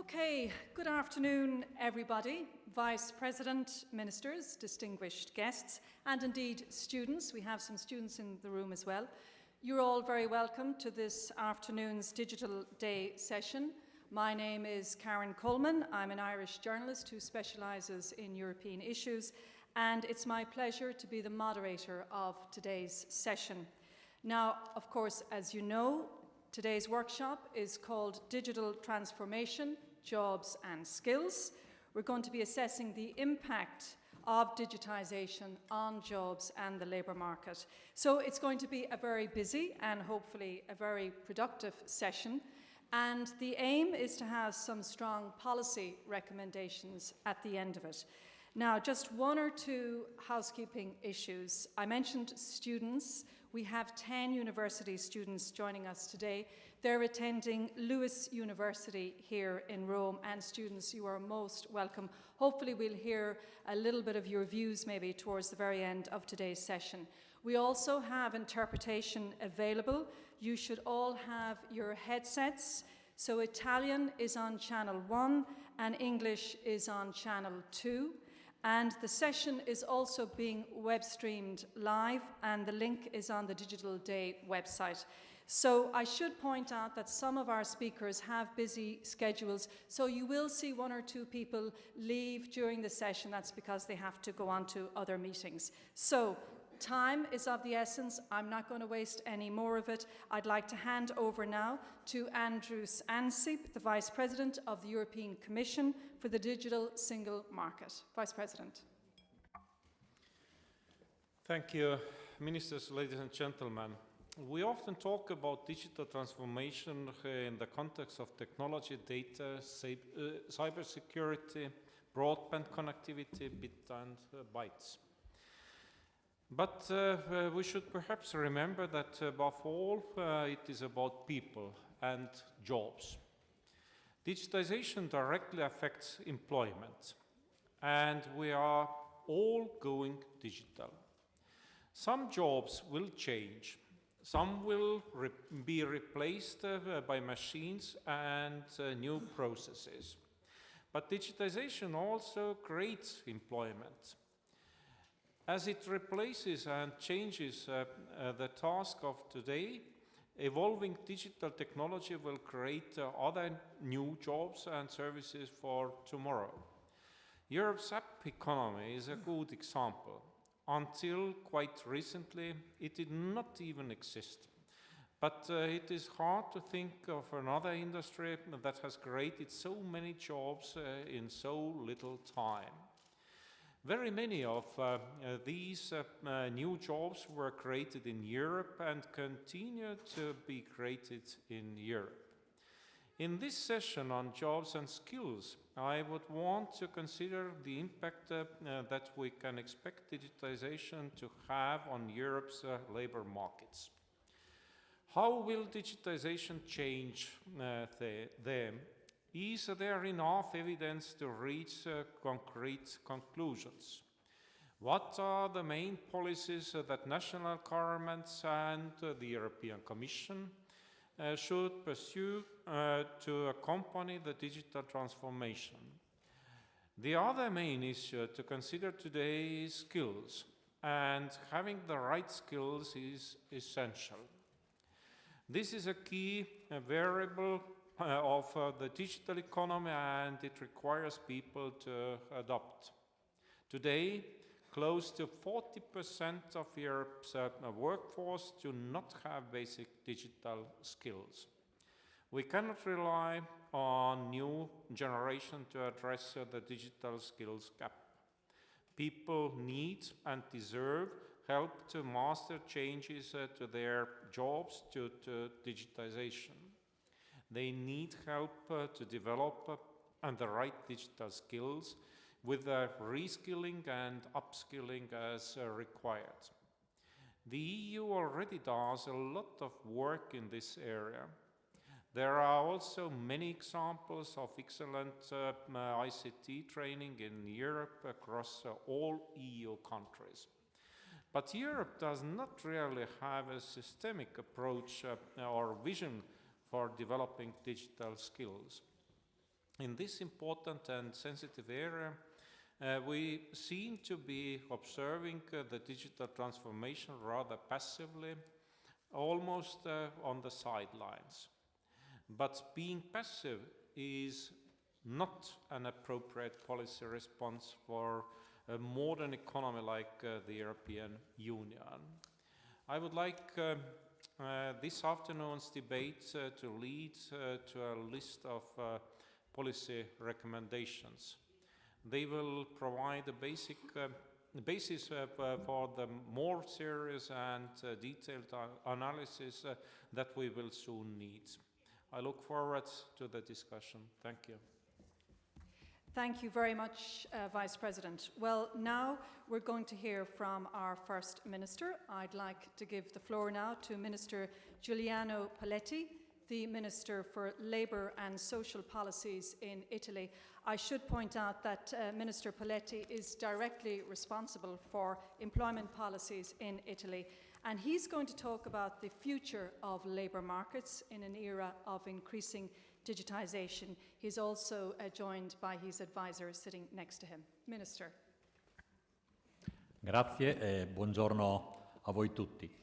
Okay, good afternoon, everybody. Vice President, Ministers, distinguished guests, and indeed students. We have some students in the room as well. You're all very welcome to this afternoon's Digital Day session. My name is Karen Coleman. I'm an Irish journalist who specialises in European issues, and it's my pleasure to be the moderator of today's session. Now, of course, as you know, today's workshop is called Digital Transformation, Jobs and Skills. We're going to be assessing the impact of digitisation on jobs and the labour market. So it's going to be a very busy and hopefully a very productive session. And the aim is to have some strong policy recommendations at the end of it. Now, just one or two housekeeping issues. I mentioned students. We have 10 university students joining us today. They're attending Lewis University here in Rome, and students, you are most welcome. Hopefully we'll hear a little bit of your views maybe towards the very end of today's session. We also have interpretation available. You should all have your headsets. So Italian is on channel 1 and English is on channel 2. And the session is also being web streamed live, and the link is on the Digital Day website. So I should point out that some of our speakers have busy schedules, so you will see one or two people leave during the session. That's because they have to go on to other meetings. So time is of the essence. I'm not going to waste any more of it. I'd like to hand over now to Andrus Ansip, the Vice President of the European Commission for the Digital Single Market. Vice President. Thank you, Ministers, ladies and gentlemen. We often talk about digital transformation in the context of technology, data, cybersecurity, broadband connectivity, bit and bytes. But we should perhaps remember that above all, it is about people and jobs. Digitization directly affects employment, and we are all going digital. Some jobs will change. Some will be replaced by machines and new processes. But digitization also creates employment. As it replaces and changes the task of today, evolving digital technology will create other new jobs and services for tomorrow. Europe's app economy is a good example. Until quite recently, it did not even exist. But it is hard to think of another industry that has created so many jobs in so little time. Very many of these new jobs were created in Europe and continue to be created in Europe. In this session on jobs and skills, I would want to consider the impact that we can expect digitization to have on Europe's labor markets. How will digitization change them? Is there enough evidence to reach concrete conclusions? What are the main policies that national governments and the European Commission should pursue to accompany the digital transformation? The other main issue to consider today is skills, and having the right skills is essential. This is a key variable of the digital economy, and it requires people to adopt. Today, close to 40% of Europe's workforce do not have basic digital skills. We cannot rely on new generation to address the digital skills gap. People need and deserve help to master changes to their jobs due to digitization. They need help to develop the right digital skills with reskilling and upskilling as required. The EU already does a lot of work in this area. There are also many examples of excellent ICT training in Europe across all EU countries. But Europe does not really have a systemic approach or vision for developing digital skills. in this important and sensitive area, we seem to be observing the digital transformation rather passively, almost on the sidelines. But being passive is not an appropriate policy response for a modern economy like the European Union. I would like this afternoon's debate to lead to a list of policy recommendations. They will provide a basis for the more serious and detailed analysis that we will soon need. I look forward to the discussion. Thank you. Thank you very much, Vice President. Well, now we're going to hear from our First Minister. I'd like to give the floor now to Minister Giuliano Poletti, the Minister for Labour and Social Policies in Italy. I should point out that Minister Poletti is directly responsible for employment policies in Italy, and he's going to talk about the future of labour markets in an era of increasing digitisation. He's also joined by his advisor sitting next to him. Minister. Grazie e buongiorno a voi tutti.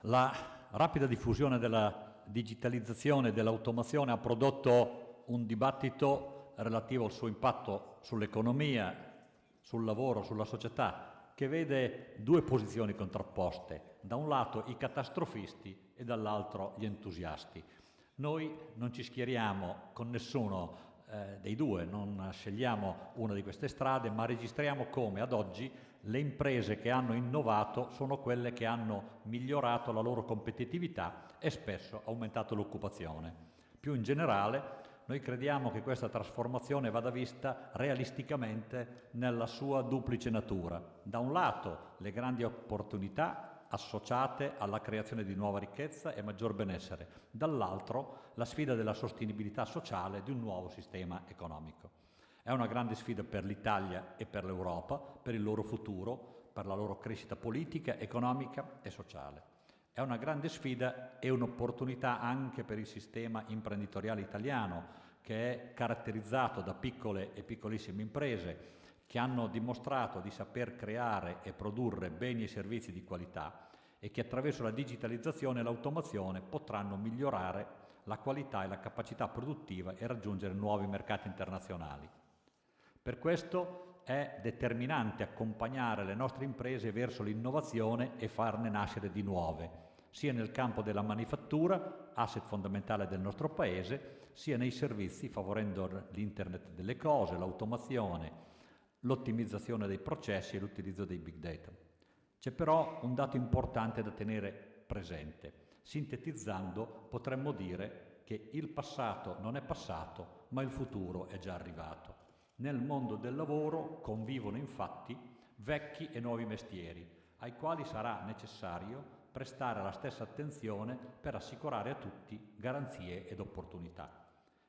La rapida diffusione della digitalizzazione e dell'automazione ha prodotto un dibattito relativo al suo impatto sull'economia, sul lavoro, sulla società, che vede due posizioni contrapposte. Da un lato i catastrofisti e dall'altro gli entusiasti. Noi non ci schieriamo con nessuno dei due, non scegliamo una di queste strade, ma registriamo come ad oggi le imprese che hanno innovato sono quelle che hanno migliorato la loro competitività e spesso aumentato l'occupazione. Più in generale, noi crediamo che questa trasformazione vada vista realisticamente nella sua duplice natura. Da un lato le grandi opportunità associate alla creazione di nuova ricchezza e maggior benessere, dall'altro la sfida della sostenibilità sociale di un nuovo sistema economico. È una grande sfida per l'Italia e per l'Europa, per il loro futuro, per la loro crescita politica, economica e sociale. È una grande sfida e un'opportunità anche per il sistema imprenditoriale italiano, che è caratterizzato da piccole e piccolissime imprese, che hanno dimostrato di saper creare e produrre beni e servizi di qualità e che attraverso la digitalizzazione e l'automazione potranno migliorare la qualità e la capacità produttiva e raggiungere nuovi mercati internazionali. Per questo è determinante accompagnare le nostre imprese verso l'innovazione e farne nascere di nuove, sia nel campo della manifattura, asset fondamentale del nostro Paese, sia nei servizi, favorendo l'internet delle cose, l'automazione, l'ottimizzazione dei processi e l'utilizzo dei big data. C'è però un dato importante da tenere presente. Sintetizzando, potremmo dire che il passato non è passato, ma il futuro è già arrivato. Nel mondo del lavoro convivono infatti vecchi e nuovi mestieri, ai quali sarà necessario prestare la stessa attenzione per assicurare a tutti garanzie ed opportunità.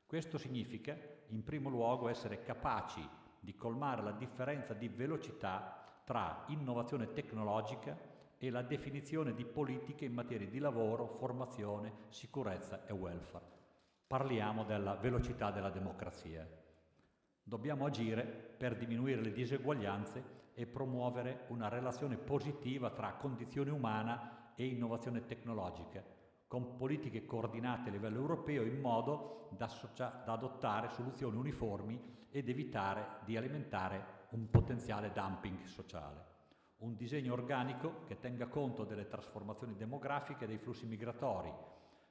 Questo significa, in primo luogo, essere capaci di colmare la differenza di velocità tra innovazione tecnologica e la definizione di politiche in materia di lavoro, formazione, sicurezza e welfare. Parliamo della velocità della democrazia. Dobbiamo agire per diminuire le diseguaglianze e promuovere una relazione positiva tra condizione umana e innovazione tecnologica, con politiche coordinate a livello europeo in modo da adottare soluzioni uniformi ed evitare di alimentare un potenziale dumping sociale. Un disegno organico che tenga conto delle trasformazioni demografiche e dei flussi migratori,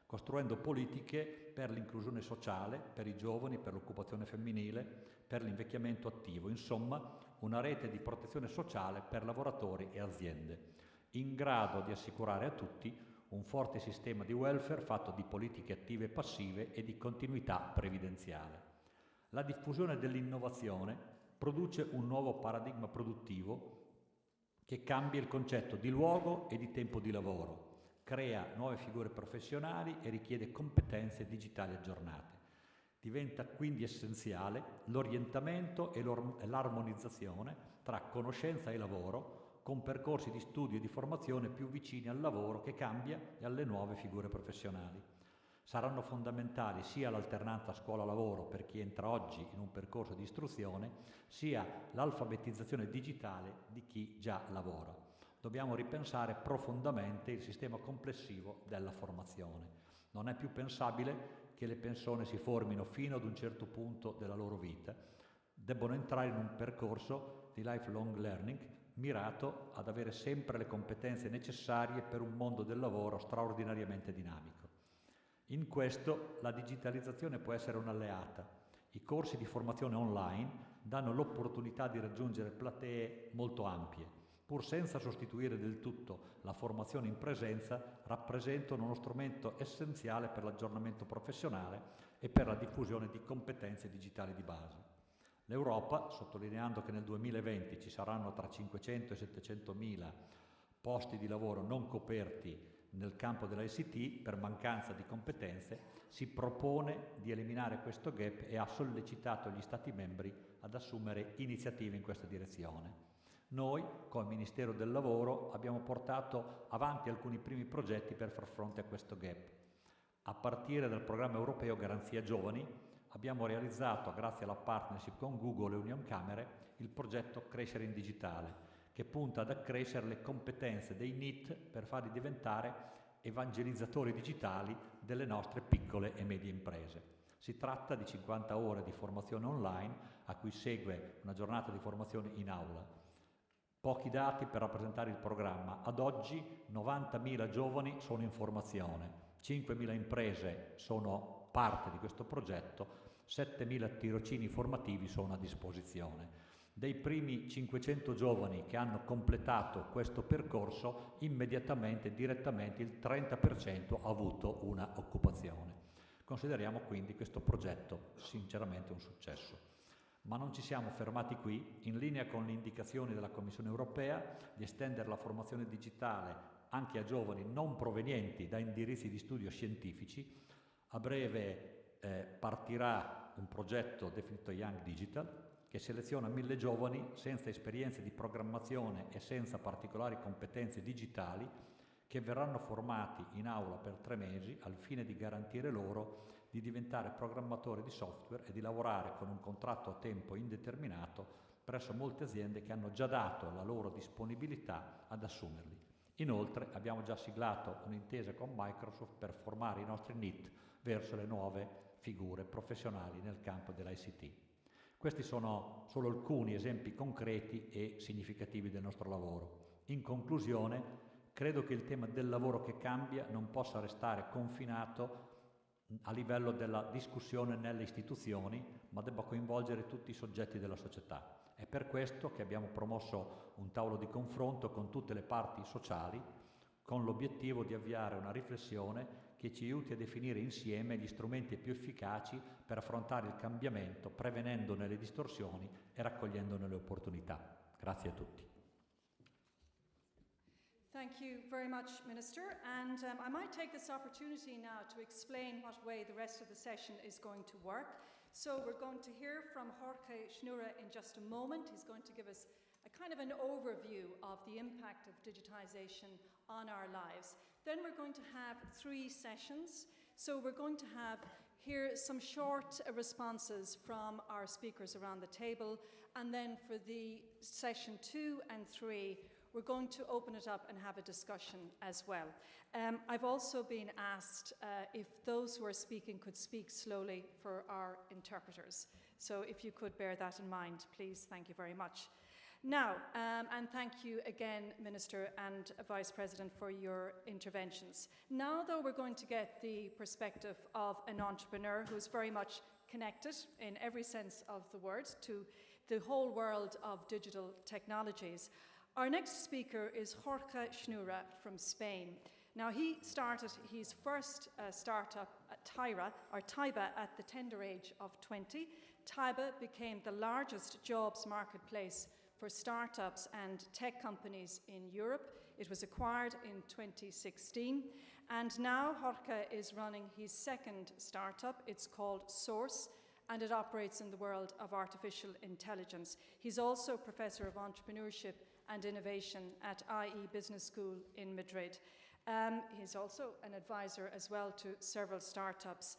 costruendo politiche per l'inclusione sociale, per i giovani, per l'occupazione femminile, per l'invecchiamento attivo, insomma una rete di protezione sociale per lavoratori e aziende, in grado di assicurare a tutti un forte sistema di welfare fatto di politiche attive e passive e di continuità previdenziale. La diffusione dell'innovazione produce un nuovo paradigma produttivo che cambia il concetto di luogo e di tempo di lavoro, crea nuove figure professionali e richiede competenze digitali aggiornate. Diventa quindi essenziale l'orientamento e l'armonizzazione tra conoscenza e lavoro, con percorsi di studio e di formazione più vicini al lavoro che cambia e alle nuove figure professionali. Saranno fondamentali sia l'alternanza scuola-lavoro per chi entra oggi in un percorso di istruzione, sia l'alfabetizzazione digitale di chi già lavora. Dobbiamo ripensare profondamente il sistema complessivo della formazione. Non è più pensabile che le persone si formino fino ad un certo punto della loro vita, debbono entrare in un percorso di lifelong learning mirato ad avere sempre le competenze necessarie per un mondo del lavoro straordinariamente dinamico. In questo la digitalizzazione può essere un'alleata. I corsi di formazione online danno l'opportunità di raggiungere platee molto ampie. Pur senza sostituire del tutto la formazione in presenza, rappresentano uno strumento essenziale per l'aggiornamento professionale e per la diffusione di competenze digitali di base. L'Europa, sottolineando che nel 2020 ci saranno tra 500 e 700 mila posti di lavoro non coperti nel campo dell'ICT per mancanza di competenze, si propone di eliminare questo gap e ha sollecitato gli Stati membri ad assumere iniziative in questa direzione. Noi, come Ministero del Lavoro, abbiamo portato avanti alcuni primi progetti per far fronte a questo gap. A partire dal programma europeo Garanzia Giovani, abbiamo realizzato, grazie alla partnership con Google e Unioncamere, il progetto Crescere in Digitale, che punta ad accrescere le competenze dei NEET per farli diventare evangelizzatori digitali delle nostre piccole e medie imprese. Si tratta di 50 ore di formazione online, a cui segue una giornata di formazione in aula. Pochi dati per rappresentare il programma. Ad oggi 90.000 giovani sono in formazione, 5.000 imprese sono parte di questo progetto, 7.000 tirocini formativi sono a disposizione. Dei primi 500 giovani che hanno completato questo percorso, immediatamente, direttamente, il 30% ha avuto una occupazione. Consideriamo quindi questo progetto sinceramente un successo. Ma non ci siamo fermati qui. In linea con le indicazioni della Commissione europea di estendere la formazione digitale anche a giovani non provenienti da indirizzi di studio scientifici, a breve partirà un progetto definito Young Digital, che seleziona 1.000 giovani senza esperienze di programmazione e senza particolari competenze digitali, che verranno formati in aula per 3 mesi al fine di garantire loro di diventare programmatori di software e di lavorare con un contratto a tempo indeterminato presso molte aziende che hanno già dato la loro disponibilità ad assumerli. Inoltre abbiamo già siglato un'intesa con Microsoft per formare i nostri NEET verso le nuove figure professionali nel campo dell'ICT. Questi sono solo alcuni esempi concreti e significativi del nostro lavoro. In conclusione, credo che il tema del lavoro che cambia non possa restare confinato a livello della discussione nelle istituzioni, ma debba coinvolgere tutti i soggetti della società. È per questo che abbiamo promosso un tavolo di confronto con tutte le parti sociali, con l'obiettivo di avviare una riflessione che ci aiuti a definire insieme gli strumenti più efficaci per affrontare il cambiamento, prevenendone le distorsioni e raccogliendone le opportunità. Grazie a tutti. Thank you very much, Minister. And I might take this opportunity now to explain what way the rest of the session is going to work. So we're going to hear from Jorge Schnura in just a moment. He's going to give us a kind of an overview of the impact of digitization on our lives. Then we're going to have 3 sessions. So we're going to have here some short responses from our speakers around the table. And then for the session 2 and 3, we're going to open it up and have a discussion as well. I've also been asked if those who are speaking could speak slowly for our interpreters. So if you could bear that in mind, please. Thank you very much. Now, and thank you again, Minister and Vice President, for your interventions. Now, though, we're going to get the perspective of an entrepreneur who's very much connected in every sense of the word to the whole world of digital technologies. Our next speaker is Jorge Schnura from Spain. Now, he started his first startup at Tyba at the tender age of 20. Tyba became the largest jobs marketplace for startups and tech companies in Europe. It was acquired in 2016. And now Jorge is running his second startup. It's called Source, and it operates in the world of artificial intelligence. He's also Professor of Entrepreneurship and Innovation at IE Business School in Madrid. He's also an advisor as well to several startups.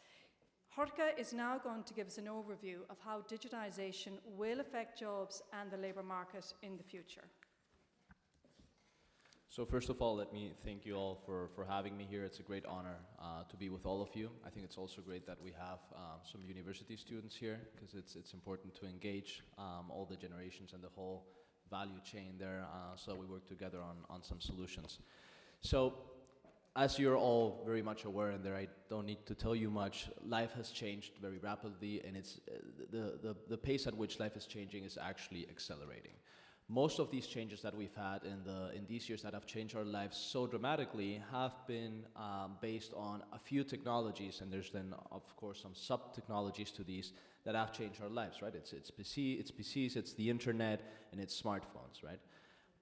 Jorge is now going to give us an overview of how digitization will affect jobs and the labour market in the future. So first of all, let me thank you all for having me here. It's a great honor to be with all of you. I think it's also great that we have some university students here, because it's important to engage all the generations and the whole value chain there, so we work together on some solutions. So as you're all very much aware, and there I don't need to tell you much, life has changed very rapidly, and it's the pace at which life is changing is actually accelerating. Most of these changes that we've had in these years that have changed our lives so dramatically have been based on a few technologies, and there's then of course some sub-technologies to these that have changed our lives, right? It's PCs, it's the internet, and it's smartphones, right?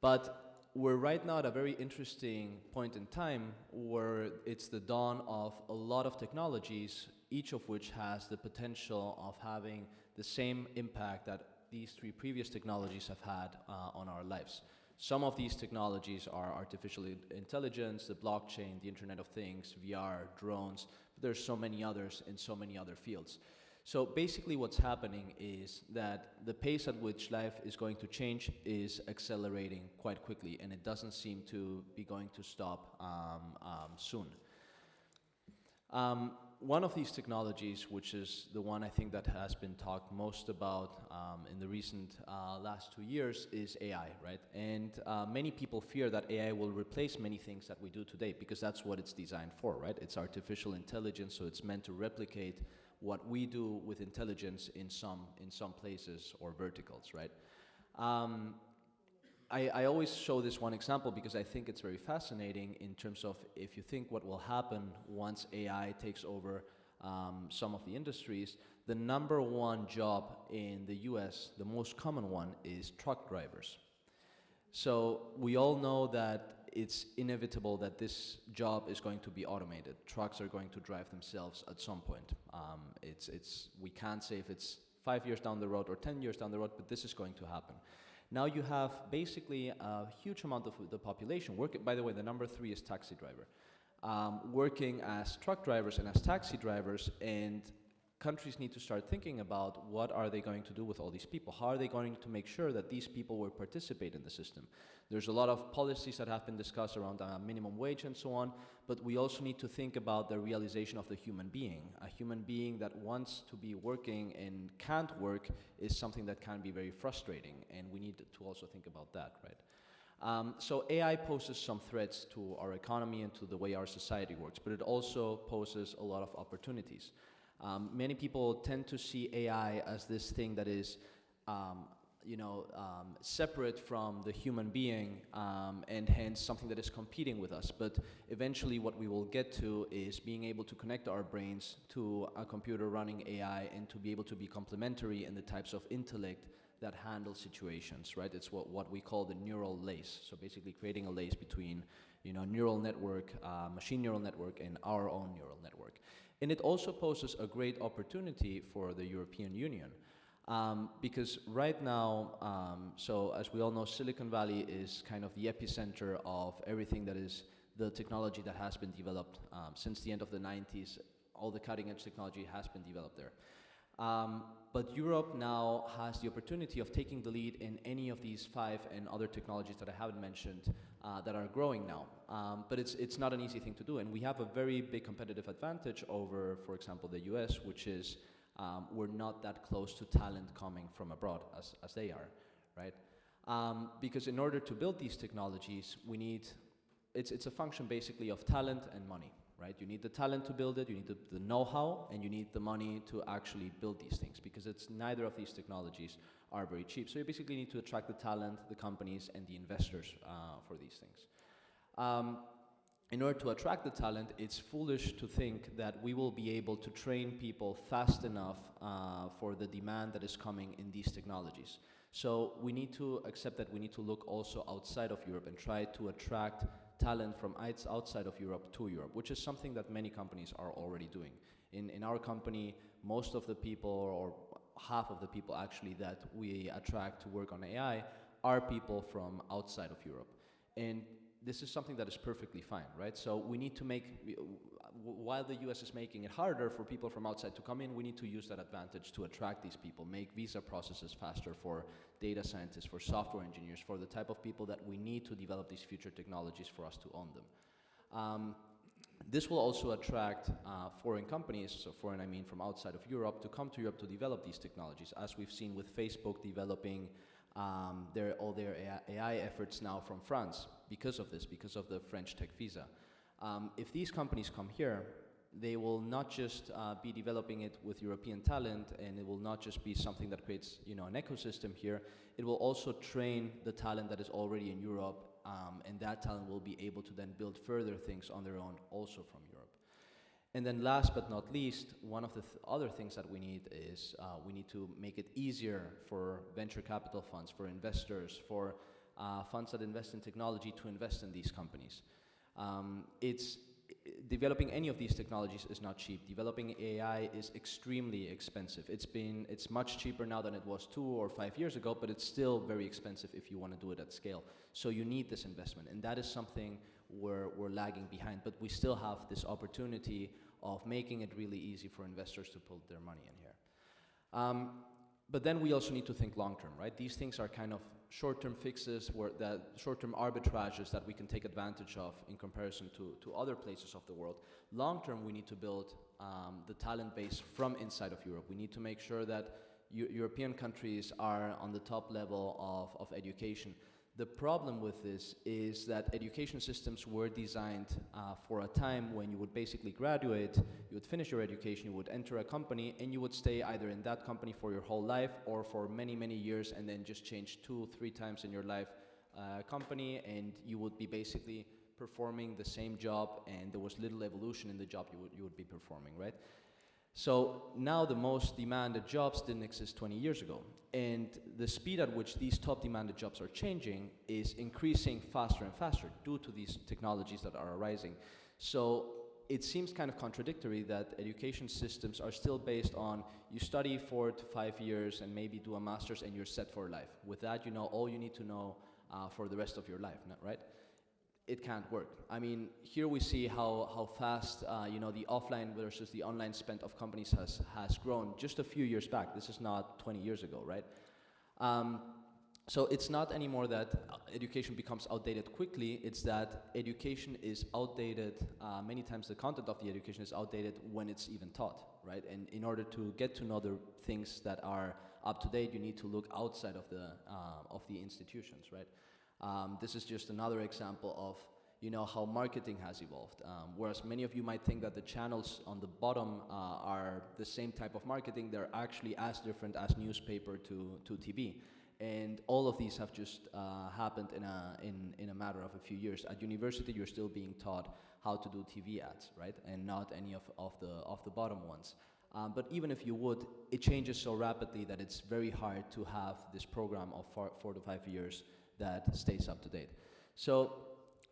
But we're right now at a very interesting point in time where it's the dawn of a lot of technologies, each of which has the potential of having the same impact that these three previous technologies have had on our lives. Some of these technologies are artificial intelligence, the blockchain, the Internet of Things, VR, drones, but there's so many others in so many other fields. So basically what's happening is that the pace at which life is going to change is accelerating quite quickly, and it doesn't seem to be going to stop soon. One of these technologies, which is the one I think that has been talked most about in the recent last 2 years, is AI, right? And many people fear that AI will replace many things that we do today, because that's what it's designed for, right? It's artificial intelligence, so it's meant to replicate what we do with intelligence in some places or verticals, right? I always show this one example because I think it's very fascinating in terms of if you think what will happen once AI takes over some of the industries. The number one job in the US, the most common one, is truck drivers. So we all know that it's inevitable that this job is going to be automated. Trucks are going to drive themselves at some point. We can't say if it's 5 years down the road or 10 years down the road, but this is going to happen. Now you have basically a huge amount of the population working. By the way, the number 3 is taxi driver, working as truck drivers and as taxi drivers, and countries need to start thinking about what are they going to do with all these people? How are they going to make sure that these people will participate in the system? There's a lot of policies that have been discussed around minimum wage and so on, but we also need to think about the realization of the human being. A human being that wants to be working and can't work is something that can be very frustrating, and we need to also think about that, right? So AI poses some threats to our economy and to the way our society works, but it also poses a lot of opportunities. Many people tend to see AI as this thing that is, separate from the human being, and hence something that is competing with us. But eventually what we will get to is being able to connect our brains to a computer running AI and to be able to be complementary in the types of intellect that handle situations, right? It's what we call the neural lace. So basically creating a lace between, neural network, machine neural network, and our own neural network. And it also poses a great opportunity for the European Union. Because right now, so as we all know, Silicon Valley is kind of the epicenter of everything that is the technology that has been developed since the end of the 90s. All the cutting edge technology has been developed there. But Europe now has the opportunity of taking the lead in any of these 5 and other technologies that I haven't mentioned that are growing now. But it's not an easy thing to do, and we have a very big competitive advantage over, for example, the US, which is we're not that close to talent coming from abroad as they are, right? Because in order to build these technologies, we need, it's a function basically of talent and money, right? You need the talent to build it, you need the know-how, and you need the money to actually build these things, because neither of these technologies are very cheap. So you basically need to attract the talent, the companies, and the investors for these things. In order to attract the talent, it's foolish to think that we will be able to train people fast enough for the demand that is coming in these technologies. So we need to accept that we need to look also outside of Europe and try to attract talent from outside of Europe to Europe, which is something that many companies are already doing. In our company, most of the people, or half of the people actually, that we attract to work on AI are people from outside of Europe. And this is something that is perfectly fine, right? So we need to while the US is making it harder for people from outside to come in, we need to use that advantage to attract these people, make visa processes faster for data scientists, for software engineers, for the type of people that we need to develop these future technologies for us to own them. This will also attract foreign companies, so foreign I mean from outside of Europe, to come to Europe to develop these technologies, as we've seen with Facebook developing all their AI efforts now from France because of this, because of the French tech visa. If these companies come here, they will not just be developing it with European talent, and it will not just be something that creates, an ecosystem here. It will also train the talent that is already in Europe, and that talent will be able to then build further things on their own, also from Europe. And then last but not least, one of the other things that we need is we need to make it easier for venture capital funds, for investors, for funds that invest in technology to invest in these companies. Developing any of these technologies is not cheap. Developing AI is extremely expensive. It's much cheaper now than it was 2 or 5 years ago, but it's still very expensive if you want to do it at scale. So you need this investment, and that is something we're lagging behind, but we still have this opportunity of making it really easy for investors to put their money in here. But then we also need to think long-term, right? These things are kind of short-term fixes, short-term arbitrages that we can take advantage of in comparison to other places of the world. Long-term, we need to build the talent base from inside of Europe. We need to make sure that European countries are on the top level of education. The problem with this is that education systems were designed for a time when you would basically graduate, you would finish your education, you would enter a company, and you would stay either in that company for your whole life or for many, many years, and then just change 2-3 times in your life company, and you would be basically performing the same job, and there was little evolution in the job you would be performing, right? So now the most demanded jobs didn't exist 20 years ago. And the speed at which these top demanded jobs are changing is increasing faster and faster due to these technologies that are arising. So it seems kind of contradictory that education systems are still based on you study 4 to 5 years and maybe do a master's and you're set for life. With that, you know all you need to know for the rest of your life, right? It can't work. I mean, here we see how fast the offline versus the online spend of companies has grown just a few years back. This is not 20 years ago, right? So it's not anymore that education becomes outdated quickly, it's that education is outdated, many times the content of the education is outdated when it's even taught, right? And in order to get to know the things that are up to date, you need to look outside of the institutions, right? This is just another example of how marketing has evolved. Whereas many of you might think that the channels on the bottom are the same type of marketing, they're actually as different as newspaper to TV. And all of these have just happened in a matter of a few years. At university, you're still being taught how to do TV ads, right? And not any of the bottom ones. But even if you would, it changes so rapidly that it's very hard to have this program of 4 to 5 years that stays up to date. So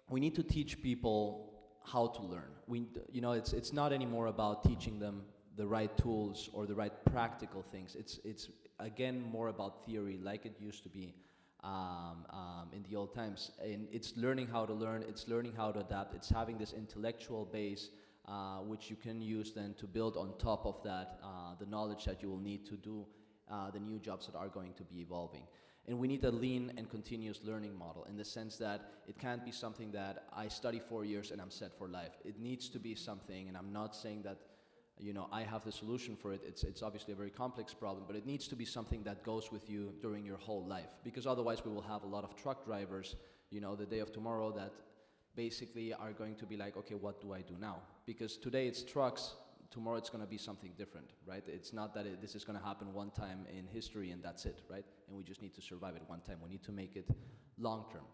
we need to teach people how to learn. It's not anymore about teaching them the right tools or the right practical things. It's again more about theory, like it used to be in the old times. And it's learning how to learn. It's learning how to adapt. It's having this intellectual base, which you can use then to build on top of that the knowledge that you will need to do the new jobs that are going to be evolving. And we need a lean and continuous learning model in the sense that it can't be something that I study 4 years and I'm set for life. It needs to be something, and I'm not saying that I have the solution for it. It's obviously a very complex problem, but it needs to be something that goes with you during your whole life, because otherwise we will have a lot of truck drivers, the day of tomorrow that basically are going to be like, okay, what do I do now? Because today it's trucks, tomorrow it's going to be something different, right? It's not that this is going to happen one time in history and that's it, right? And we just need to survive it one time. We need to make it long term.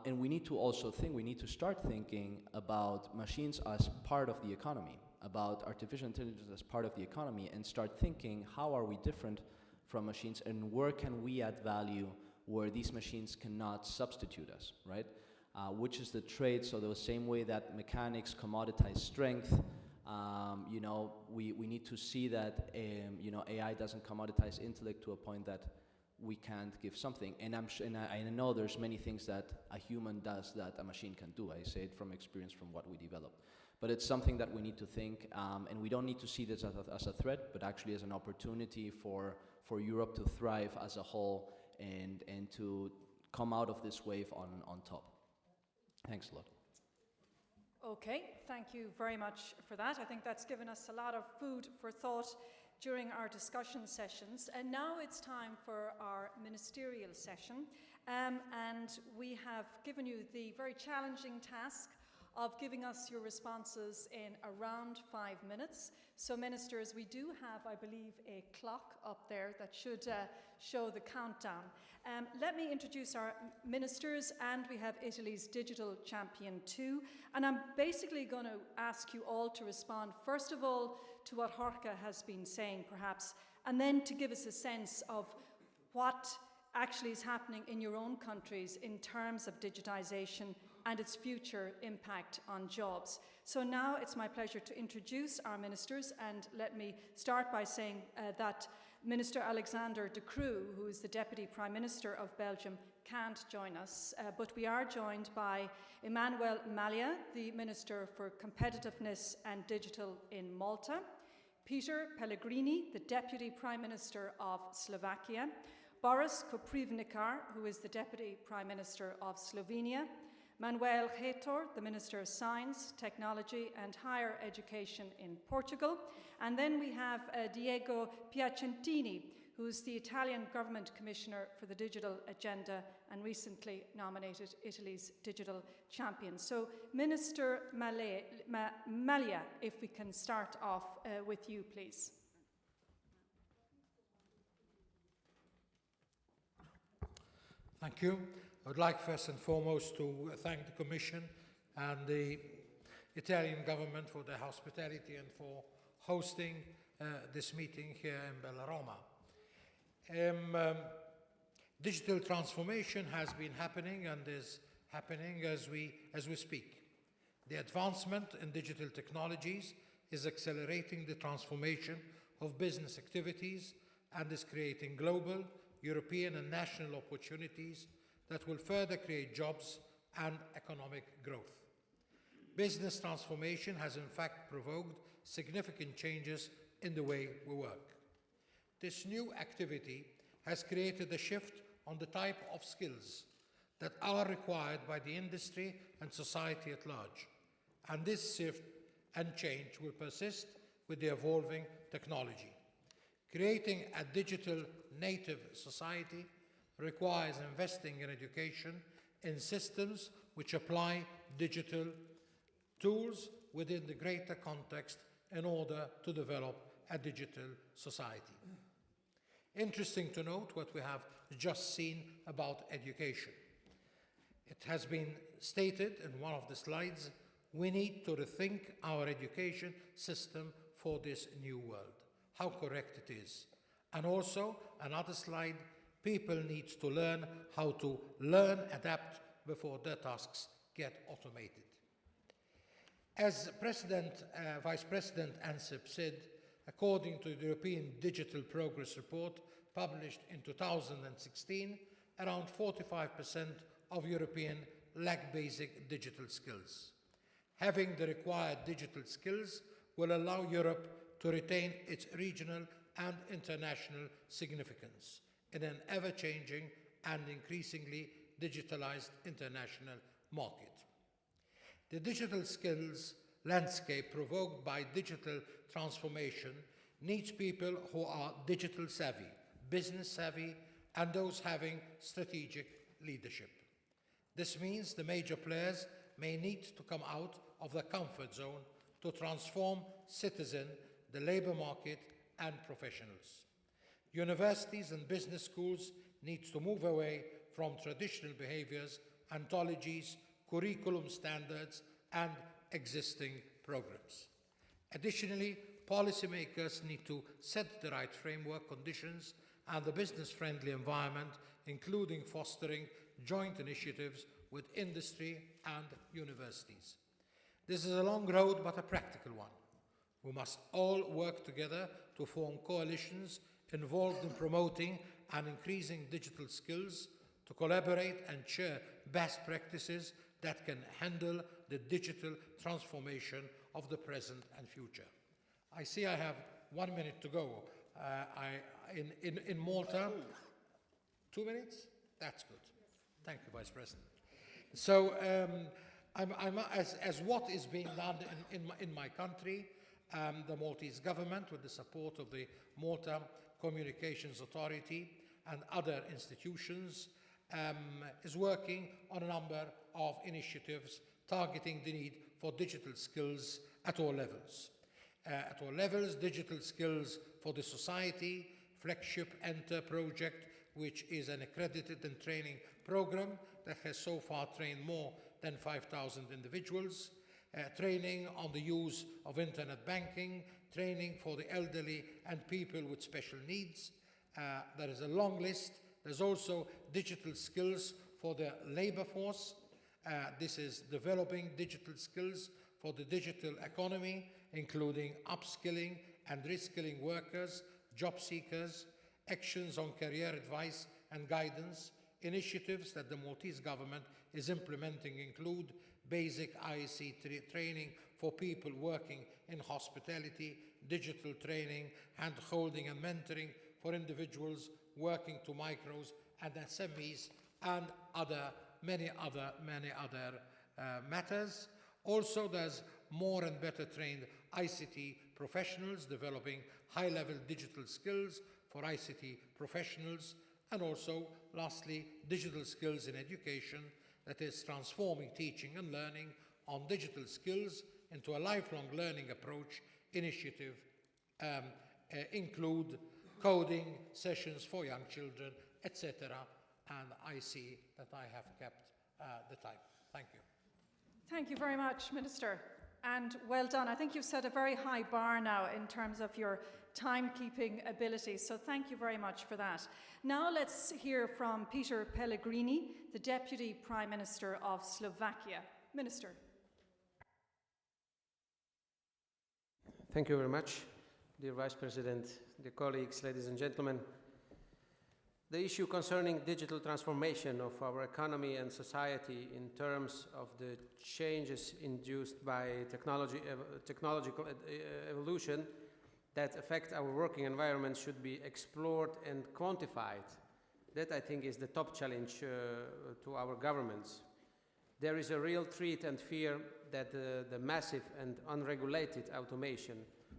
And we need to also we need to start thinking about machines as part of the economy, about artificial intelligence as part of the economy, and start thinking, how are we different from machines, and where can we add value where these machines cannot substitute us, right? Which is the trade. So the same way that mechanics commoditize strength, we need to see that AI doesn't commoditize intellect to a point that we can't give something. And I know there's many things that a human does that a machine can do. I say it from experience from what we developed. But it's something that we need to think, and we don't need to see this as a threat, but actually as an opportunity for Europe to thrive as a whole and to come out of this wave on top. Thanks a lot. Okay, thank you very much for that. I think that's given us a lot of food for thought during our discussion sessions. And now it's time for our ministerial session. And we have given you the very challenging task of giving us your responses in around 5 minutes. So ministers, we do have, I believe, a clock up there that should show the countdown. Let me introduce our ministers, and we have Italy's digital champion too. And I'm basically going to ask you all to respond, first of all, to what Jorge has been saying, perhaps, and then to give us a sense of what actually is happening in your own countries in terms of digitization and its future impact on jobs. So now it's my pleasure to introduce our ministers, and let me start by saying that Minister Alexander De Croo, who is the Deputy Prime Minister of Belgium, can't join us, but we are joined by Emmanuel Malia, the Minister for Competitiveness and Digital in Malta, Peter Pellegrini, the Deputy Prime Minister of Slovakia, Boris Koprivnikar, who is the Deputy Prime Minister of Slovenia, Manuel Heitor, the Minister of Science, Technology and Higher Education in Portugal. And then we have Diego Piacentini, who's the Italian Government Commissioner for the Digital Agenda and recently nominated Italy's digital champion. So Minister Malia, if we can start off with you, please. Thank you. I would like first and foremost to thank the Commission and the Italian government for their hospitality and for hosting this meeting here in Bellaroma. Digital transformation has been happening and is happening as we speak. The advancement in digital technologies is accelerating the transformation of business activities and is creating global, European and national opportunities that will further create jobs and economic growth. Business transformation has in fact provoked significant changes in the way we work. This new activity has created a shift on the type of skills that are required by the industry and society at large. And this shift and change will persist with the evolving technology. Creating a digital native society requires investing in education in systems which apply digital tools within the greater context in order to develop a digital society. Interesting to note what we have just seen about education. It has been stated in one of the slides, we need to rethink our education system for this new world. How correct it is. And also, another slide, people need to learn how to learn, adapt before their tasks get automated. As Vice President Ansip said, according to the European Digital Progress Report published in 2016, around 45% of Europeans lack basic digital skills. Having the required digital skills will allow Europe to retain its regional and international significance in an ever-changing and increasingly digitalized international market. The digital skills landscape provoked by digital transformation needs people who are digital savvy, business savvy, and those having strategic leadership. This means the major players may need to come out of their comfort zone to transform citizens, the labor market, and professionals. Universities and business schools need to move away from traditional behaviors, ontologies, curriculum standards, and existing programs. Additionally, policymakers need to set the right framework conditions and the business-friendly environment, including fostering joint initiatives with industry and universities. This is a long road, but a practical one. We must all work together to form coalitions involved in promoting and increasing digital skills to collaborate and share best practices that can handle the digital transformation of the present and future. I see I have 1 minute to go. In Malta, 2 minutes? That's good. Thank you, Vice President. So, as what is being done in my country, the Maltese government, with the support of the Malta Communications Authority and other institutions, is working on a number of initiatives targeting the need for digital skills at all levels. At all levels, digital skills for the society, flagship Enter project, which is an accredited and training program that has so far trained more than 5,000 individuals, training on the use of internet banking, training for the elderly and people with special needs. There is a long list. There's also digital skills for the labor force. This is developing digital skills for the digital economy, including upskilling and reskilling workers, job seekers, actions on career advice and guidance. Initiatives that the Maltese government is implementing include basic IEC training for people working in hospitality, digital training, hand-holding and mentoring for individuals working to micros and SMEs, and many other matters. Also, there's more and better trained ICT professionals developing high-level digital skills for ICT professionals, and also, lastly, digital skills in education, that is transforming teaching and learning on digital skills into a lifelong learning approach. Initiative include coding sessions for young children, etc. And I see that I have kept the time. Thank you. Thank you very much, Minister, and well done. I think you've set a very high bar now in terms of your timekeeping ability, so thank you very much for that. Now let's hear from Peter Pellegrini, the Deputy Prime Minister of Slovakia. Minister. Thank you very much, dear Vice President, dear colleagues, ladies and gentlemen. The issue concerning digital transformation of our economy and society in terms of the changes induced by technological evolution that affect our working environment should be explored and quantified. That, I think, is the top challenge to our governments. There is a real threat and fear that the massive and unregulated automation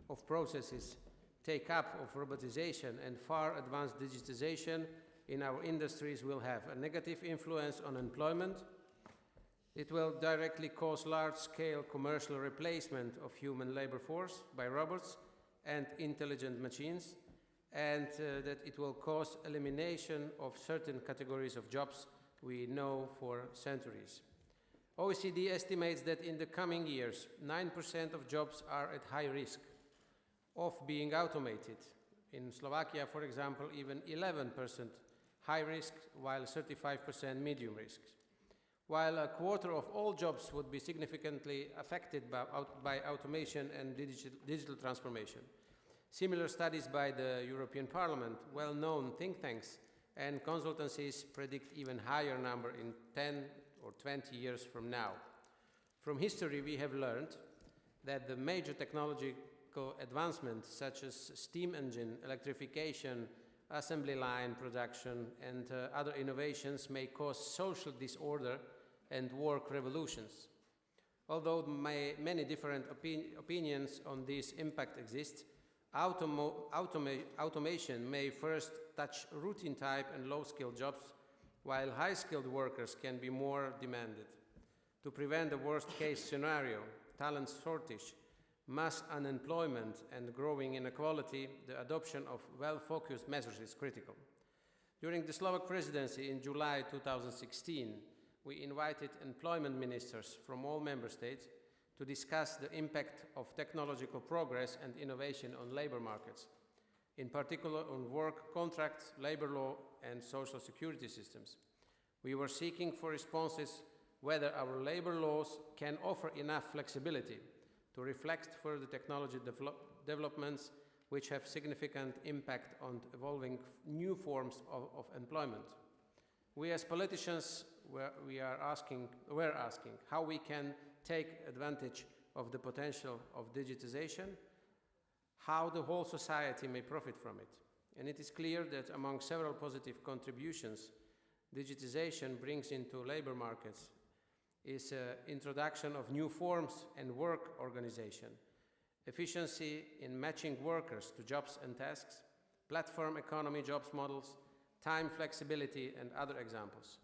of processes, take up of robotization and far advanced digitization in our industries will have a negative influence on employment. It will directly cause large-scale commercial replacement of human labor force by robots and intelligent machines, and that it will cause elimination of certain categories of jobs we know for centuries. OECD estimates that in the coming years, 9% of jobs are at high risk of being automated. In Slovakia, for example, even 11% high risk, while 35% medium risk. While a quarter of all jobs would be significantly affected by automation and digital transformation. Similar studies by the European Parliament, well-known think tanks and consultancies predict even higher number in 10 or 20 years from now. From history, we have learned that the major technological advancements such as steam engine, electrification, assembly line production, and other innovations may cause social disorder and work revolutions. Although many different opinions on this impact exist, automation may first touch routine type and low-skilled jobs, while high-skilled workers can be more demanded. To prevent the worst-case scenario, talent shortage, mass unemployment, and growing inequality, the adoption of well-focused measures is critical. During the Slovak presidency in July 2016, we invited employment ministers from all member states to discuss the impact of technological progress and innovation on labor markets, in particular on work contracts, labor law, and social security systems. We were seeking for responses whether our labor laws can offer enough flexibility to reflect further technology developments which have significant impact on evolving new forms of employment. We as politicians were asking how we can take advantage of the potential of digitization, how the whole society may profit from it. And it is clear that among several positive contributions digitization brings into labor markets is introduction of new forms and work organization, efficiency in matching workers to jobs and tasks, platform economy jobs models, time flexibility, and other examples.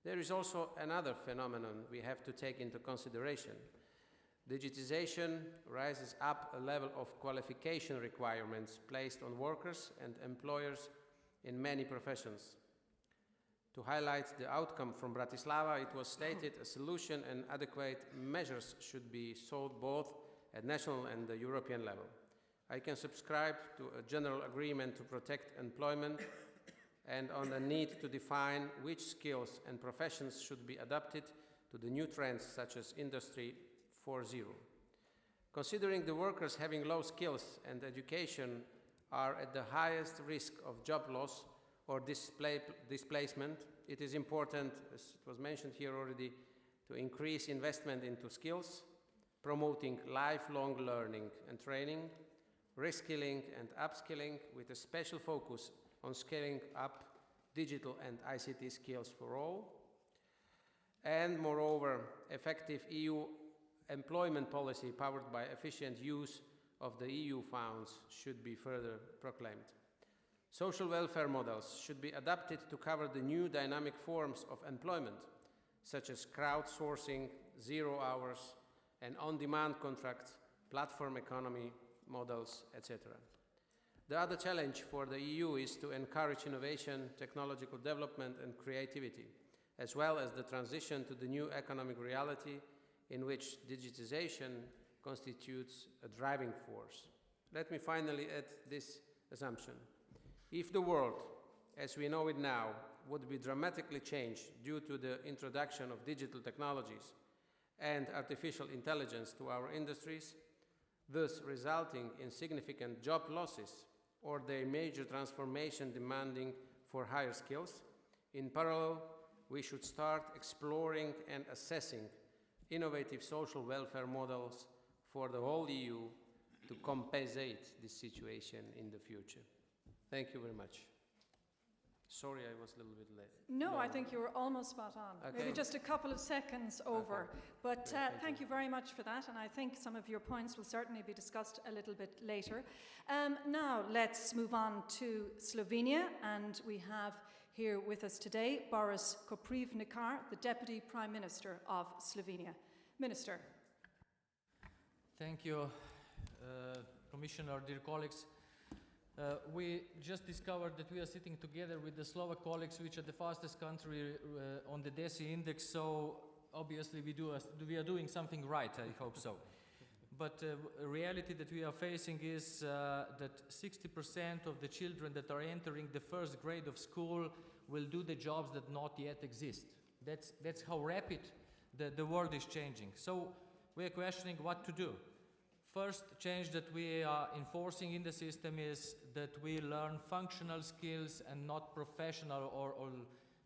There is also another phenomenon we have to take into consideration. Digitization rises up a level of qualification requirements placed on workers and employers in many professions. To highlight the outcome from Bratislava, it was stated a solution and adequate measures should be sought both at national and the European level. I can subscribe to a general agreement to protect employment and on the need to define which skills and professions should be adapted to the new trends such as Industry 4.0. Considering the workers having low skills and education are at the highest risk of job loss or displacement, it is important, as it was mentioned here already, to increase investment into skills, promoting lifelong learning and training, reskilling and upskilling with a special focus on scaling up digital and ICT skills for all, and moreover, effective EU employment policy powered by efficient use of the EU funds should be further proclaimed. Social welfare models should be adapted to cover the new dynamic forms of employment, such as crowdsourcing, 0 hours, and on-demand contracts, platform economy models, etc. The other challenge for the EU is to encourage innovation, technological development, and creativity, as well as the transition to the new economic reality in which digitization constitutes a driving force. Let me finally add this assumption. If the world, as we know it now, would be dramatically changed due to the introduction of digital technologies and artificial intelligence to our industries, thus resulting in significant job losses or their major transformation demanding for higher skills, in parallel, we should start exploring and assessing innovative social welfare models for the whole EU to compensate this situation in the future. Thank you very much. Sorry, I was a little bit late. No, I think you were almost spot on. Okay. Maybe just a couple of seconds over. Okay. But Great, thank you very much for that, and I think some of your points will certainly be discussed a little bit later. Now, let's move on to Slovenia, and we have here with us today Boris Koprivnikar, the Deputy Prime Minister of Slovenia. Minister. Thank you, Commissioner, dear colleagues. We just discovered that we are sitting together with the Slovak colleagues, which are the fastest country on the DESI index, so obviously we are doing something right, I hope so. But the reality that we are facing is that 60% of the children that are entering the first grade of school will do the jobs that not yet exist. That's how rapid the world is changing. So we are questioning what to do. First change that we are enforcing in the system is that we learn functional skills and not professional or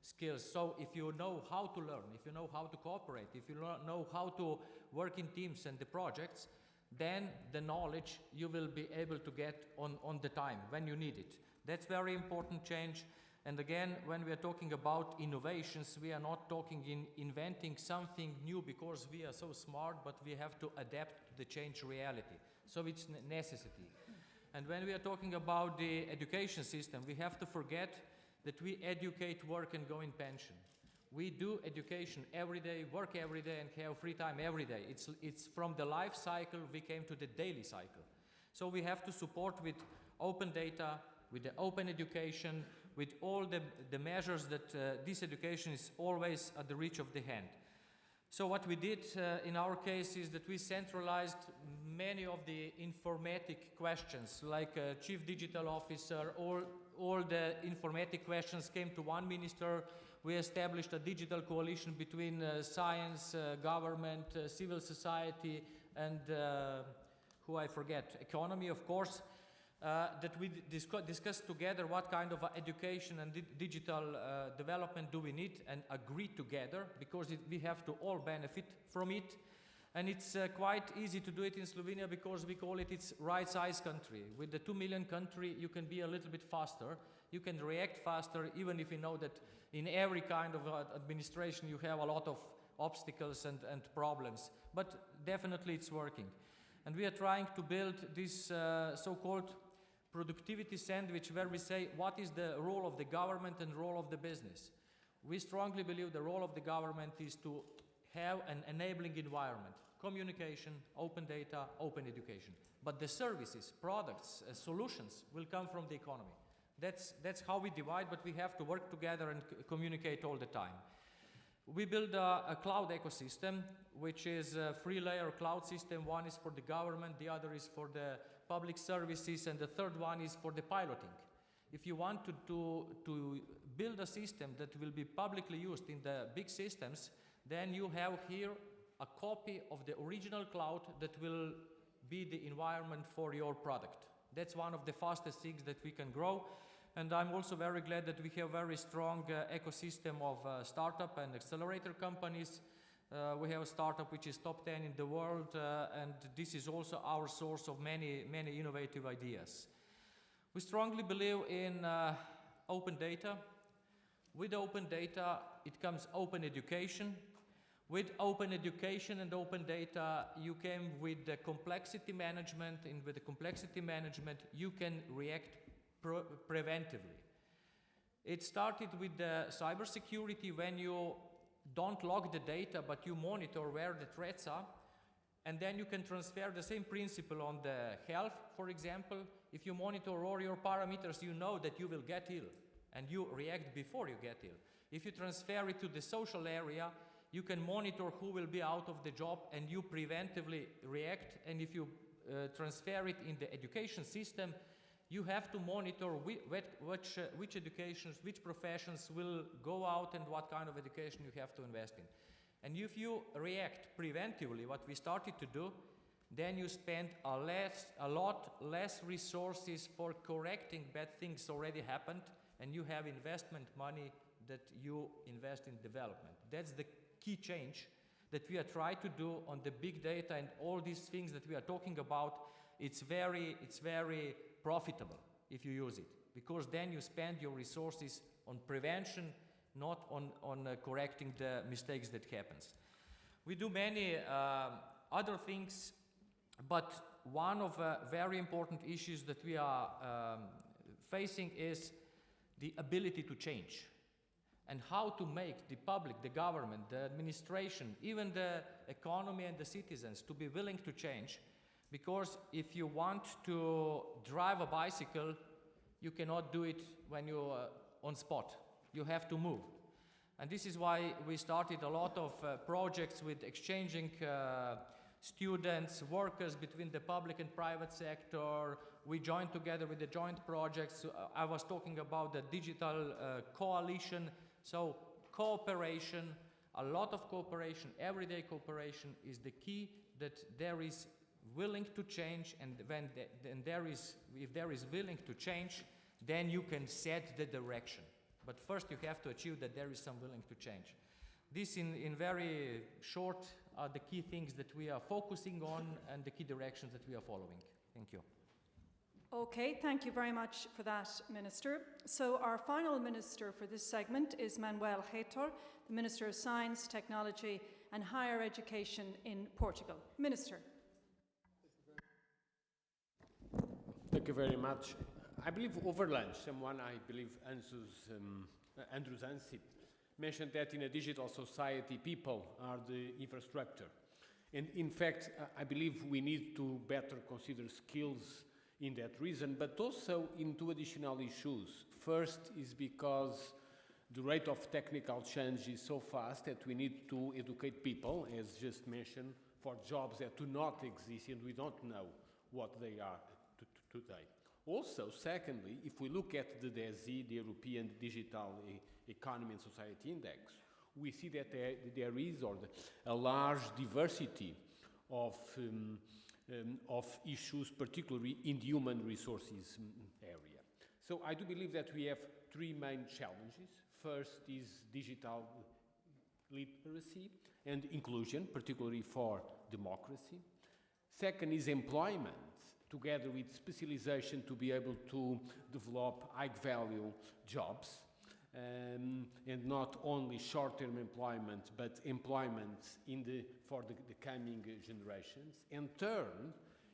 skills. So if you know how to learn, if you know how to cooperate, if you know how to work in teams and the projects, then the knowledge you will be able to get on the time when you need it. That's very important change. And again, when we are talking about innovations, we are not talking in inventing something new because we are so smart, but we have to adapt to the changed reality. So it's necessity. And when we are talking about the education system, we have to forget that we educate, work, and go in pension. We do education every day, work every day, and have free time every day. It's from the life cycle we came to the daily cycle. So we have to support with open data, with the open education, with all the measures that this education is always at the reach of the hand. So what we did in our case is that we centralized many of the informatic questions, like Chief Digital Officer, all the informatic questions came to one minister. We established a digital coalition between science, government, civil society, and who I forget, economy, of course. that we discuss together what kind of education and digital development do we need and agree together, because we have to all benefit from it. And it's quite easy to do it in Slovenia because we call it its right size country. With the 2 million country, you can be a little bit faster. You can react faster, even if you know that in every kind of administration you have a lot of obstacles and problems. But definitely it's working. And we are trying to build this so-called productivity sandwich, where we say what is the role of the government and role of the business. We strongly believe the role of the government is to have an enabling environment, communication, open data, open education. But the services, products, solutions will come from the economy. That's how we divide, but we have to work together and communicate all the time. We build a cloud ecosystem, which is a three-layer cloud system. One is for the government, the other is for the public services, and the third one is for the piloting. If you want to build a system that will be publicly used in the big systems, then you have here a copy of the original cloud that will be the environment for your product. That's one of the fastest things that we can grow. And I'm also very glad that we have a very strong ecosystem of startup and accelerator companies. We have a startup which is top 10 in the world, and this is also our source of many innovative ideas. We strongly believe in open data. With open data, it comes open education. With open education and open data, you came with the complexity management, and with the complexity management, you can react preventively. It started with the cybersecurity, when you don't log the data, but you monitor where the threats are, and then you can transfer the same principle on the health, for example. If you monitor all your parameters, you know that you will get ill, and you react before you get ill. If you transfer it to the social area, you can monitor who will be out of the job, and you preventively react. And if you transfer it in the education system, you have to monitor which educations, which professions will go out, and what kind of education you have to invest in. And if you react preventively, what we started to do, then you spend a lot less resources for correcting bad things already happened, and you have investment money that you invest in development. That's the key change that we are trying to do on the big data and all these things that we are talking about. It's very profitable if you use it, because then you spend your resources on prevention, not on correcting the mistakes that happens. We do many other things, but one of very important issues that we are facing is the ability to change, and how to make the public, the government, the administration, even the economy and the citizens to be willing to change. Because if you want to drive a bicycle, you cannot do it when you're on spot. You have to move. And this is why we started a lot of projects with exchanging students, workers between the public and private sector. We joined together with the joint projects. I was talking about the digital coalition. So cooperation, a lot of cooperation, everyday cooperation is the key, that there is willing to change, and if there is willing to change, then you can set the direction. But first you have to achieve that there is some willing to change. This in very short are the key things that we are focusing on and the key directions that we are following. Thank you. Okay, thank you very much for that, Minister. So our final Minister for this segment is Manuel Heitor, the Minister of Science, Technology and Higher Education in Portugal. Minister. Thank you very much. I believe over lunch, Andrus Ansip, mentioned that in a digital society, people are the infrastructure. And in fact, I believe we need to better consider skills in that reason, but also in two additional issues. First is because the rate of technical change is so fast that we need to educate people, as just mentioned, for jobs that do not exist and we don't know what they are today. Also, secondly, if we look at the DESI, the European Digital Economy and Society Index, we see that there is a large diversity of of issues, particularly in the human resources area. So I do believe that we have three main challenges. First is digital literacy and inclusion, particularly for democracy. Second is employment, together with specialization to be able to develop high-value jobs, and not only short-term employment, but employment for the coming generations. And third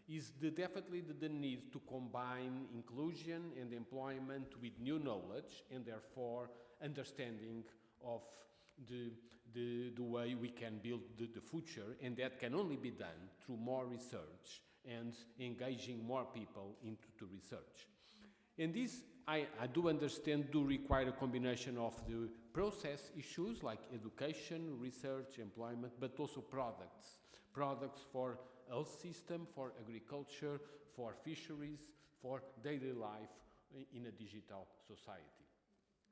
is definitely the need to combine inclusion and employment with new knowledge, and therefore understanding of the way we can build the future, and that can only be done through more research and engaging more people into the research. And this, I do understand, do require a combination of the process issues like education, research, employment, but also products for health system, for agriculture, for fisheries, for daily life in a digital society.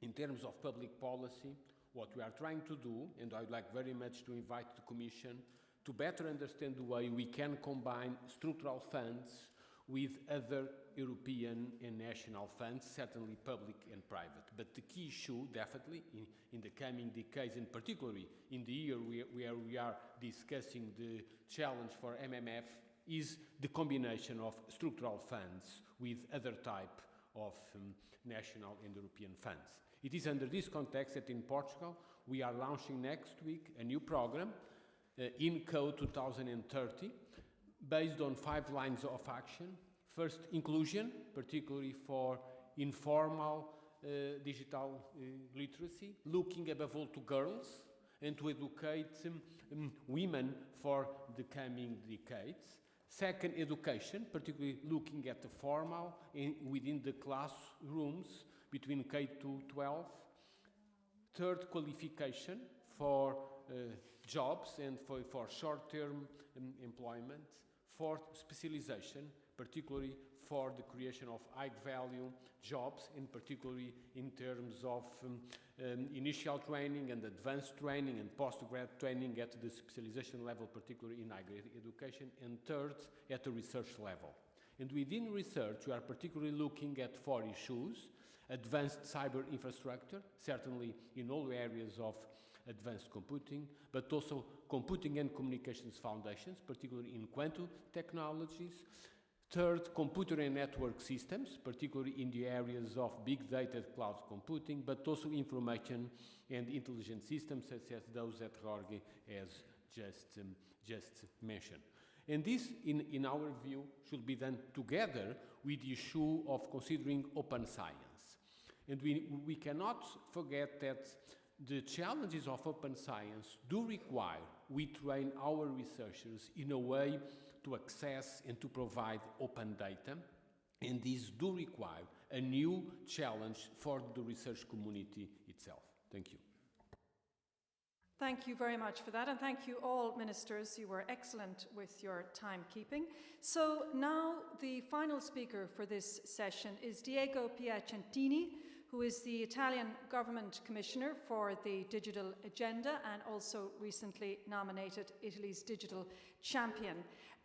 In terms of public policy, what we are trying to do, and I'd like very much to invite the Commission to better understand the way we can combine structural funds with other European and national funds, certainly public and private. But the key issue, definitely, in the coming decades, and particularly in the year where we are discussing the challenge for MMF, is the combination of structural funds with other type of national and European funds. It is under this context that in Portugal we are launching next week a new program, InCode 2030, based on 5 lines of action. First, inclusion, particularly for informal digital literacy, looking above all to girls and to educate women for the coming decades. Second, education, particularly looking at the formal within the classrooms between K-12. Third, qualification for jobs and for short-term employment. Fourth, specialization, particularly for the creation of high-value jobs, and particularly in terms of initial training and advanced training and post-grad training at the specialization level, particularly in higher education. And third, at the research level. And within research, we are particularly looking at 4 issues: advanced cyber infrastructure, certainly in all areas of advanced computing, but also computing and communications foundations, particularly in quantum technologies. Third, computer and network systems, particularly in the areas of big data cloud computing, but also information and intelligent systems, such as those that Jorge has just mentioned. And this, in our view, should be done together with the issue of considering open science. And we cannot forget that the challenges of open science do require we train our researchers in a way to access and to provide open data, and these do require a new challenge for the research community itself. Thank you. Thank you very much for that, and thank you all ministers. You were excellent with your timekeeping. So now the final speaker for this session is Diego Piacentini, who is the Italian Government Commissioner for the Digital Agenda and also recently nominated Italy's Digital Champion.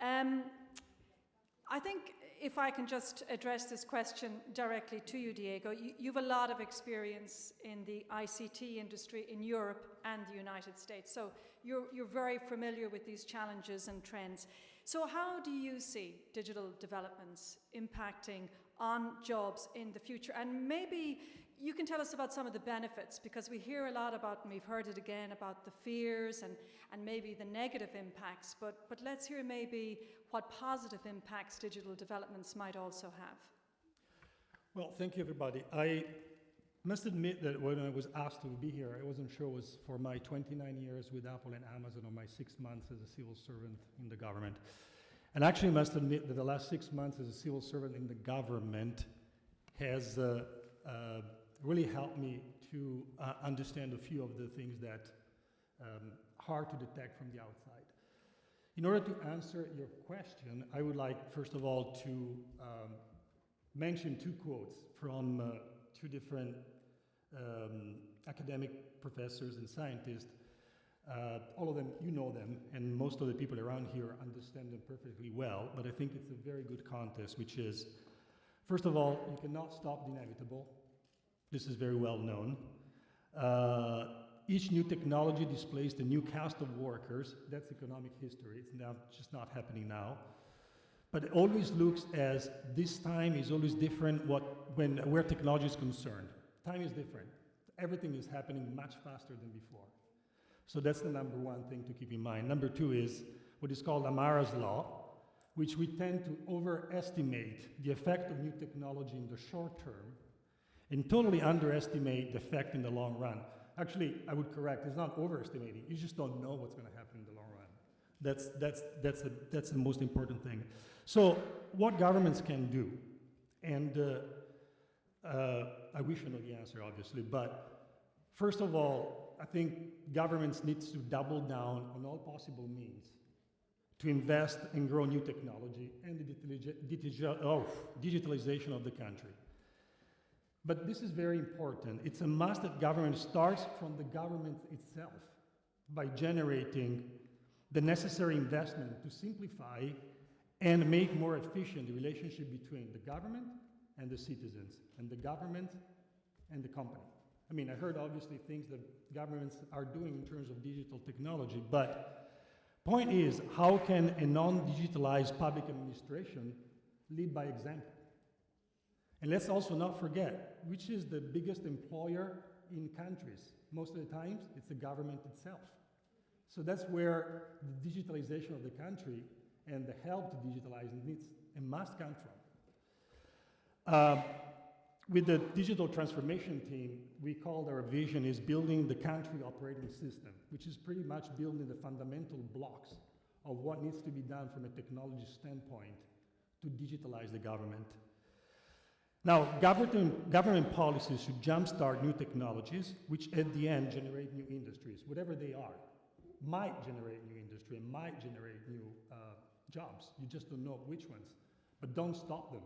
I think if I can just address this question directly to you, Diego, you have a lot of experience in the ICT industry in Europe and the United States, so you're very familiar with these challenges and trends. So how do you see digital developments impacting on jobs in the future? And maybe you can tell us about some of the benefits, because we hear a lot about, and we've heard it again, about the fears and maybe the negative impacts, but let's hear maybe what positive impacts digital developments might also have. Well, thank you, everybody. I must admit that when I was asked to be here, I wasn't sure it was for my 29 years with Apple and Amazon or my 6 months as a civil servant in the government. And actually, I must admit that the last 6 months as a civil servant in the government has really helped me to understand a few of the things that hard to detect from the outside. In order to answer your question, I would like, first of all, to mention 2 quotes from 2 different academic professors and scientists. All of them, you know them, and most of the people around here understand them perfectly well, but I think it's a very good contest, which is, first of all, you cannot stop the inevitable. This is very well known. Each new technology displays the new caste of workers. That's economic history. It's now just not happening now. But it always looks as this time is always different where technology is concerned. Time is different. Everything is happening much faster than before. So that's the number one thing to keep in mind. Number two is what is called Amara's law, which we tend to overestimate the effect of new technology in the short term and totally underestimate the effect in the long run. Actually, I would correct, it's not overestimating, you just don't know what's going to happen in the long run. That's the most important thing. So what governments can do, and I wish I know the answer, obviously, but first of all, I think governments need to double down on all possible means to invest and grow new technology and the digitalization of the country. But this is very important. It's a must that government starts from the government itself by generating the necessary investment to simplify and make more efficient the relationship between the government and the citizens, and the government and the company. I mean, I heard obviously things that governments are doing in terms of digital technology, but point is, how can a non-digitalized public administration lead by example? And let's also not forget, which is the biggest employer in countries? Most of the times, it's the government itself. So that's where the digitalization of the country and the help to digitalize needs and must come from. With the digital transformation team, we called our vision is building the country operating system, which is pretty much building the fundamental blocks of what needs to be done from a technology standpoint to digitalize the government. Now, government policies should jumpstart new technologies, which at the end generate new industries, whatever they are. Might generate new industry, and might generate new jobs. You just don't know which ones. But don't stop them.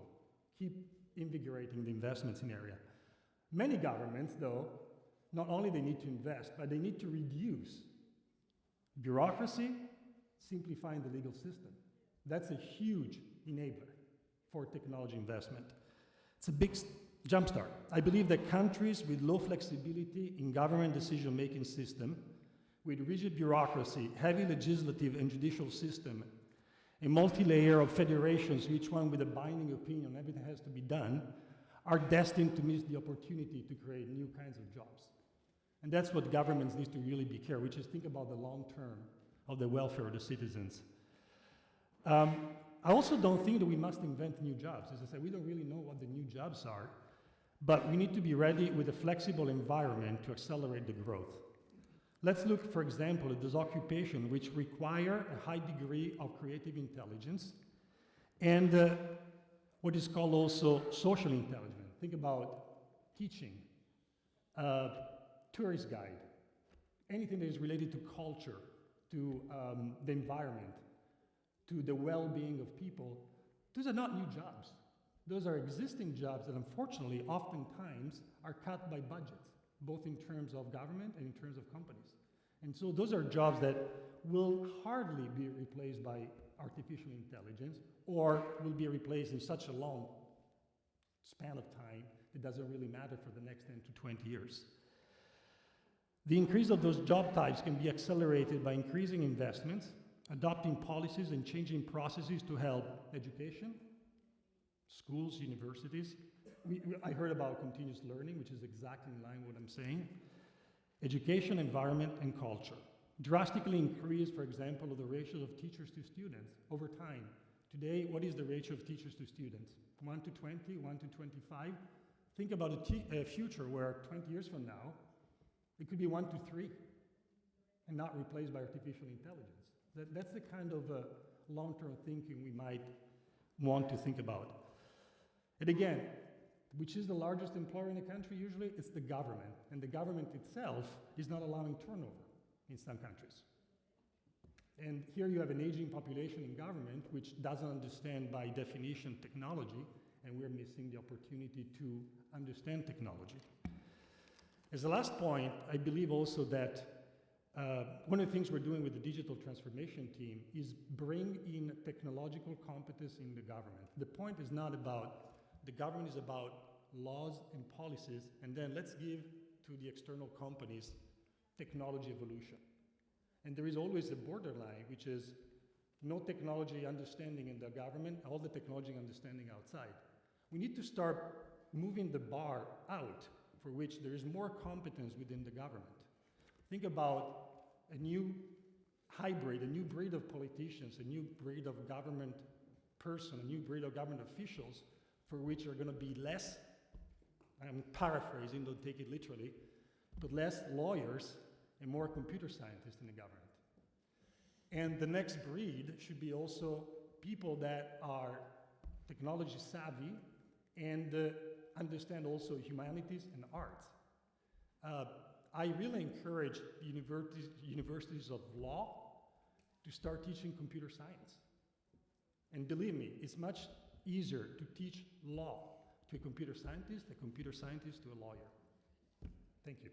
Keep invigorating the investments in area. Many governments, though, not only they need to invest, but they need to reduce bureaucracy, simplifying the legal system. That's a huge enabler for technology investment. It's a big jumpstart. I believe that countries with low flexibility in government decision-making system, with rigid bureaucracy, heavy legislative and judicial system, a multi-layer of federations, each one with a binding opinion, everything has to be done, are destined to miss the opportunity to create new kinds of jobs. And that's what governments need to really be careful, which is think about the long term of the welfare of the citizens. I also don't think that we must invent new jobs. As I said, we don't really know what the new jobs are, but we need to be ready with a flexible environment to accelerate the growth. Let's look, for example, at those occupations which require a high degree of creative intelligence and what is called also social intelligence. Think about teaching, tourist guide, anything that is related to culture, to the environment, to the well-being of people. Those are not new jobs. Those are existing jobs that unfortunately oftentimes are cut by budgets, both in terms of government and in terms of companies. And so those are jobs that will hardly be replaced by artificial intelligence or will be replaced in such a long span of time, it doesn't really matter for the next 10 to 20 years. The increase of those job types can be accelerated by increasing investments, adopting policies and changing processes to help education, schools, universities. I heard about continuous learning, which is exactly in line with what I'm saying. Education, environment, and culture. Drastically increase, for example, of the ratio of teachers to students over time. Today, what is the ratio of teachers to students? 1 to 20, 1 to 25? Think about a future where 20 years from now, it could be 1 to 3 and not replaced by artificial intelligence. That's the kind of long-term thinking we might want to think about. And again, which is the largest employer in the country usually? It's the government. And the government itself is not allowing turnover in some countries. And here you have an aging population in government which doesn't understand by definition technology, and we're missing the opportunity to understand technology. As a last point, I believe also that One of the things we're doing with the digital transformation team is bring in technological competence in the government. The point is not about, the government is about laws and policies, and then let's give to the external companies technology evolution. And there is always a borderline, which is no technology understanding in the government, all the technology understanding outside. We need to start moving the bar out for which there is more competence within the government. Think about a new hybrid, a new breed of politicians, a new breed of government person, a new breed of government officials for which are going to be less, I'm paraphrasing, don't take it literally, but less lawyers and more computer scientists in the government. And the next breed should be also people that are technology savvy and understand also humanities and arts. I really encourage universities of law to start teaching computer science. And believe me, it's much easier to teach law to a computer scientist to a lawyer. Thank you.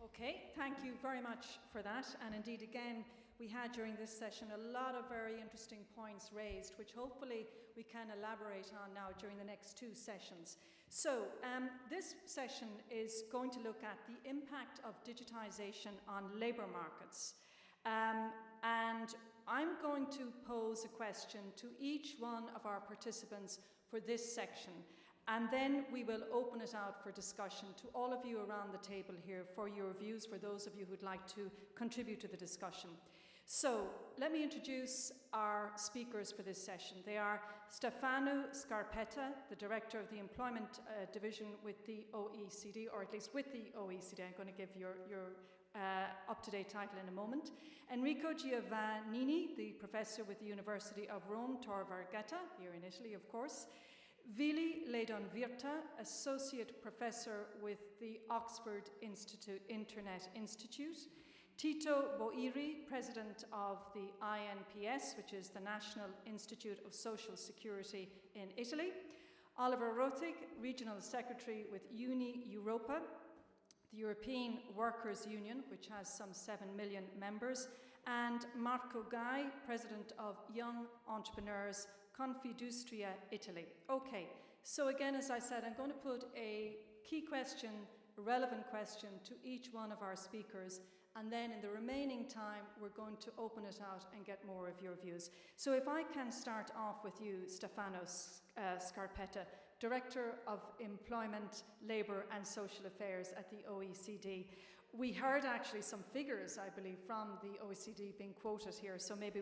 Okay, thank you very much for that. And indeed, again, we had during this session a lot of very interesting points raised, which hopefully we can elaborate on now during the next two sessions. So, this session is going to look at the impact of digitization on labour markets. And I'm going to pose a question to each one of our participants for this section. And then we will open it out for discussion to all of you around the table here for your views, for those of you who'd like to contribute to the discussion. So let me introduce our speakers for this session. They are Stefano Scarpetta, the Director of the Employment Division with the OECD, or at least with the OECD. I'm going to give your up-to-date title in a moment. Enrico Giovannini, the Professor with the University of Rome, Tor Vergata, here in Italy, of course. Vili Leydon-Virta, Associate Professor with the Oxford Internet Institute. Tito Boiri, President of the INPS, which is the National Institute of Social Security in Italy. Oliver Rotig, Regional Secretary with Uni Europa, the European Workers' Union, which has some 7 million members. And Marco Gai, President of Young Entrepreneurs, Confindustria Italy. Okay, so again, as I said, I'm going to put a key question, a relevant question to each one of our speakers, and then in the remaining time, we're going to open it out and get more of your views. So if I can start off with you, Stefano Scarpetta, Director of Employment, Labour and Social Affairs at the OECD. We heard actually some figures, I believe, from the OECD being quoted here, so maybe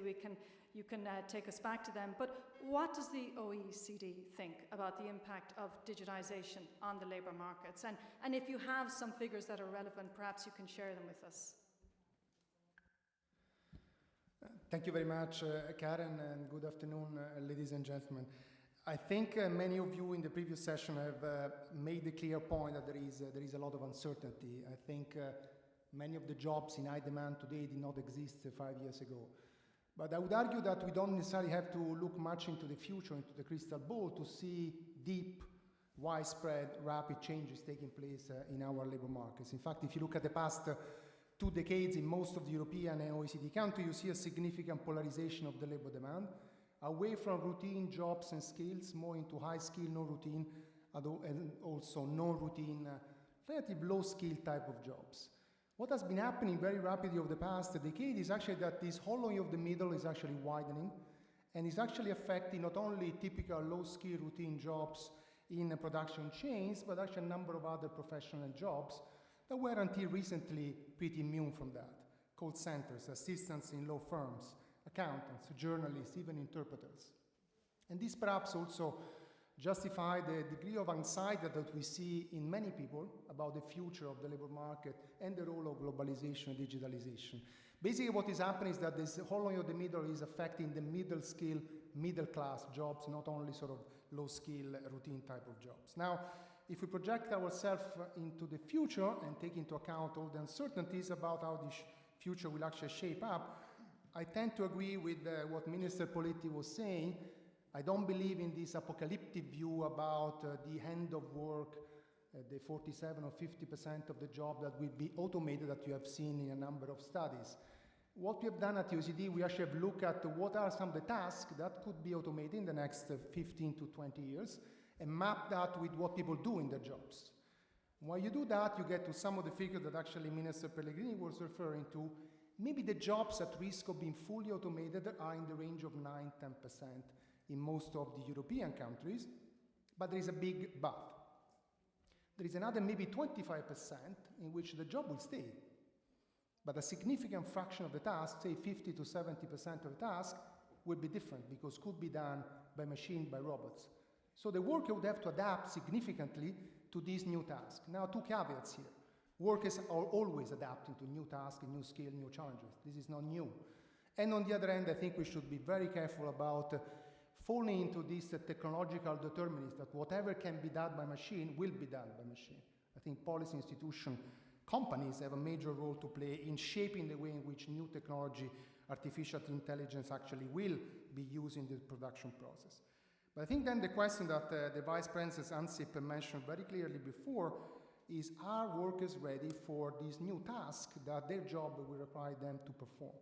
you can take us back to them. But what does the OECD think about the impact of digitization on the labour markets? And if you have some figures that are relevant, perhaps you can share them with us. Thank you very much, Karen, and good afternoon, ladies and gentlemen. I think many of you in the previous session have made the clear point that there is a lot of uncertainty. I think many of the jobs in high demand today did not exist 5 years ago. But I would argue that we don't necessarily have to look much into the future, into the crystal ball, to see deep, widespread, rapid changes taking place in our labor markets. In fact, if you look at the past 2 decades in most of the European and OECD countries, you see a significant polarization of the labor demand, away from routine jobs and skills, more into high skill, no routine, and also non-routine, relative low skill type of jobs. What has been happening very rapidly over the past decade is actually that this hollowing of the middle is actually widening and is actually affecting not only typical low skill routine jobs in production chains, but actually a number of other professional jobs that were until recently pretty immune from that. Call centers, assistants in law firms, accountants, journalists, even interpreters. And this perhaps also justify the degree of anxiety that we see in many people about the future of the labor market and the role of globalization and digitalization. Basically what is happening is that this hollowing of the middle is affecting the middle skill, middle class jobs, not only sort of low skill, routine type of jobs. Now, if we project ourselves into the future and take into account all the uncertainties about how this future will actually shape up, I tend to agree with what Minister Politi was saying. I don't believe in this apocalyptic view about the end of work the 47 or 50% of the job that will be automated that you have seen in a number of studies. What we have done at UCD, we actually have looked at what are some of the tasks that could be automated in the next 15 to 20 years and map that with what people do in their jobs. When you do that, you get to some of the figures that actually Minister Pellegrini was referring to. Maybe the jobs at risk of being fully automated are in the range of 9-10% in most of the European countries, but there is a big but. There is another maybe 25% in which the job will stay, but a significant fraction of the task, say 50 to 70% of the task, will be different because could be done by machine, by robots. So the worker would have to adapt significantly to these new tasks. Now, two caveats here. Workers are always adapting to new tasks, new skills, new challenges. This is not new. And on the other hand, I think we should be very careful about falling into this technological determinism that whatever can be done by machine will be done by machine. I think policy institutions, companies have a major role to play in shaping the way in which new technology, artificial intelligence actually will be used in the production process. But I think then the question that the Vice President Ansip mentioned very clearly before is, are workers ready for these new tasks that their job will require them to perform?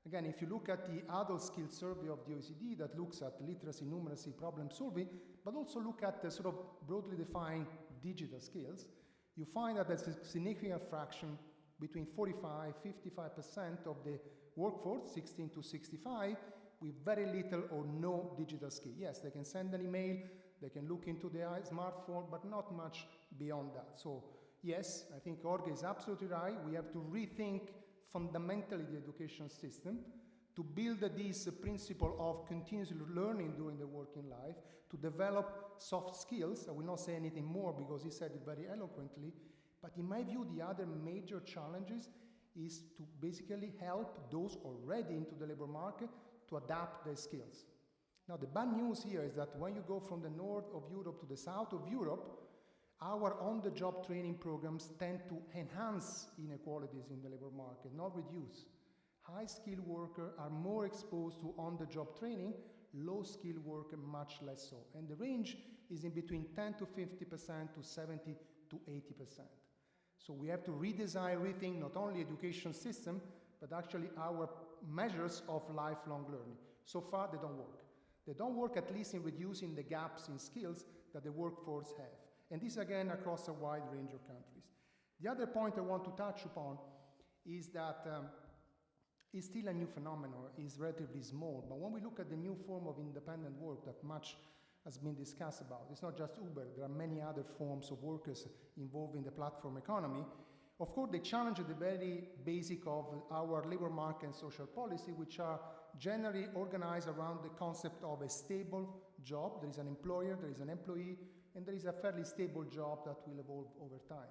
Again, if you look at the adult skills survey of the OECD that looks at literacy, numeracy, problem solving, but also look at the sort of broadly defined digital skills, you find that there's a significant fraction between 45-55% of the workforce, 16 to 65, with very little or no digital skill. Yes, they can send an email, they can look into their smartphone, but not much beyond that. So yes, I think Jorge is absolutely right. We have to rethink fundamentally the education system to build this principle of continuous learning during the working life, to develop soft skills. I will not say anything more because he said it very eloquently, but in my view, the other major challenges is to basically help those already into the labor market to adapt their skills. Now, the bad news here is that when you go from the north of Europe to the south of Europe, our on-the-job training programs tend to enhance inequalities in the labor market, not reduce. High-skilled workers are more exposed to on-the-job training, low-skilled workers much less so. And the range is in between 10 to 50% to 70 to 80%. So we have to redesign, rethink not only education system, but actually our measures of lifelong learning. So far, they don't work. They don't work at least in reducing the gaps in skills that the workforce have. And this, again, across a wide range of countries. The other point I want to touch upon is that it's still a new phenomenon, it's relatively small, but when we look at the new form of independent work that much has been discussed about, it's not just Uber, there are many other forms of workers involved in the platform economy. Of course, they challenge the very basic of our labor market and social policy, which are generally organized around the concept of a stable job. There is an employer, there is an employee, and there is a fairly stable job that will evolve over time.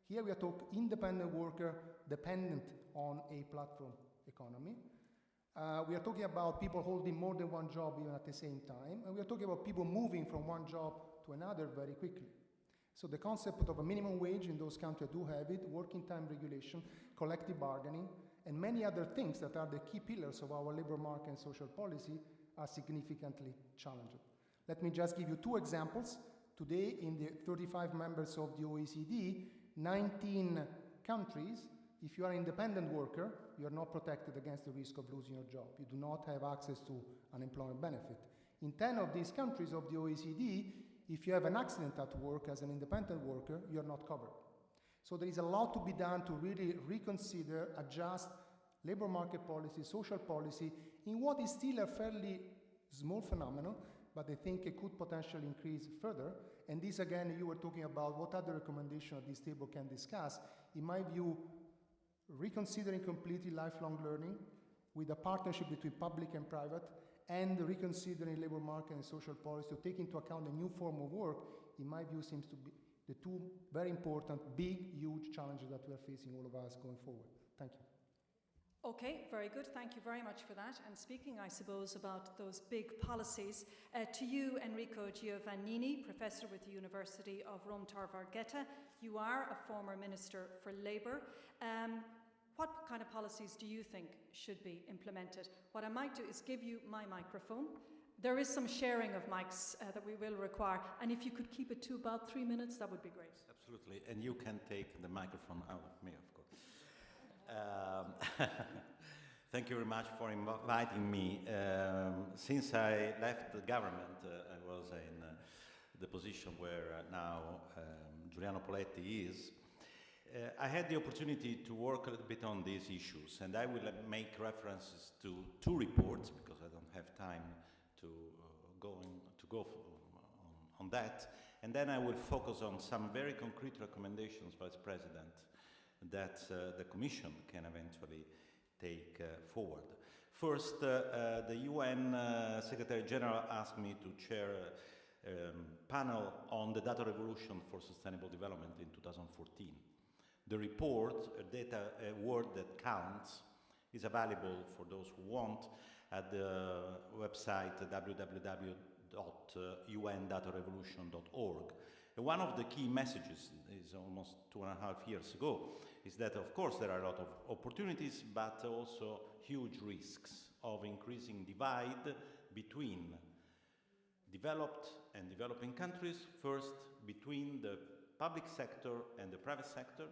Here we are talking independent worker dependent on a platform economy. We are talking about people holding more than one job even at the same time, and we are talking about people moving from one job to another very quickly. So the concept of a minimum wage in those countries do have it, working time regulation, collective bargaining, and many other things that are the key pillars of our labor market and social policy are significantly challenged. Let me just give you two examples. Today, in the 35 members of the OECD, 19 countries, if you are an independent worker, you are not protected against the risk of losing your job. You do not have access to unemployment benefit. In 10 of these countries of the OECD, if you have an accident at work as an independent worker, you are not covered. So there is a lot to be done to really reconsider, adjust labor market policy, social policy, in what is still a fairly small phenomenon, but I think it could potentially increase further. And this, again, you were talking about what other recommendations at this table can discuss. In my view, reconsidering completely lifelong learning with a partnership between public and private, and reconsidering labor market and social policy to take into account a new form of work, in my view, seems to be the two very important, big, huge challenges that we are facing, all of us, going forward. Thank you. Okay, very good. Thank you very much for that. And speaking, I suppose, about those big policies, to you, Enrico Giovannini, Professor with the University of Rome Tor Vergata, you are a former Minister for Labour. What kind of policies do you think should be implemented? What I might do is give you my microphone. There is some sharing of mics that we will require, and if you could keep it to about 3 minutes, that would be great. Absolutely, and you can take the microphone out of me, of course. Thank you very much for inviting me. Since I left the government, I was in the position where now Giuliano Poletti is. I had the opportunity to work a little bit on these issues, and I will make references to two reports because I don't have time to go on that. And then I will focus on some very concrete recommendations, Vice President, that the Commission can eventually take forward. First, the UN Secretary General asked me to chair a panel on the data revolution for sustainable development in 2014. The report, A World That Counts, is available for those who want at the website www.undatarevolution.org. And one of the key messages is almost 2.5 years ago is that, of course, there are a lot of opportunities, but also huge risks of increasing divide between developed and developing countries, first between the public sector and the private sector,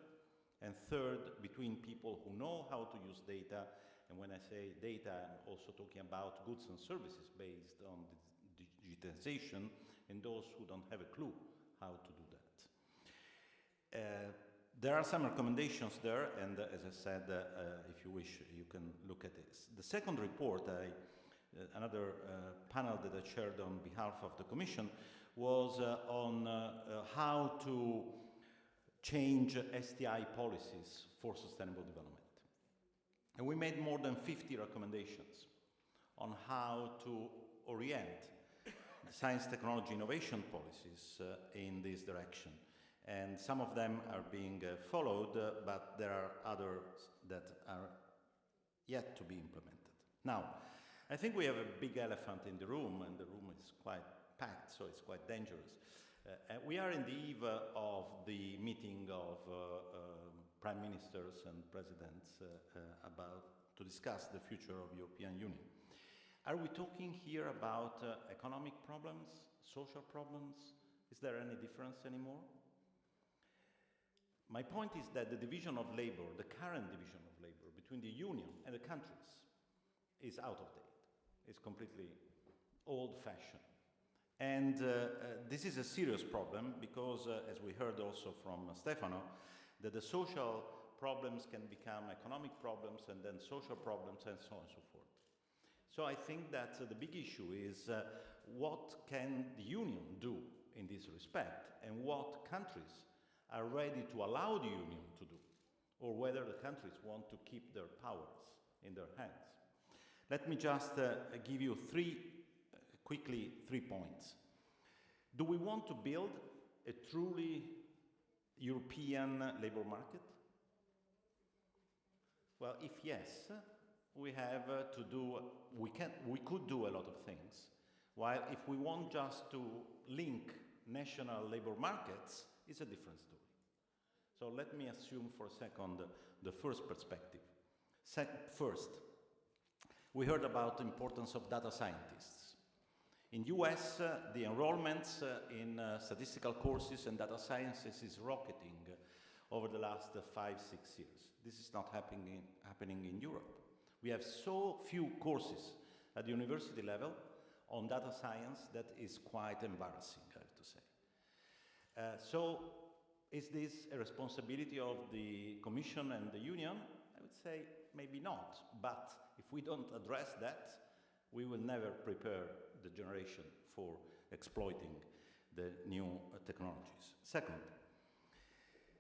and third, between people who know how to use data, and when I say data, I'm also talking about goods and services based on digitization, and those who don't have a clue how to do that. There are some recommendations there, and as I said, if you wish, you can look at this. The second report, another panel that I chaired on behalf of the Commission, was on how to change STI policies for sustainable development. And we made more than 50 recommendations on how to orient science, technology, innovation policies in this direction. And some of them are being followed, but there are others that are yet to be implemented. Now, I think we have a big elephant in the room, and the room is quite packed, so it's quite dangerous. We are in the eve of the meeting of prime ministers and presidents to discuss the future of the European Union. Are we talking here about economic problems, social problems? Is there any difference anymore? My point is that the division of labor, the current division of labor between the Union and the countries is out of date. It's completely old-fashioned. And this is a serious problem because, as we heard also from Stefano, that the social problems can become economic problems and then social problems and so on and so forth. So I think that the big issue is what can the Union do in this respect and what countries are ready to allow the Union to do, or whether the countries want to keep their powers in their hands. Let me just give you quickly three points. Do we want to build a truly European labor market? Well, if yes, we have to do, we could do a lot of things. While if we want just to link national labor markets, it's a different story. So let me assume for a second the first perspective. First, we heard about the importance of data scientists. In US, the enrollments in statistical courses and data sciences is rocketing over the last 5-6 years. This is not happening in Europe. We have so few courses at the university level on data science that is quite embarrassing, I have to say. So is this a responsibility of the Commission and the Union? I would say maybe not, but if we don't address that, we will never prepare the generation for exploiting the new technologies. Second,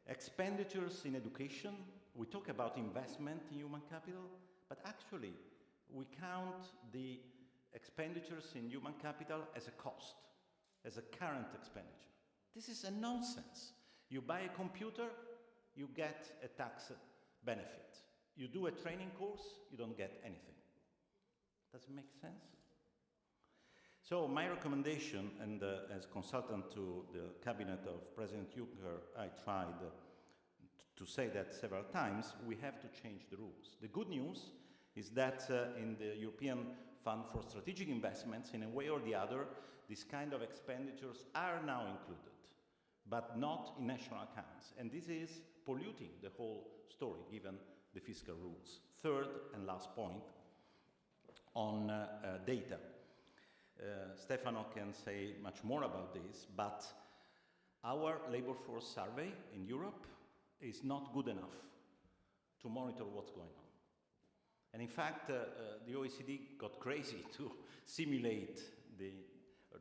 expenditures in education. We talk about investment in human capital, but actually we count the expenditures in human capital as a cost, as a current expenditure. This is a nonsense. You buy a computer, you get a tax benefit. You do a training course, you don't get anything. Does it make sense? So my recommendation, and as consultant to the cabinet of President Juncker, I tried to say that several times, we have to change the rules. The good news is that in the European Fund for Strategic Investments, in a way or the other, these kind of expenditures are now included. but not in national accounts. And this is polluting the whole story, given the fiscal rules. Third and last point on data. Stefano can say much more about this, but our labor force survey in Europe is not good enough to monitor what's going on. And in fact, the OECD got crazy to simulate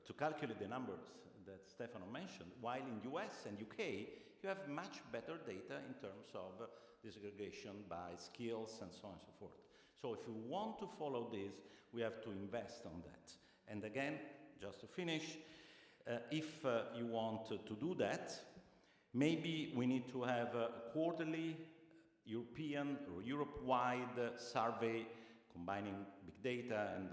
to calculate the numbers that Stefano mentioned, while in US and UK, you have much better data in terms of disaggregation by skills and so on and so forth. So if we want to follow this, we have to invest on that. And again, just to finish, if you want to do that, maybe we need to have a quarterly European or Europe-wide survey combining big data and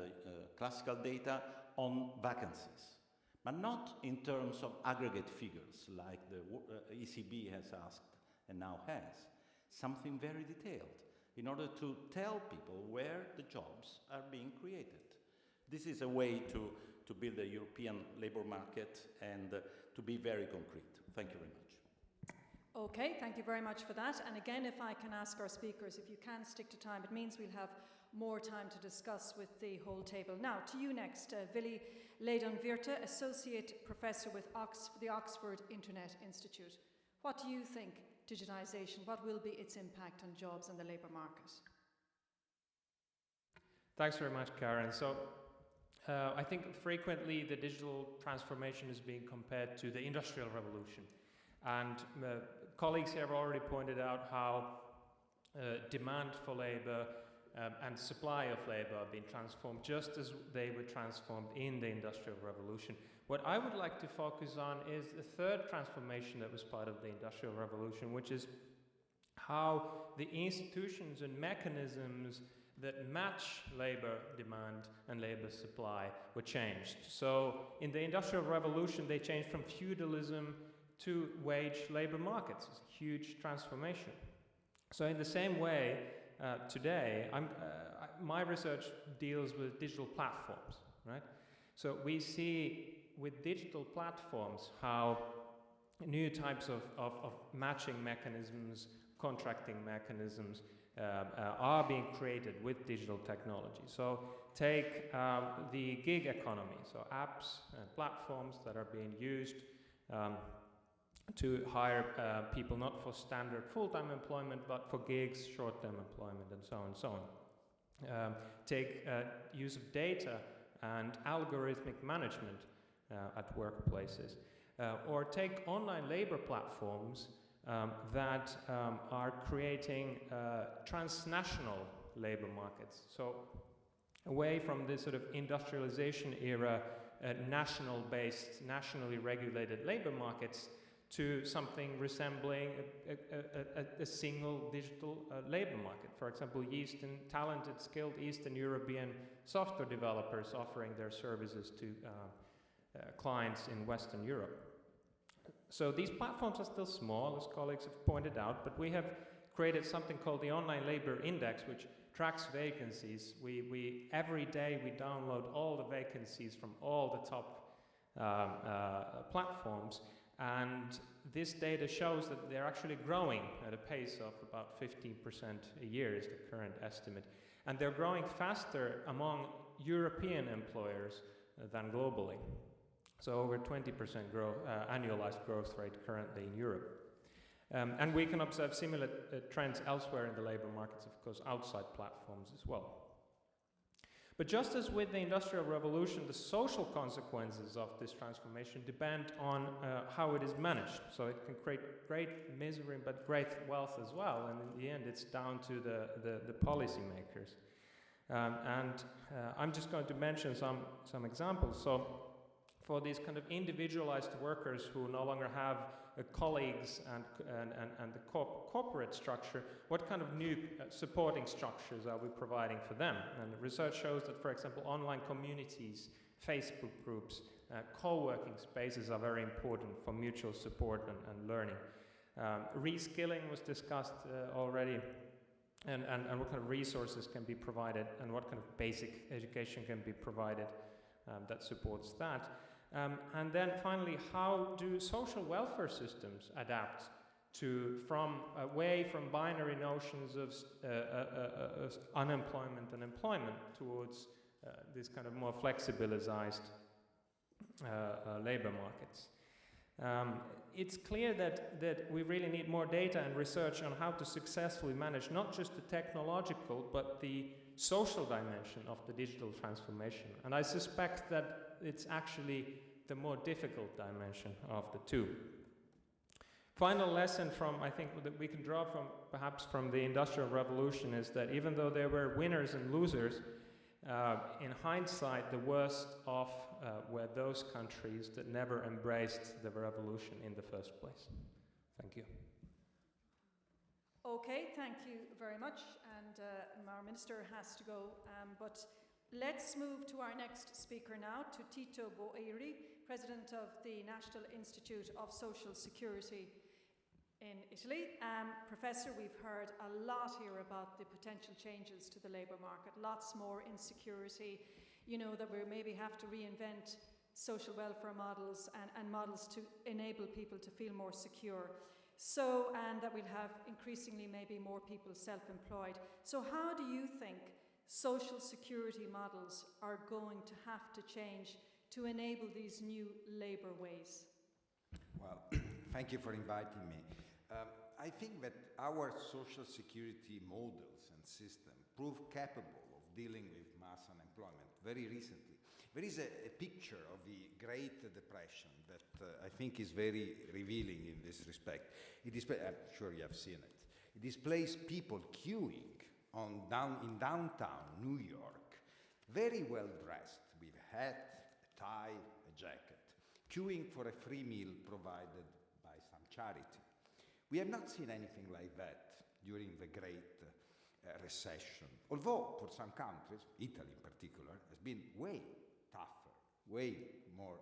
classical data on vacancies, but not in terms of aggregate figures like the ECB has asked and now has. Something very detailed in order to tell people where the jobs are being created. This is a way to build a European labor market and to be very concrete. Thank you very much. Okay, thank you very much for that. And again, if I can ask our speakers, if you can stick to time, it means we'll have more time to discuss with the whole table. Now, to you next, Vili Leydon-Virta, Associate Professor with the Oxford Internet Institute. What do you think digitisation, what will be its impact on jobs and the labour market? Thanks very much, Karen. So I think frequently the digital transformation is being compared to the Industrial Revolution. And colleagues here have already pointed out how demand for labour and supply of labour are being transformed just as they were transformed in the Industrial Revolution. What I would like to focus on is the third transformation that was part of the Industrial Revolution, which is how the institutions and mechanisms that match labour demand and labour supply were changed. So in the Industrial Revolution, they changed from feudalism to wage labour markets. It's a huge transformation. So in the same way, today, my research deals with digital platforms, right? So we see with digital platforms how new types of matching mechanisms, contracting mechanisms are being created with digital technology. So take the gig economy, so apps and platforms that are being used to hire people not for standard full-time employment, but for gigs, short-term employment, and so on and so on. Take use of data and algorithmic management at workplaces. Or take online labor platforms that are creating transnational labor markets. So away from this sort of industrialization era, national-based, nationally regulated labor markets, to something resembling a single digital labor market. For example, talented, skilled Eastern European software developers offering their services to clients in Western Europe. So these platforms are still small, as colleagues have pointed out, but we have created something called the Online Labor Index, which tracks vacancies. Every day we download all the vacancies from all the top platforms. And this data shows that they're actually growing at a pace of about 15% a year is the current estimate. And they're growing faster among European employers than globally. So over 20% annualized growth rate currently in Europe. And we can observe similar trends elsewhere in the labor markets, of course, outside platforms as well. But just as with the Industrial Revolution, the social consequences of this transformation depend on how it is managed. So it can create great misery, but great wealth as well. And in the end, it's down to the policymakers. I'm just going to mention some examples. So for these kind of individualized workers who no longer have colleagues and the corporate structure, what kind of new supporting structures are we providing for them? And the research shows that, for example, online communities, Facebook groups, co-working spaces are very important for mutual support and learning. Reskilling was discussed already, and what kind of resources can be provided and what kind of basic education can be provided that supports that. And then finally, how do social welfare systems adapt away from binary notions of unemployment and employment towards this kind of more flexibilized labor markets? It's clear that we really need more data and research on how to successfully manage not just the technological but the social dimension of the digital transformation. And I suspect that it's actually the more difficult dimension of the two. Final lesson I think that we can draw perhaps from the Industrial Revolution is that even though there were winners and losers, in hindsight, the worst off were those countries that never embraced the revolution in the first place. Thank you. Okay, thank you very much. And our minister has to go. But let's move to our next speaker now, to Tito Boeri, President of the National Institute of Social Security in Italy. Professor, we've heard a lot here about the potential changes to the labour market, lots more insecurity, that we maybe have to reinvent social welfare models and models to enable people to feel more secure. So, and that we'll have increasingly maybe more people self-employed. So how do you think social security models are going to have to change to enable these new labour ways? Well, thank you for inviting me. I think that our social security models and system prove capable of dealing with mass unemployment very recently. There is a picture of the Great Depression that I think is very revealing in this respect. I'm sure you have seen it. It displays people queuing in downtown New York, very well dressed, with a hat, a tie, a jacket, queuing for a free meal provided by some charity. We have not seen anything like that during the Great Recession, although for some countries, Italy in particular, has been way tougher, way more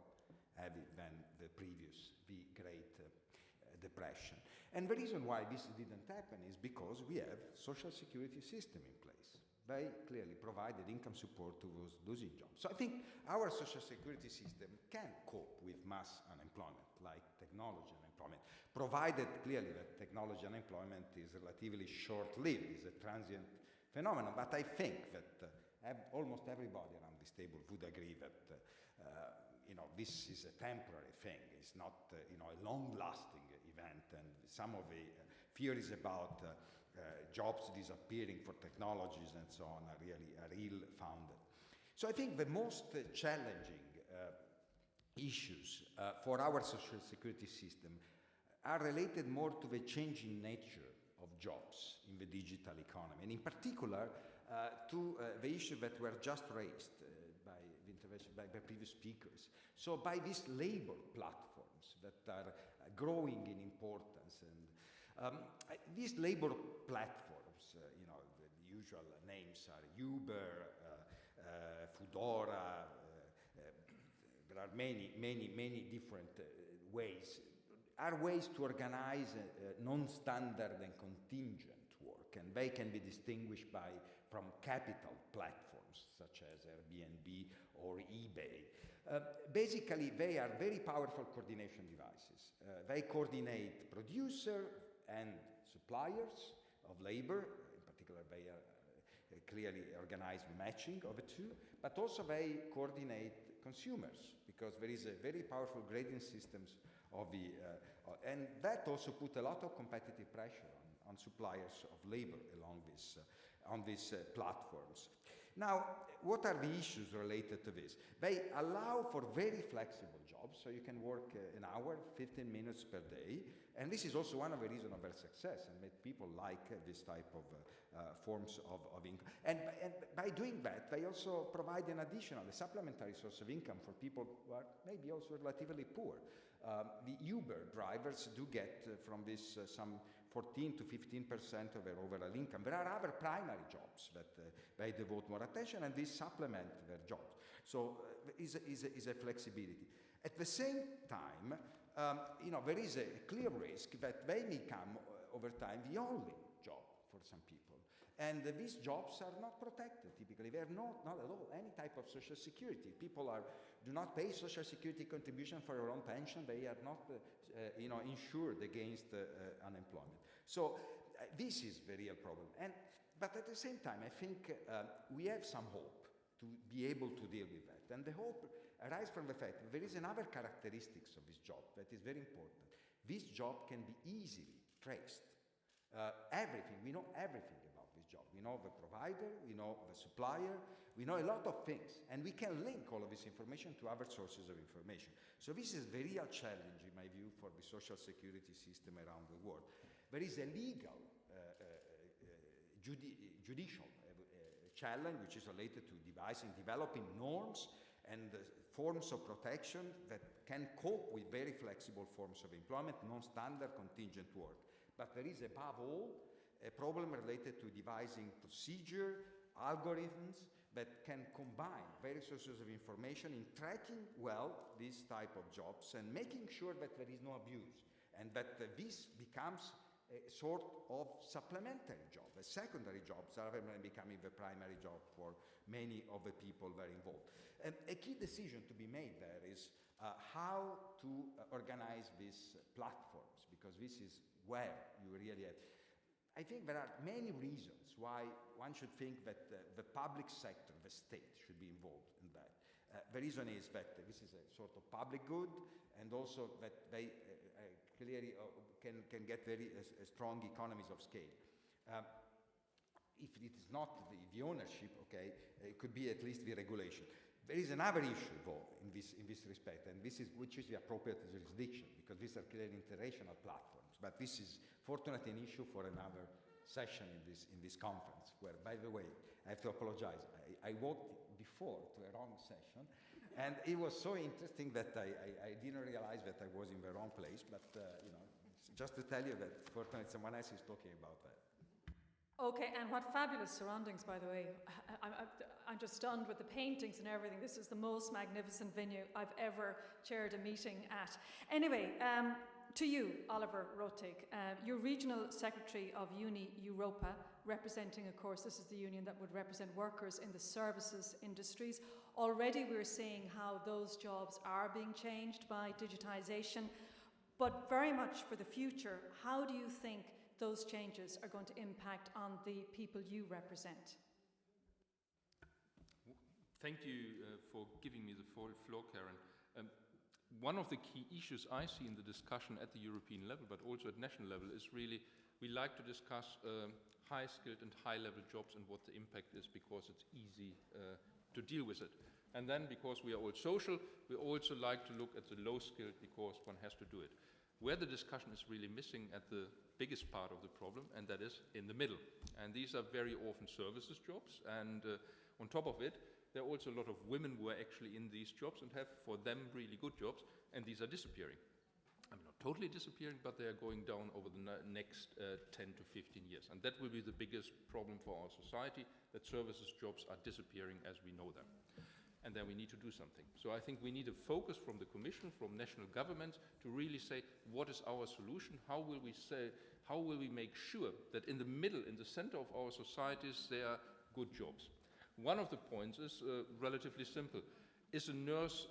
heavy than the Great Depression. And the reason why this didn't happen is because we have social security system in place. They clearly provided income support to those losing jobs. So I think our social security system can cope with mass unemployment, like technology unemployment, provided clearly that technology unemployment is relatively short-lived, is a transient phenomenon. But I think that almost everybody around this table would agree that this is a temporary thing. It's not a long-lasting event, and some of the theories about jobs disappearing for technologies and so on are ill-founded. So I think the most challenging issues for our social security system are related more to the changing nature of jobs in the digital economy, and in particular to the issue that were just raised by the previous speakers. So by these labor platforms that are growing in importance, and these labor platforms, the usual names are Uber, Foodora, there are many different ways, are ways to organize non-standard and contingent work, and they can be distinguished from capital platforms such as Airbnb or eBay. Basically, they are very powerful coordination devices. They coordinate producer and suppliers of labor. In particular, they clearly organize matching of the two, but also they coordinate consumers, because there is a very powerful grading systems of and that also put a lot of competitive pressure on suppliers of labor along on these platforms. Now, what are the issues related to this? They allow for very flexible jobs, so you can work an hour, 15 minutes per day, and this is also one of the reasons of their success and make people like this type of forms of income. And by doing that, they also provide an additional, a supplementary source of income for people who are maybe also relatively poor. The Uber drivers do get from this some 14 to 15% of their overall income. There are other primary jobs that they devote more attention, and these supplement their jobs. So is a flexibility. At the same time, there is a clear risk that they become over time the only job for some people. And these jobs are not protected, typically. They have not at all any type of social security. People do not pay social security contribution for their own pension. They are not insured against unemployment. So this is the real problem. But at the same time, I think we have some hope to be able to deal with that. And the hope arises from the fact that there is another characteristics of this job that is very important. This job can be easily traced. Everything, we know everything about this job. We know the provider, we know the supplier, we know a lot of things, and we can link all of this information to other sources of information. So this is the real challenge, in my view, for the social security system around the world. There is a legal, judicial challenge, which is related to developing norms and forms of protection that can cope with very flexible forms of employment, non-standard contingent work. But there is, above all, a problem related to devising procedure, algorithms that can combine various sources of information in tracking well these type of jobs and making sure that there is no abuse and that this becomes a sort of supplementary job, a secondary job, rather than becoming the primary job for many of the people that are involved. And a key decision to be made there is how to organize these platforms, because this is where you really have. I think there are many reasons why one should think that the public sector, the state, should be involved in that. The reason is that this is a sort of public good, and also that they clearly can get very strong economies of scale. If it is not the ownership, okay, it could be at least the regulation. There is another issue, though, in this respect, and which is the appropriate jurisdiction, because these are clearly international platforms. But this is fortunately an issue for another session in this conference, where, by the way, I have to apologize. I walked before to a wrong session, and it was so interesting that I didn't realize that I was in the wrong place. But just to tell you that fortunately someone else is talking about that. Okay, and what fabulous surroundings, by the way. I'm just stunned with the paintings and everything. This is the most magnificent venue I've ever chaired a meeting at. Anyway, to you, Oliver Rotig, you're Regional Secretary of Uni Europa, representing, of course, this is the union that would represent workers in the services industries. Already we're seeing how those jobs are being changed by digitisation, but very much for the future, how do you think those changes are going to impact on the people you represent? Thank you for giving me the floor, Karen. One of the key issues I see in the discussion at the European level, but also at national level, is really we like to discuss high-skilled and high-level jobs and what the impact is, because it's easy to deal with it. And then, because we are all social, we also like to look at the low-skilled, because one has to do it. Where the discussion is really missing at the biggest part of the problem, and that is in the middle. And these are very often services jobs, and on top of it, there are also a lot of women who are actually in these jobs and have, for them, really good jobs, and these are disappearing. I mean, not totally disappearing, but they are going down over the next 10 to 15 years. And that will be the biggest problem for our society, that services jobs are disappearing as we know them. And then we need to do something. So I think we need a focus from the Commission, from national governments, to really say, what is our solution? How will we make sure that in the middle, in the center of our societies, there are good jobs? One of the points is relatively simple. Is a nurse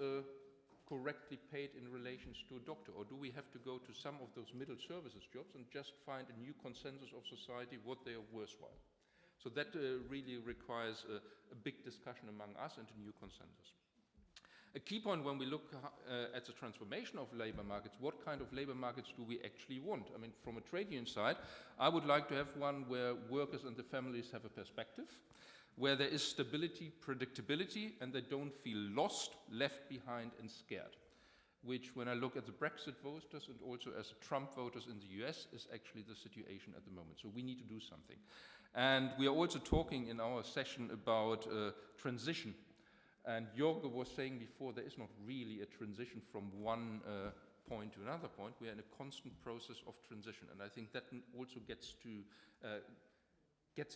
correctly paid in relation to a doctor? Or do we have to go to some of those middle services jobs and just find a new consensus of society what they are worthwhile? So that really requires a big discussion among us and a new consensus. A key point when we look at the transformation of labor markets, what kind of labor markets do we actually want? I mean, from a trade union side, I would like to have one where workers and the families have a perspective, where there is stability, predictability, and they don't feel lost, left behind, and scared. Which, when I look at the Brexit voters and also as Trump voters in the US, is actually the situation at the moment. So we need to do something. And we are also talking in our session about transition. And Jorge was saying before, there is not really a transition from one point to another point. We are in a constant process of transition. And I think that also gets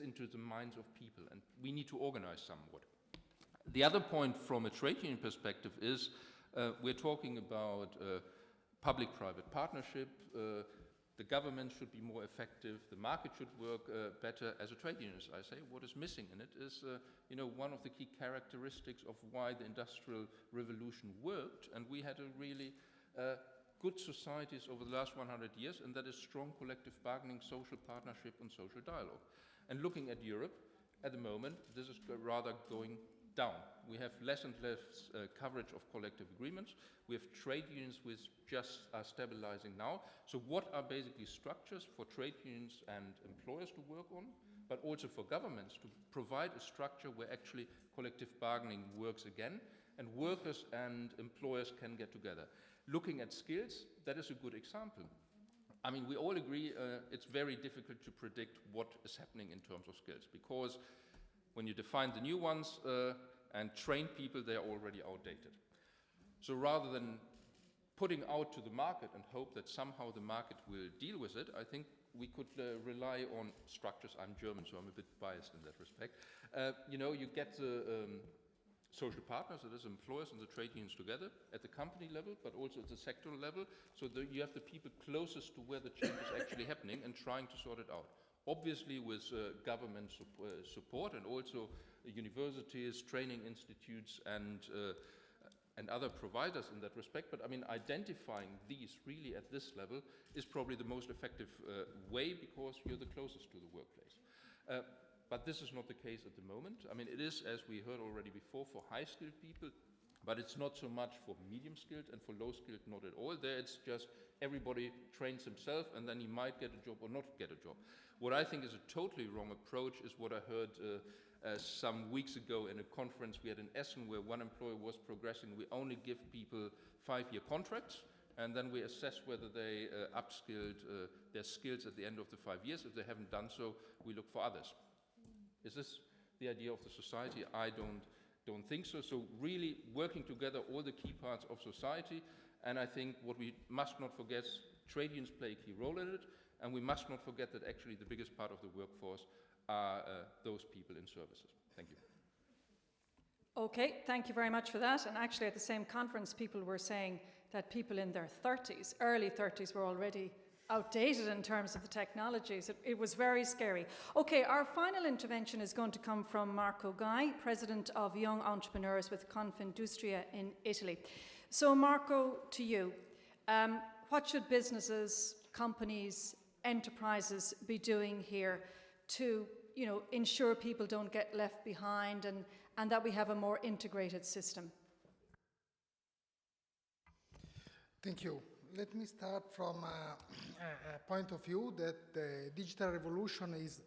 into the minds of people. And we need to organize somewhat. The other point from a trade union perspective is we're talking about public-private partnership, The government should be more effective. The market should work better. As a trade unionist, I say what is missing in it is, one of the key characteristics of why the Industrial Revolution worked, and we had a really good societies over the last 100 years, and that is strong collective bargaining, social partnership, and social dialogue. And looking at Europe, at the moment, this is rather going down. We have less and less coverage of collective agreements. We have trade unions which just are stabilizing now. So what are basically structures for trade unions and employers to work on, but also for governments to provide a structure where actually collective bargaining works again, and workers and employers can get together. Looking at skills, that is a good example. I mean, we all agree it's very difficult to predict what is happening in terms of skills, because when you define the new ones and train people, they are already outdated. So rather than putting out to the market and hope that somehow the market will deal with it, I think we could rely on structures. I'm German, so I'm a bit biased in that respect. You get the social partners, that is employers and the trade unions together at the company level, but also at the sectoral level, so that you have the people closest to where the change is actually happening and trying to sort it out. Obviously with government support and also universities, training institutes, and other providers in that respect. But I mean, identifying these really at this level is probably the most effective way, because you're the closest to the workplace. But this is not the case at the moment. I mean, it is, as we heard already before, for high-skilled people, but it's not so much for medium-skilled, and for low-skilled not at all. There it's just everybody trains himself, and then he might get a job or not get a job. What I think is a totally wrong approach is what I heard some weeks ago in a conference we had in Essen, where one employer was progressing. We only give people 5-year contracts, and then we assess whether they upskilled their skills at the end of the 5 years. If they haven't done so, we look for others. Is this the idea of the society? I don't think so. So really working together all the key parts of society, and I think what we must not forget, trade unions play a key role in it, and we must not forget that actually the biggest part of the workforce are those people in services. Thank you. Okay, thank you very much for that. And actually at the same conference, people were saying that people in their 30s, early 30s, were already outdated in terms of the technologies. It was very scary. Okay, our final intervention is going to come from Marco Gai, President of Young Entrepreneurs with Confindustria in Italy. So Marco, to you, what should businesses, companies, enterprises be doing here to ensure people don't get left behind and that we have a more integrated system? Thank you. Let me start from a point of view that the digital revolution is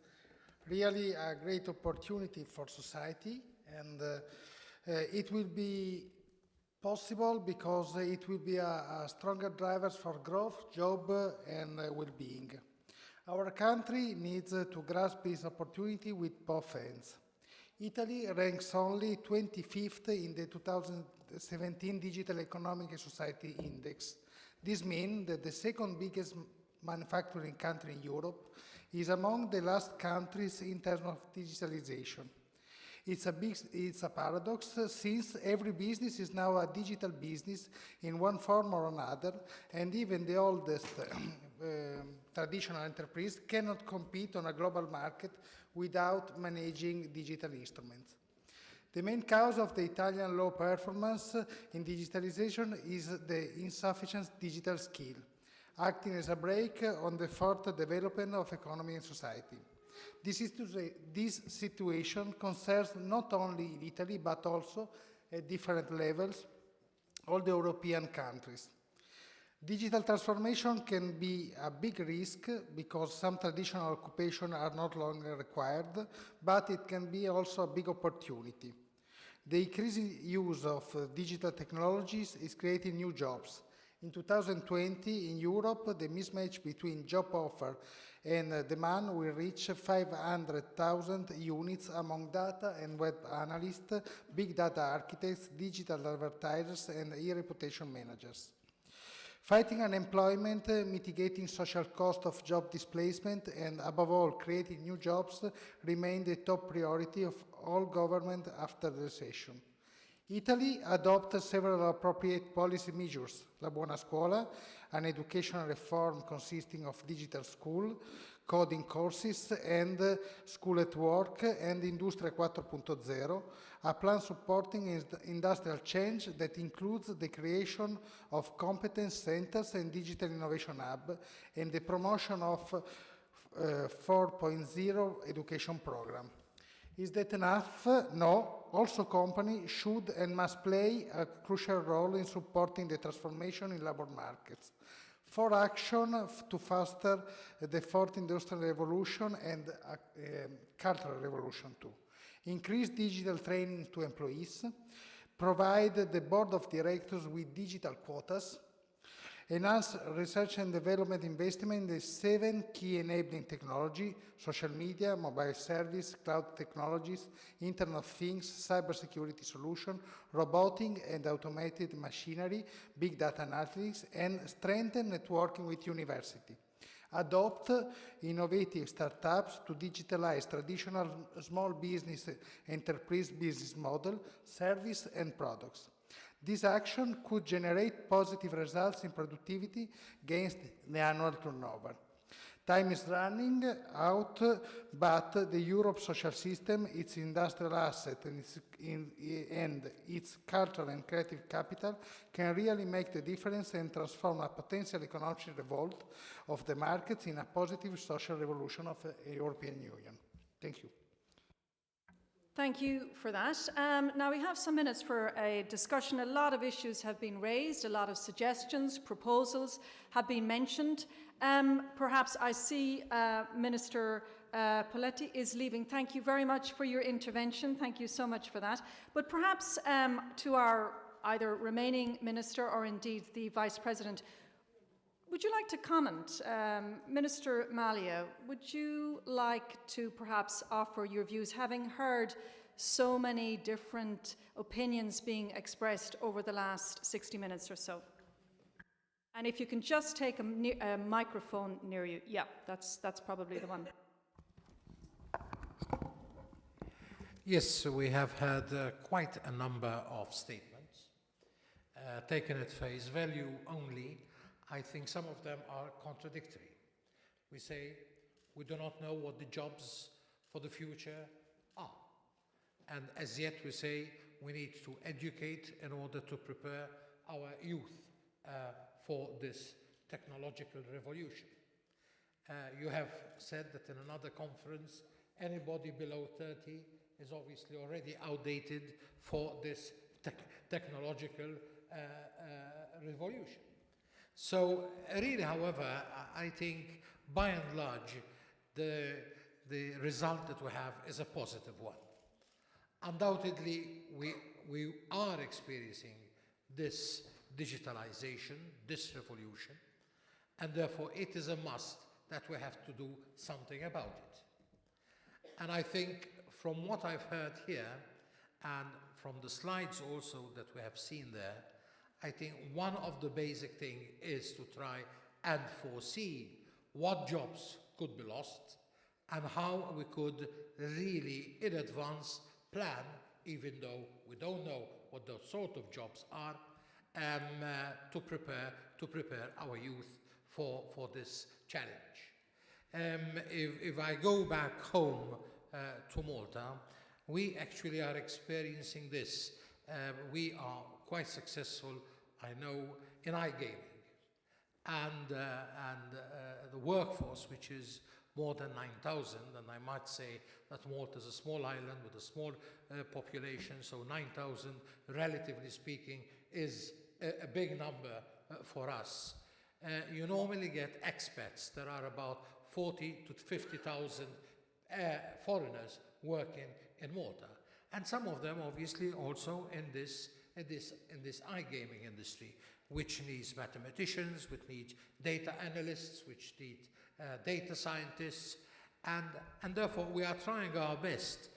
really a great opportunity for society, and it will be possible because it will be a stronger drivers for growth, job, and well-being. Our country needs to grasp this opportunity with both hands. Italy ranks only 25th in the 2017 Digital Economic and Society Index. This means that the second biggest manufacturing country in Europe is among the last countries in terms of digitalization. It's a paradox, since every business is now a digital business in one form or another, and even the oldest traditional enterprise cannot compete on a global market without managing digital instruments. The main cause of the Italian low performance in digitalization is the insufficient digital skill, acting as a brake on the further development of economy and society. This situation concerns not only Italy, but also at different levels, all the European countries. Digital transformation can be a big risk because some traditional occupations are no longer required, but it can be also a big opportunity. The increasing use of digital technologies is creating new jobs. In 2020, in Europe, the mismatch between job offer and demand will reach 500,000 units among data and web analysts, big data architects, digital advertisers, and e-reputation managers. Fighting unemployment, mitigating social cost of job displacement, and above all, creating new jobs remain the top priority of all government after the recession. Italy adopted several appropriate policy measures, La Buona Scuola, an educational reform consisting of digital school, coding courses, and school at work, and Industria 4.0, a plan supporting industrial change that includes the creation of competence centers and digital innovation hub, and the promotion of 4.0 education program. Is that enough? No. Also, companies should and must play a crucial role in supporting the transformation in labor markets. For action to foster the fourth industrial revolution and cultural revolution too. Increase digital training to employees, provide the board of directors with digital quotas, enhance research and development investment in the 7 key enabling technology: social media, mobile service, cloud technologies, Internet of Things, cybersecurity solution, robotic and automated machinery, big data analytics, and strengthen networking with university. Adopt innovative startups to digitalize traditional small business enterprise business model, service, and products. This action could generate positive results in productivity against the annual turnover. Time is running out, but the Europe social system, its industrial asset, and its cultural and creative capital can really make the difference and transform a potential economic revolt of the markets in a positive social revolution of the European Union. Thank you. Thank you for that. Now we have some minutes for a discussion. A lot of issues have been raised, a lot of suggestions, proposals have been mentioned. Perhaps I see Minister Poletti is leaving. Thank you very much for your intervention. Thank you so much for that. But perhaps to our either remaining minister or indeed the Vice President, would you like to comment? Minister Mallia, would you like to perhaps offer your views, having heard so many different opinions being expressed over the last 60 minutes or so? And if you can just take a microphone near you. Yeah, that's probably the one. Yes, we have had quite a number of statements. Taken at face value only, I think some of them are contradictory. We say we do not know what the jobs for the future are. And as yet we say we need to educate in order to prepare our youth for this technological revolution. You have said that in another conference, anybody below 30 is obviously already outdated for this technological revolution. So really, however, I think by and large, the result that we have is a positive one. Undoubtedly, we are experiencing this digitalization, this revolution, and therefore it is a must that we have to do something about it. And I think from what I've heard here, and from the slides also that we have seen there, I think one of the basic things is to try and foresee what jobs could be lost and how we could really in advance plan, even though we don't know what those sort of jobs are, to prepare our youth for this challenge. If I go back home to Malta, we actually are experiencing this. We are quite successful, I know, in iGaming. And the workforce, which is more than 9,000, and I might say that Malta is a small island with a small population, so 9,000, relatively speaking, is a big number for us. You normally get expats. There are about 40 to 50,000 foreigners working in Malta. And some of them obviously also in this iGaming industry, which needs mathematicians, which needs data analysts, which need data scientists, and therefore we are trying our best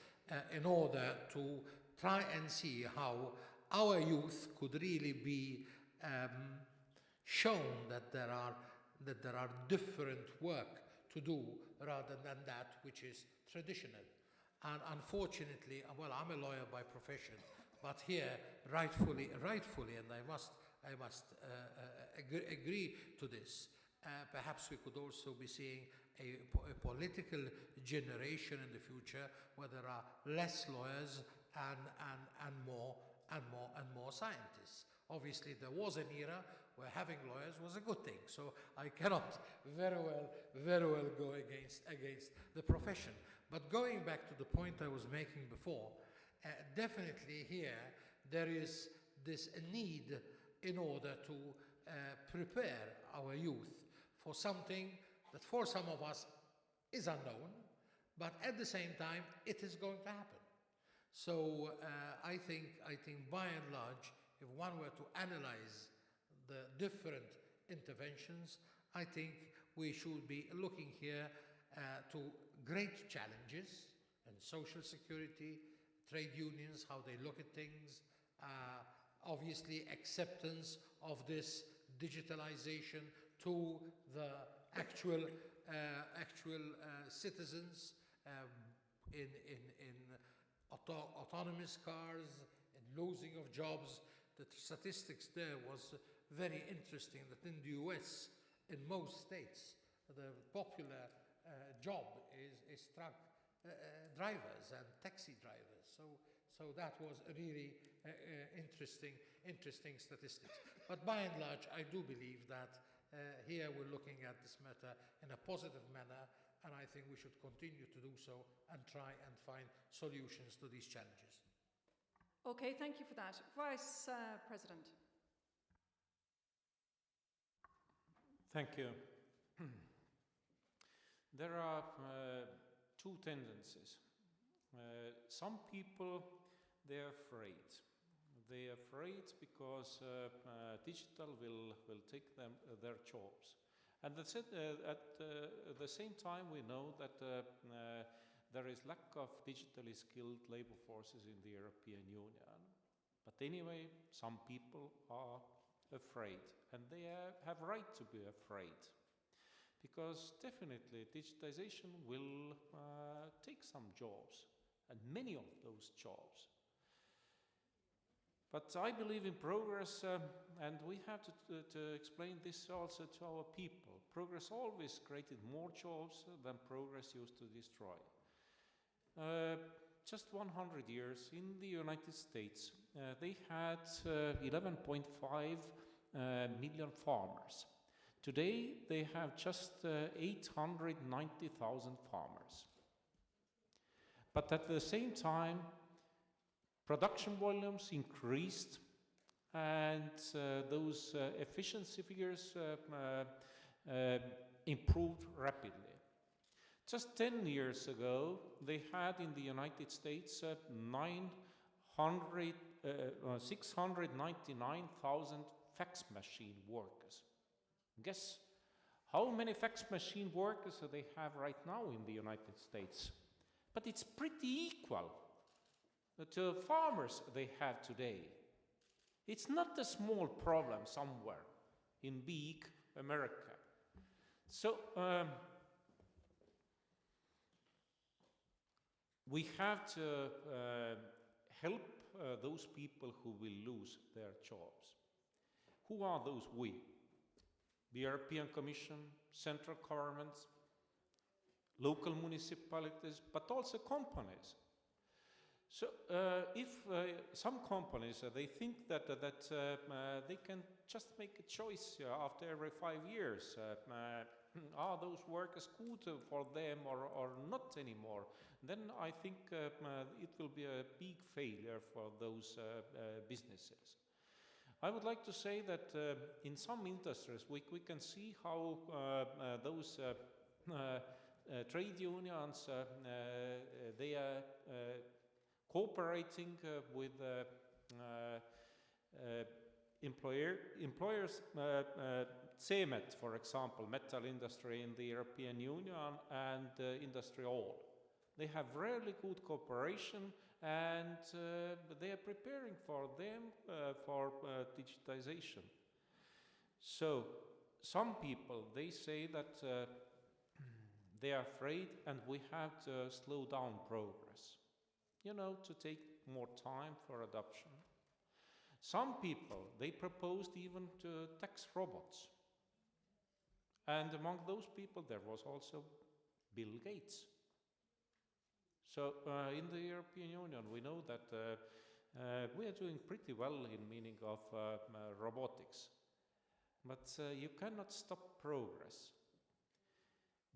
in order to try and see how our youth could really be shown that there are different work to do rather than that which is traditional. And unfortunately, well, I'm a lawyer by profession, But here, rightfully, and I must agree to this, perhaps we could also be seeing a political generation in the future where there are less lawyers and more scientists. Obviously, there was an era where having lawyers was a good thing, so I cannot very well go against the profession. But going back to the point I was making before, definitely here there is this need in order to prepare our youth for something that for some of us is unknown, but at the same time it is going to happen. So I think by and large, if one were to analyze the different interventions, I think we should be looking here to great challenges in social security, trade unions, how they look at things, obviously acceptance of this digitalization to the actual citizens in autonomous cars, and losing of jobs. The statistics there was very interesting that in the US, in most states, the popular job is truck drivers and taxi drivers. So that was a really interesting statistics. But by and large, I do believe that here we're looking at this matter in a positive manner, and I think we should continue to do so and try and find solutions to these challenges. Okay, thank you for that. Vice President. Thank you. There are two tendencies. Some people, they're afraid. They're afraid because digital will take them their jobs. And that's it, at the same time, we know that there is lack of digitally skilled labor forces in the European Union. But anyway, some people are afraid, and they have right to be afraid. Because definitely digitization will take some jobs, and many of those jobs. But I believe in progress, and we have to explain this also to our people. Progress always created more jobs than progress used to destroy. Just 100 years in the United States, they had 11.5 million farmers. Today, they have just 890,000 farmers. But at the same time, production volumes increased, and those efficiency figures improved rapidly. Just 10 years ago, they had in the United States 699,000 fax machine workers. Guess how many fax machine workers they have right now in the United States? But it's pretty equal to farmers they have today. It's not a small problem somewhere in big America. So we have to help those people who will lose their jobs. Who are those we? The European Commission, central governments, local municipalities, but also companies. So if some companies, they think that they can just make a choice after every 5 years, are those workers good for them or not anymore, then I think it will be a big failure for those businesses. I would like to say that in some industries we can see how those trade unions, they are cooperating with employers. CEMET, for example, metal industry in the European Union, and industry all. They have really good cooperation, and they are preparing for them for digitization. So some people, they say that they are afraid and we have to slow down progress. to take more time for adoption. Some people, they proposed even to tax robots. And among those people, there was also Bill Gates. So in the European Union, we know that we are doing pretty well in meaning of robotics. But you cannot stop progress.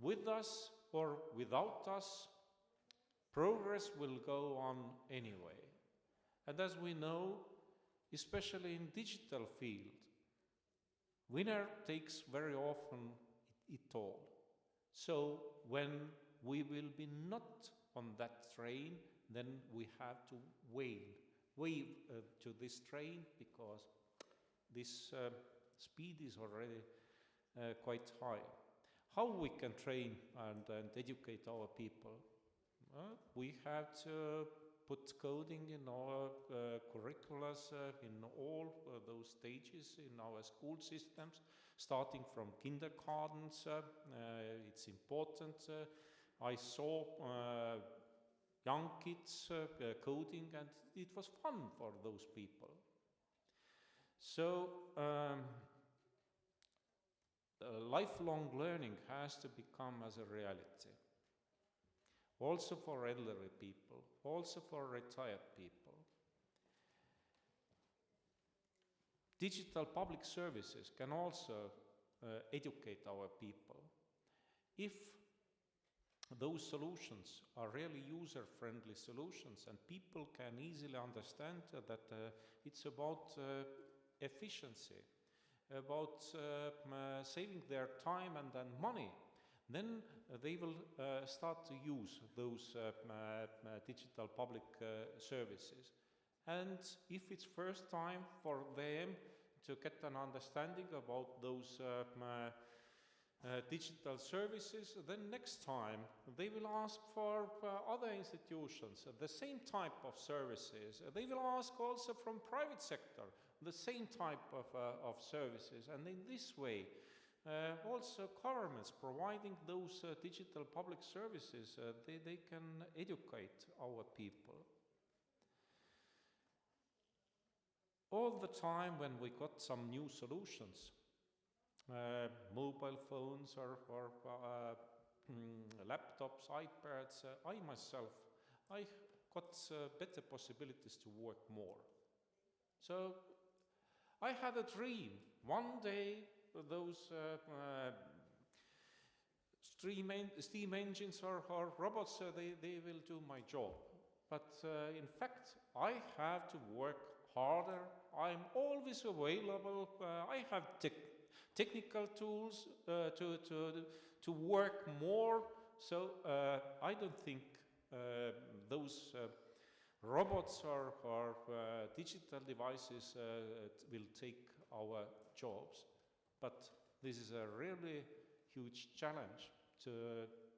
With us or without us, progress will go on anyway. And as we know, especially in digital field, winner takes very often it all. So when we will be not on that train, then we have to wave to this train, because this speed is already quite high. How we can train and educate our people? We have to put coding in our curricula in all those stages in our school systems, starting from kindergartens. It's important. I saw young kids coding, and it was fun for those people. So lifelong learning has to become as a reality. Also for elderly people, also for retired people. Digital public services can also educate our people. If those solutions are really user-friendly solutions and people can easily understand that it's about efficiency, about saving their time and then money, then they will start to use those digital public services. And if it's first time for them to get an understanding about those digital services, then next time they will ask for other institutions the same type of services. They will ask also from private sector the same type of services, and in this way also governments providing those digital public services, they can educate our people. All the time when we got some new solutions, mobile phones or laptops, iPads, I myself got better possibilities to work more. So I had a dream. One day those steam engines or robots, they will do my job. But in fact, I have to work harder. I'm always available. I have technical tools to work more. So I don't think those robots or digital devices will take our jobs. But this is a really huge challenge to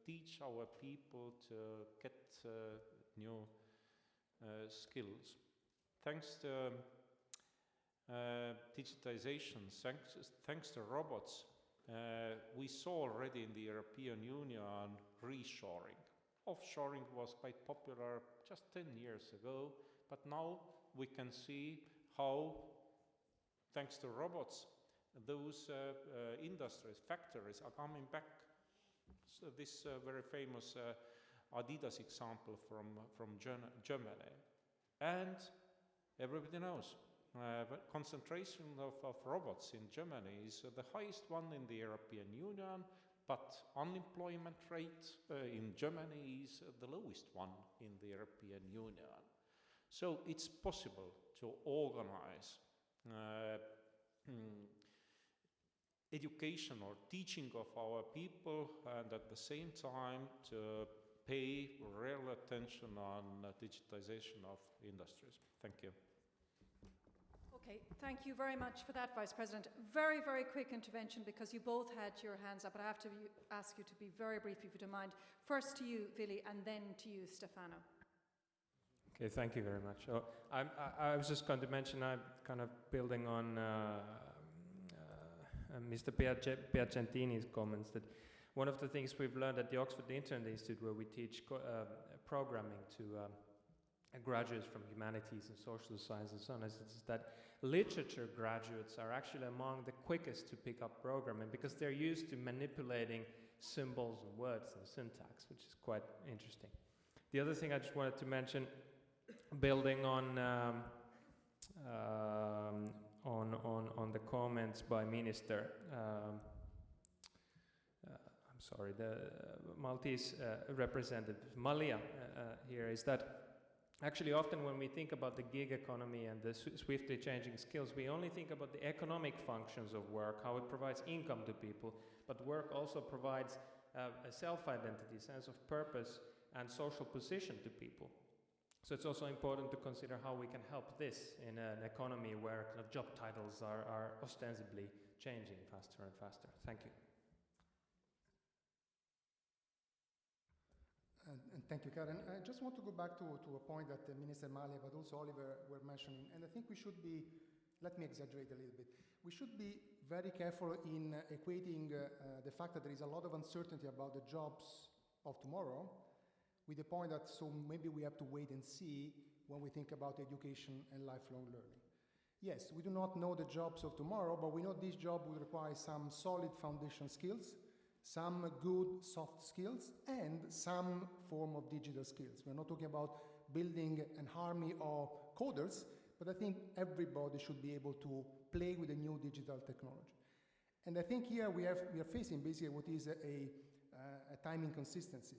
teach our people to get new skills. Thanks to digitization, thanks to robots, we saw already in the European Union reshoring. Offshoring was quite popular just 10 years ago, but now we can see how, thanks to robots, those industries, factories are coming back. So this very famous Adidas example from Germany. And everybody knows, concentration of robots in Germany is the highest one in the European Union, but unemployment rate in Germany is the lowest one in the European Union. So it's possible to organize education or teaching of our people, and at the same time to pay real attention on digitization of industries. Thank you. Okay, thank you very much for that, Vice President. Very, very quick intervention, because you both had your hands up, but I have to ask you to be very brief, if you don't mind. First to you, Vili, and then to you, Stefano. Okay, thank you very much. Oh, I was just going to mention, I'm kind of building on Mr. Piacentini's comments, that one of the things we've learned at the Oxford Internet Institute, where we teach programming to graduates from humanities and social sciences and so on, is that literature graduates are actually among the quickest to pick up programming because they're used to manipulating symbols and words and syntax, which is quite interesting. The other thing I just wanted to mention, building on the comments by Minister, I'm sorry, the Maltese representative, Malia, here, is that actually often when we think about the gig economy and the swiftly changing skills, we only think about the economic functions of work, how it provides income to people, but work also provides a self-identity, sense of purpose, and social position to people. So it's also important to consider how we can help this in an economy where kind of job titles are ostensibly changing faster and faster. Thank you. And thank you, Karen. I just want to go back to a point that Minister Malia, but also Oliver were mentioning, and I think we should be, let me exaggerate a little bit, we should be very careful in equating the fact that there is a lot of uncertainty about the jobs of tomorrow with the point that so maybe we have to wait and see when we think about education and lifelong learning. Yes, we do not know the jobs of tomorrow, but we know this job will require some solid foundation skills, some good soft skills, and some form of digital skills. We're not talking about building an army of coders, but I think everybody should be able to play with the new digital technology. And I think here we are facing basically what is a time inconsistency.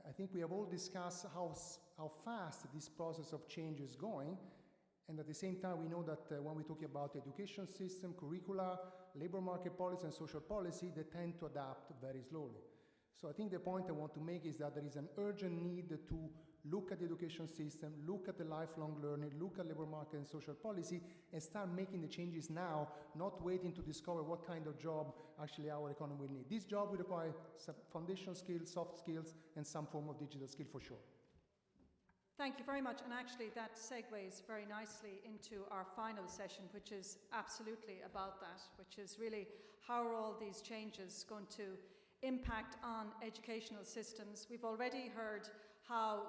I think we have all discussed how fast this process of change is going, and at the same time we know that when we talk about the education system, curricula, labor market policy and social policy, they tend to adapt very slowly. So I think the point I want to make is that there is an urgent need to look at the education system, look at the lifelong learning, look at labor market and social policy, and start making the changes now, not waiting to discover what kind of job actually our economy will need. This job will require some foundation skills, soft skills, and some form of digital skill for sure. Thank you very much, and actually that segues very nicely into our final session, which is absolutely about that, which is really how are all these changes going to impact on educational systems. We've already heard how,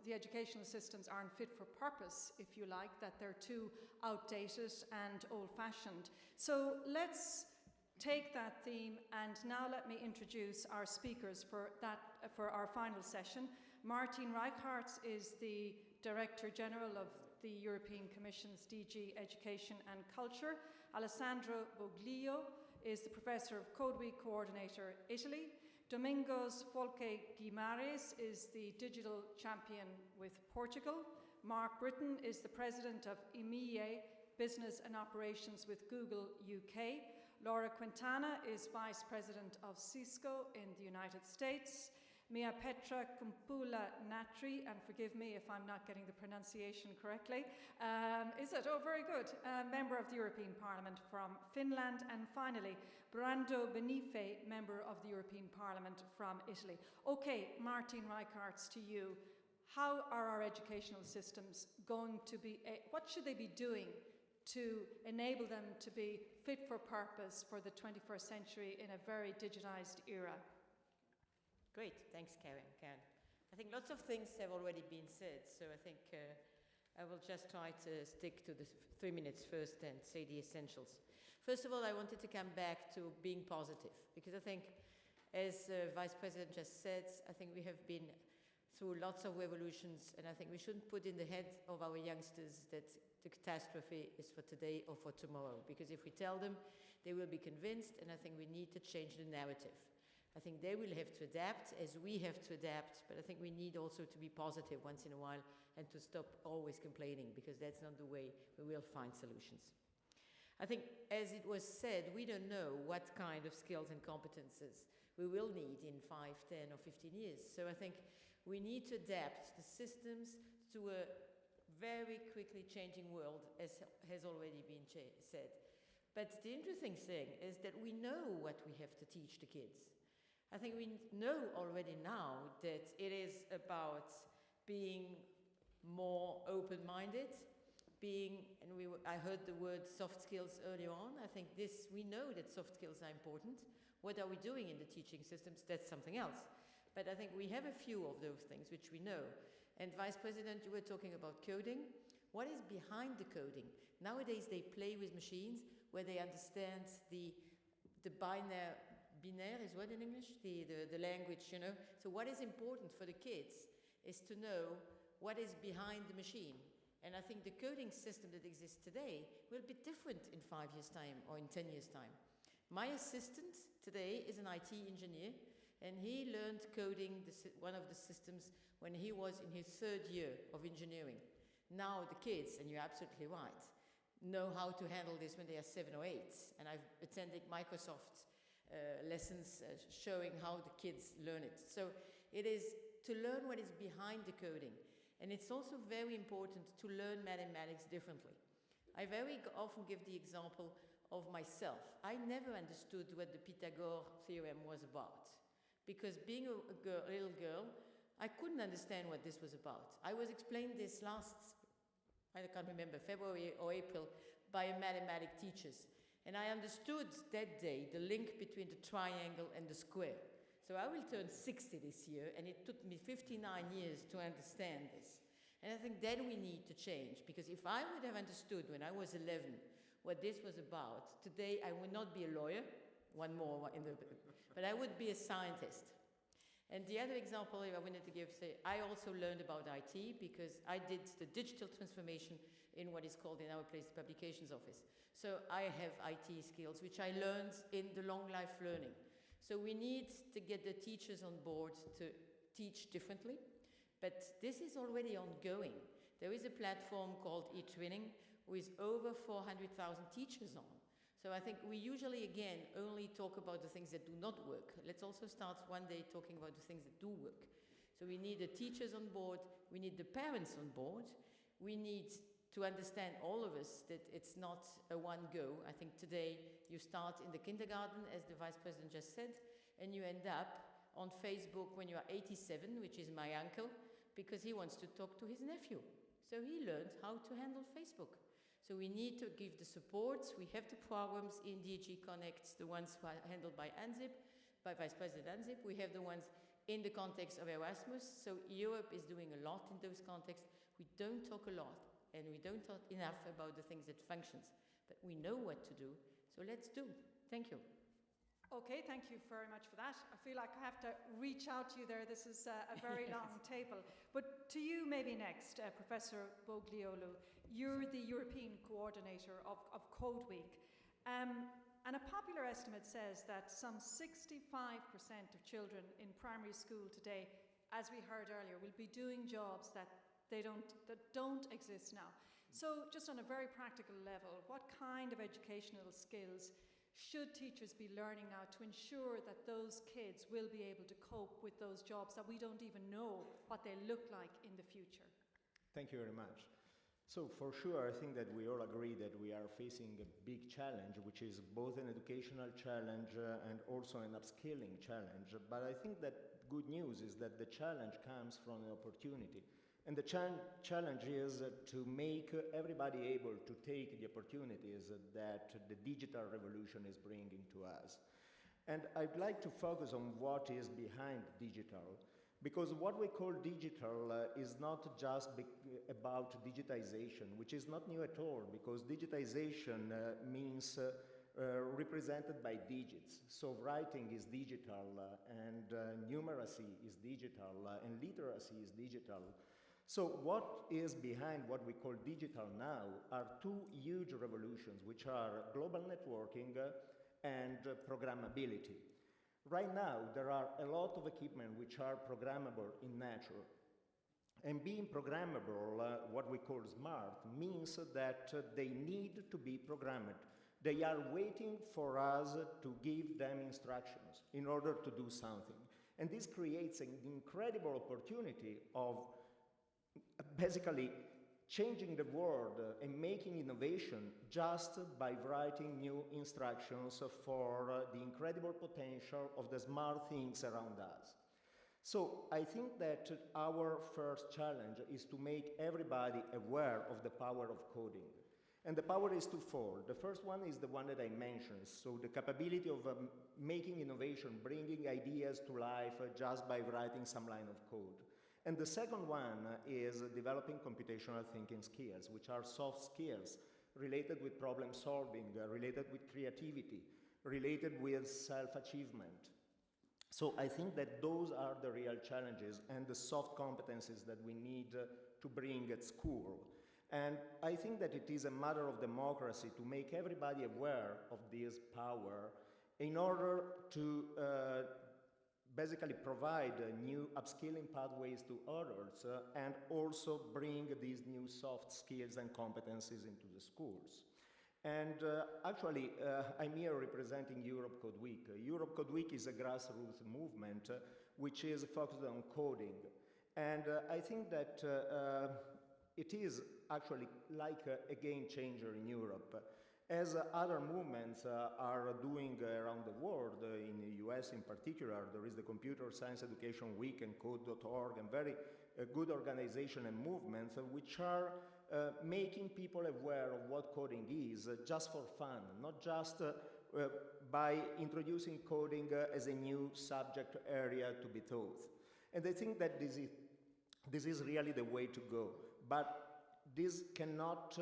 the educational systems aren't fit for purpose, if you like, that they're too outdated and old-fashioned. So let's take that theme, and now let me introduce our speakers for our final session. Martin Reichertz is the Director General of the European Commission's DG Education and Culture. Alessandro Boglio is the Professor of Code Week Coordinator, Italy. Domingos Folke Guimarães is the Digital Champion with Portugal. Mark Britton is the President of EMEA Business and Operations with Google UK. Laura Quintana is Vice President of Cisco in the United States. Mia Petra Kumpula Natri, and forgive me if I'm not getting the pronunciation correctly, is it? Oh, very good. Member of the European Parliament from Finland. And finally, Brando Benife, Member of the European Parliament from Italy. Okay, Martin Reichertz, to you. How are our educational systems going to be, what should they be doing to enable them to be fit for purpose for the 21st century in a very digitized era? Great, thanks Karen. I think lots of things have already been said, so I think I will just try to stick to the 3 minutes first and say the essentials. First of all, I wanted to come back to being positive, because I think, as Vice President just said, I think we have been through lots of revolutions, and I think we shouldn't put in the heads of our youngsters that the catastrophe is for today or for tomorrow, because if we tell them, they will be convinced, and I think we need to change the narrative. I think they will have to adapt as we have to adapt, but I think we need also to be positive once in a while and to stop always complaining, because that's not the way we will find solutions. I think, as it was said, we don't know what kind of skills and competences we will need in 5, 10 or 15 years. So I think we need to adapt the systems to a very quickly changing world, as has already been said. But the interesting thing is that we know what we have to teach the kids. I think we know already now that it is about being more open-minded, I heard the word soft skills earlier on. I think we know that soft skills are important. What are we doing in the teaching systems? That's something else. But I think we have a few of those things which we know. And Vice President, you were talking about coding. What is behind the coding? Nowadays they play with machines where they understand the binary is what in English? The language, you know. So what is important for the kids is to know what is behind the machine. And I think the coding system that exists today will be different in 5 years' time or in 10 years' time. My assistant today is an IT engineer, and he learned coding one of the systems when he was in his 3rd year of engineering. Now the kids, and you're absolutely right, know how to handle this when they are 7 or 8. And I've attended Microsoft lessons showing how the kids learn it. So it is to learn what is behind the coding. And it's also very important to learn mathematics differently. I very often give the example of myself. I never understood what the Pythagorean theorem was about. Because being a little girl, I couldn't understand what this was about. I was explained this I can't remember, February or April, by a mathematics teachers. And I understood that day the link between the triangle and the square. So I will turn 60 this year, and it took me 59 years to understand this. And I think that we need to change, because if I would have understood when I was 11 what this was about, today I would not be a lawyer, but I would be a scientist. And the other example I wanted to give, I also learned about IT because I did the digital transformation in what is called in our place the publications office. So I have IT skills, which I learned in the long life learning. So we need to get the teachers on board to teach differently, but this is already ongoing. There is a platform called eTwinning with over 400,000 teachers on. So I think we usually, again, only talk about the things that do not work. Let's also start one day talking about the things that do work. So we need the teachers on board, we need the parents on board, we need to understand, all of us, that it's not a one go. I think today you start in the kindergarten, as the Vice President just said, and you end up on Facebook when you are 87, which is my uncle, because he wants to talk to his nephew. So he learned how to handle Facebook. So we need to give the supports. We have the programs in DG Connect, the ones handled by ANZIP, by Vice President ANZIP. We have the ones in the context of Erasmus. So Europe is doing a lot in those contexts. We don't talk a lot, and we don't talk enough about the things that functions. But we know what to do, so let's do. Thank you. Okay, thank you very much for that. I feel like I have to reach out to you there. This is a very long table. But to you maybe next, Professor Bogliolu. You're the European coordinator of Code Week. And a popular estimate says that some 65% of children in primary school today, as we heard earlier, will be doing jobs that don't exist now. So just on a very practical level, what kind of educational skills should teachers be learning now to ensure that those kids will be able to cope with those jobs that we don't even know what they look like in the future? Thank you very much. So for sure, I think that we all agree that we are facing a big challenge, which is both an educational challenge and also an upskilling challenge. But I think that good news is that the challenge comes from an opportunity. And the challenge is to make everybody able to take the opportunities that the digital revolution is bringing to us. And I'd like to focus on what is behind digital, because what we call digital is not just about digitization, which is not new at all, because digitization means represented by digits. So writing is digital, and numeracy is digital, and literacy is digital. So what is behind what we call digital now are two huge revolutions, which are global networking and programmability. Right now, there are a lot of equipment which are programmable in nature. And being programmable, what we call smart, means that they need to be programmed. They are waiting for us to give them instructions in order to do something. And this creates an incredible opportunity of basically changing the world and making innovation just by writing new instructions for the incredible potential of the smart things around us. So I think that our first challenge is to make everybody aware of the power of coding. And the power is twofold. The first one is the one that I mentioned, so the capability of making innovation, bringing ideas to life just by writing some line of code. And the second one is developing computational thinking skills, which are soft skills related with problem solving, related with creativity, related with self-achievement. So I think that those are the real challenges and the soft competencies that we need to bring at school. And I think that it is a matter of democracy to make everybody aware of this power in order to basically provide new upskilling pathways to others and also bring these new soft skills and competencies into the schools. And actually, I'm here representing Europe Code Week. Europe Code Week is a grassroots movement which is focused on coding. And I think that it is actually like a game changer in Europe. As other movements are doing around the world, in the US in particular, there is the Computer Science Education Week and Code.org, and very good organization and movements which are making people aware of what coding is just for fun, not just by introducing coding as a new subject area to be taught. And I think that this is really the way to go. But this cannot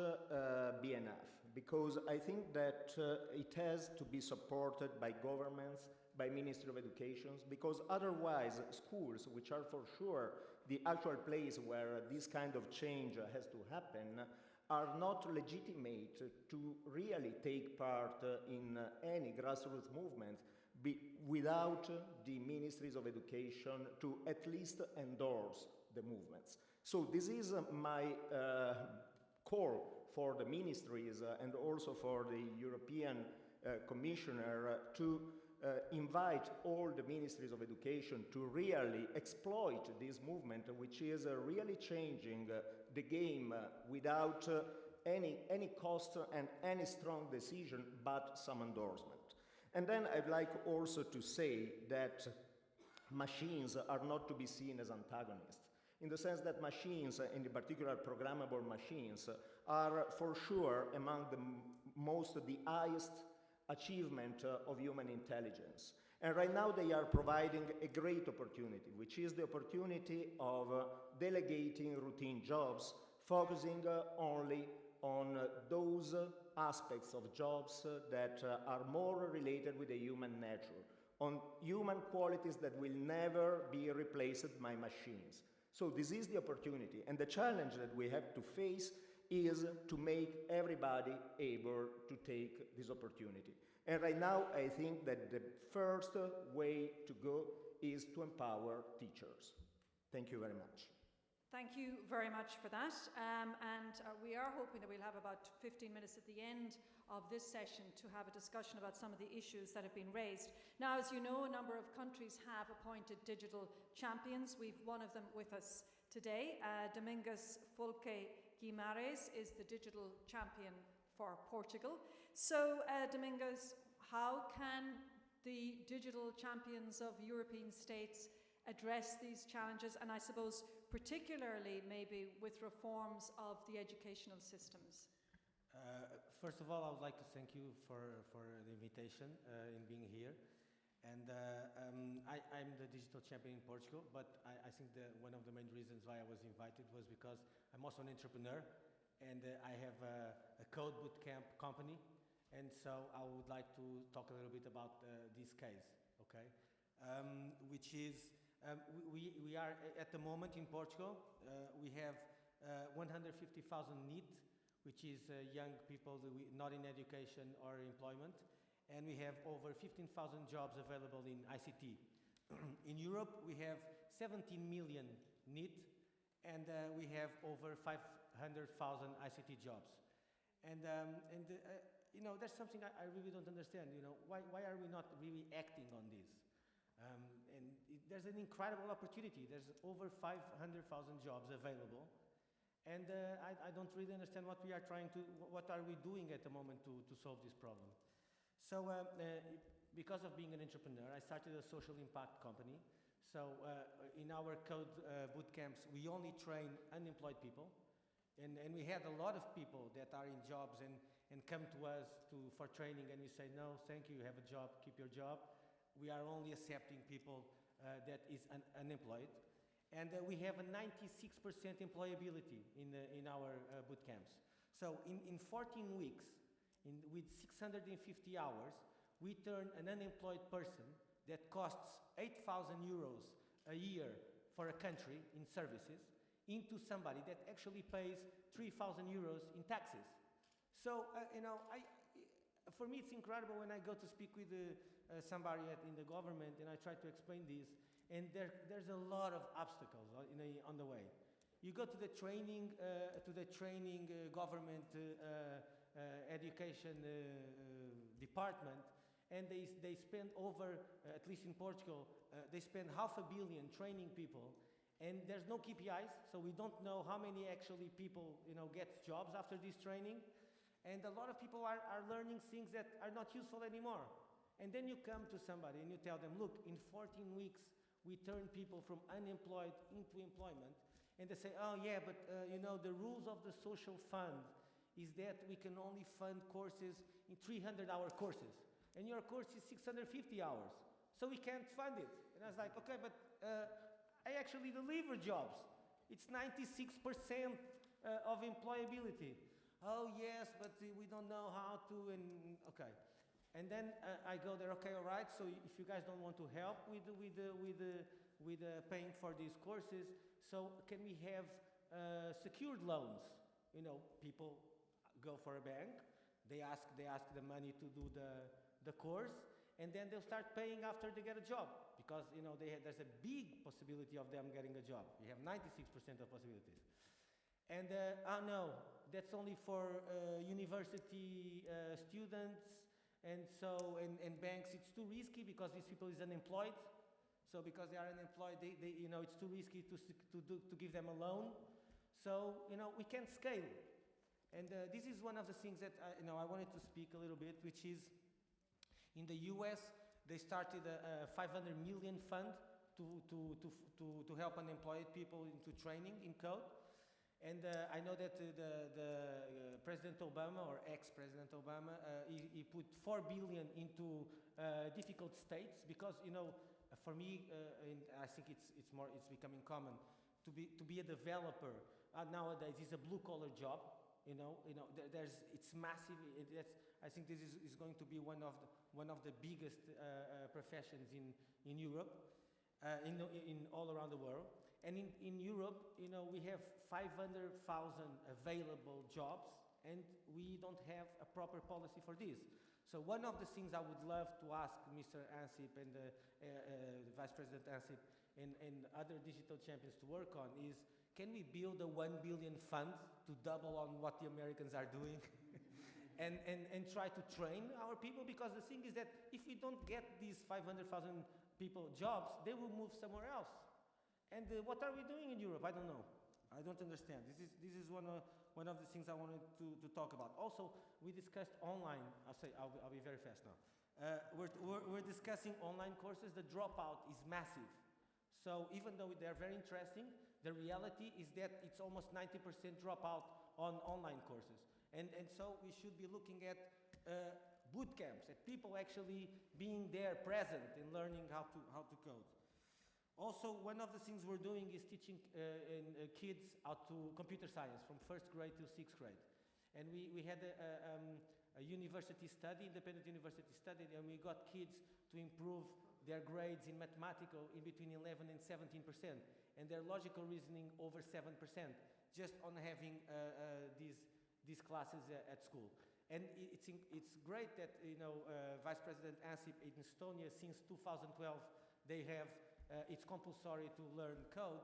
be enough, because I think that it has to be supported by governments, by Ministry of Education, because otherwise schools, which are for sure the actual place where this kind of change has to happen, are not legitimate to really take part in any grassroots movement without the Ministries of Education to at least endorse the movements. So this is my call for the ministries and also for the European Commissioner to invite all the ministries of education to really exploit this movement, which is really changing the game without any cost and any strong decision, but some endorsement. And then I'd like also to say that machines are not to be seen as antagonists, in the sense that machines, and in particular programmable machines, are for sure among the highest achievement of human intelligence. And right now they are providing a great opportunity, which is the opportunity of delegating routine jobs, focusing only on those aspects of jobs that are more related with the human nature, on human qualities that will never be replaced by machines. So this is the opportunity, and the challenge that we have to face is to make everybody able to take this opportunity. And right now, I think that the first way to go is to empower teachers. Thank you very much. Thank you very much for that. We are hoping that we'll have about 15 minutes at the end of this session to have a discussion about some of the issues that have been raised. Now, as you know, a number of countries have appointed digital champions. We've one of them with us today. Domingos Folque Guimarães is the digital champion for Portugal. So, Domingos, how can the digital champions of European states address these challenges, and I suppose particularly maybe with reforms of the educational systems? First of all, I would like to thank you for the invitation in being here. And I'm the digital champion in Portugal, but I think that one of the main reasons why I was invited was because I'm also an entrepreneur, and I have a code bootcamp company, and so I would like to talk a little bit about this case, okay? Which is, we are at the moment in Portugal, we have 150,000 NEET, which is young people not in education or employment, and we have over 15,000 jobs available in ICT. In Europe, we have 17 million NEET, and we have over 500,000 ICT jobs. And you know, that's something I really don't understand. You know, why are we not really acting on this? There's an incredible opportunity. There's over 500,000 jobs available. And I don't really understand what we are what are we doing at the moment to solve this problem. So because of being an entrepreneur, I started a social impact company. So in our code bootcamps, we only train unemployed people. And we had a lot of people that are in jobs and come to us for training, and we say, no, thank you, you have a job, keep your job. We are only accepting people that is unemployed. And we have a 96% employability in our boot camps. So in 14 weeks, with 650 hours, we turn an unemployed person that costs 8,000 euros a year for a country in services into somebody that actually pays 3,000 euros in taxes. So, for me it's incredible when I go to speak with somebody in the government and I try to explain this, and there's a lot of obstacles on the way. You go to the training government education department, and they spend over, at least in Portugal, they spend $500 million training people, and there's no KPIs, so we don't know how many actually people get jobs after this training. And a lot of people are learning things that are not useful anymore. And then you come to somebody and you tell them, look, in 14 weeks, we turn people from unemployed into employment. And they say, oh yeah, but the rules of the social fund is that we can only fund courses in 300-hour courses. And your course is 650 hours. So we can't fund it. And I was like, okay, but I actually deliver jobs. It's 96% of employability. Oh yes, but we don't know how to, and okay. And then I go there, okay, all right, so if you guys don't want to help with paying for these courses, so can we have secured loans? People go for a bank, they ask the money to do the course, and then they'll start paying after they get a job, because there's a big possibility of them getting a job. We have 96% of possibilities. And no, that's only for university students, and banks. It's too risky because these people is unemployed. So because they are unemployed, it's too risky to give them a loan. So we can't scale. And this is one of the things that I wanted to speak a little bit, which is in the US they started a 500 million fund to help unemployed people into training in code. And I know that the President Obama, or ex-President Obama, he put $4 billion into difficult states, because for me, and I think it's becoming common to be a developer nowadays is a blue-collar job. It's massive. I think this is going to be one of the biggest professions in Europe, in all around the world. And in Europe, we have 500,000 available jobs, and we don't have a proper policy for this. So one of the things I would love to ask Mr. Ansip and Vice President Ansip and other digital champions to work on is, can we build a 1 billion fund to double on what the Americans are doing and try to train our people? Because the thing is that if we don't get these 500,000 people jobs, they will move somewhere else. And what are we doing in Europe? I don't know. I don't understand. This is one of the things I wanted to talk about. Also, we discussed online. I'll be very fast now. We're discussing online courses. The dropout is massive. So even though they're very interesting, the reality is that it's almost 90% dropout on online courses. And so we should be looking at boot camps, at people actually being there, present, and learning how to code. Also, one of the things we're doing is teaching kids how to computer science from 1st grade to 6th grade. And we had a university study, independent university study, and we got kids to improve their grades in mathematical in between 11 and 17%, and their logical reasoning over 7%, just on having these classes at school. And it's great that Vice President Ansip in Estonia, since 2012, they have it's compulsory to learn code,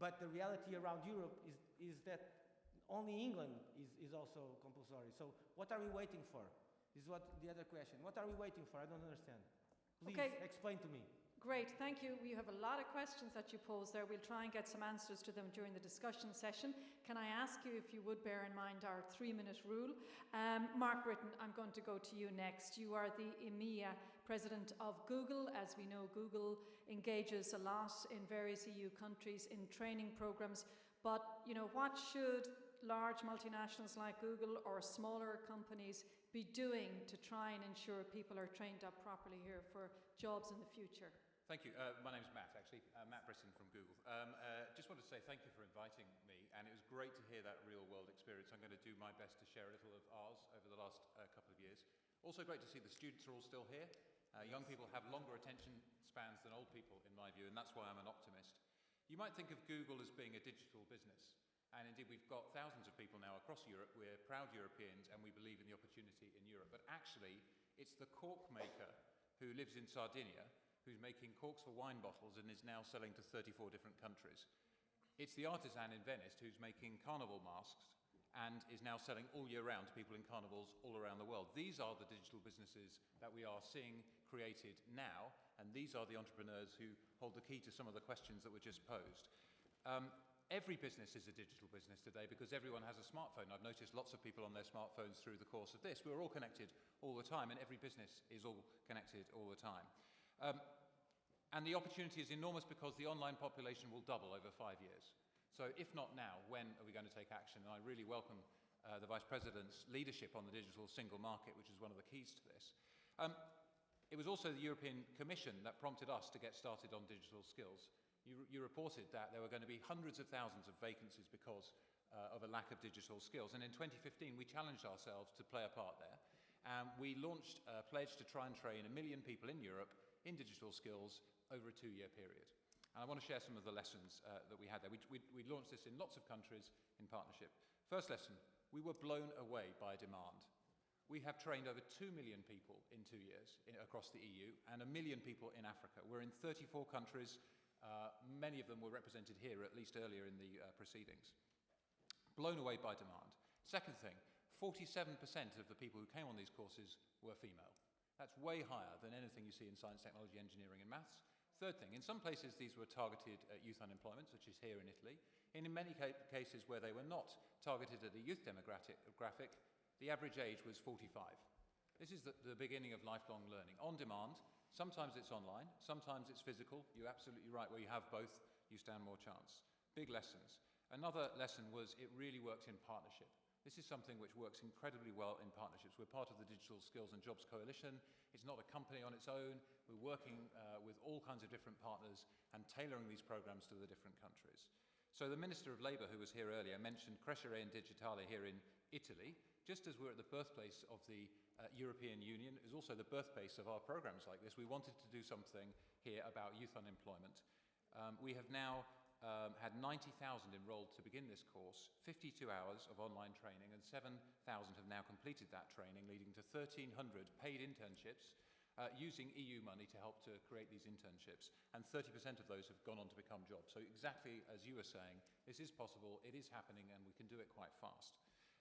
but the reality around Europe is that only England is also compulsory. So what are we waiting for? Is what the other question. What are we waiting for? I don't understand. Please explain to me. Great, thank you. We have a lot of questions that you posed there. We'll try and get some answers to them during the discussion session. Can I ask you if you would bear in mind our 3-minute rule? Mark Britton, I'm going to go to you next. You are the EMEA president of Google. As we know, Google engages a lot in various EU countries in training programs. But, what should large multinationals like Google or smaller companies be doing to try and ensure people are trained up properly here for jobs in the future? Thank you. My name's Matt, actually. Matt Brisson from Google. Just wanted to say thank you for inviting me, and it was great to hear that real-world experience. I'm going to do my best to share a little of ours over the last couple of years. Also great to see the students are all still here. Young people have longer attention spans than old people, in my view, and that's why I'm an optimist. You might think of Google as being a digital business, and indeed we've got thousands of people now across Europe. We're proud Europeans, and we believe in the opportunity in Europe. But actually, it's the cork maker who lives in Sardinia who's making corks for wine bottles and is now selling to 34 different countries. It's the artisan in Venice who's making carnival masks and is now selling all year round to people in carnivals all around the world. These are the digital businesses that we are seeing created now, and these are the entrepreneurs who hold the key to some of the questions that were just posed. Every business is a digital business today because everyone has a smartphone. I've noticed lots of people on their smartphones through the course of this. We're all connected all the time, and every business is all connected all the time. And the opportunity is enormous because the online population will double over 5 years. So if not now, when are we going to take action? And I really welcome the Vice President's leadership on the digital single market, which is one of the keys to this. It was also the European Commission that prompted us to get started on digital skills. You reported that there were going to be hundreds of thousands of vacancies because of a lack of digital skills. And in 2015, we challenged ourselves to play a part there. We launched a pledge to try and train 1 million people in Europe in digital skills over a 2-year period. And I want to share some of the lessons that we had there. We launched this in lots of countries in partnership. First lesson, we were blown away by demand. We have trained over 2 million people in 2 years across the EU and 1 million people in Africa. We're in 34 countries. Many of them were represented here, at least earlier in the proceedings. Blown away by demand. Second thing, 47% of the people who came on these courses were female. That's way higher than anything you see in science, technology, engineering, and maths. Third thing, in some places these were targeted at youth unemployment, such as here in Italy. And in many cases where they were not targeted at a youth demographic, the average age was 45. This is the beginning of lifelong learning. On demand, sometimes it's online, sometimes it's physical. You're absolutely right, where you have both, you stand more chance. Big lessons. Another lesson was it really works in partnership. This is something which works incredibly well in partnerships. We're part of the Digital Skills and Jobs Coalition. It's not a company on its own. We're working with all kinds of different partners and tailoring these programs to the different countries. So the Minister of Labour, who was here earlier, mentioned Crescere in Digitale here in Italy. Just as we're at the birthplace of the European Union, it is also the birthplace of our programs like this. We wanted to do something here about youth unemployment. We have now had 90,000 enrolled to begin this course, 52 hours of online training, and 7,000 have now completed that training, leading to 1,300 paid internships using EU money to help to create these internships, and 30% of those have gone on to become jobs. So exactly as you were saying, this is possible, it is happening, and we can do it quite fast.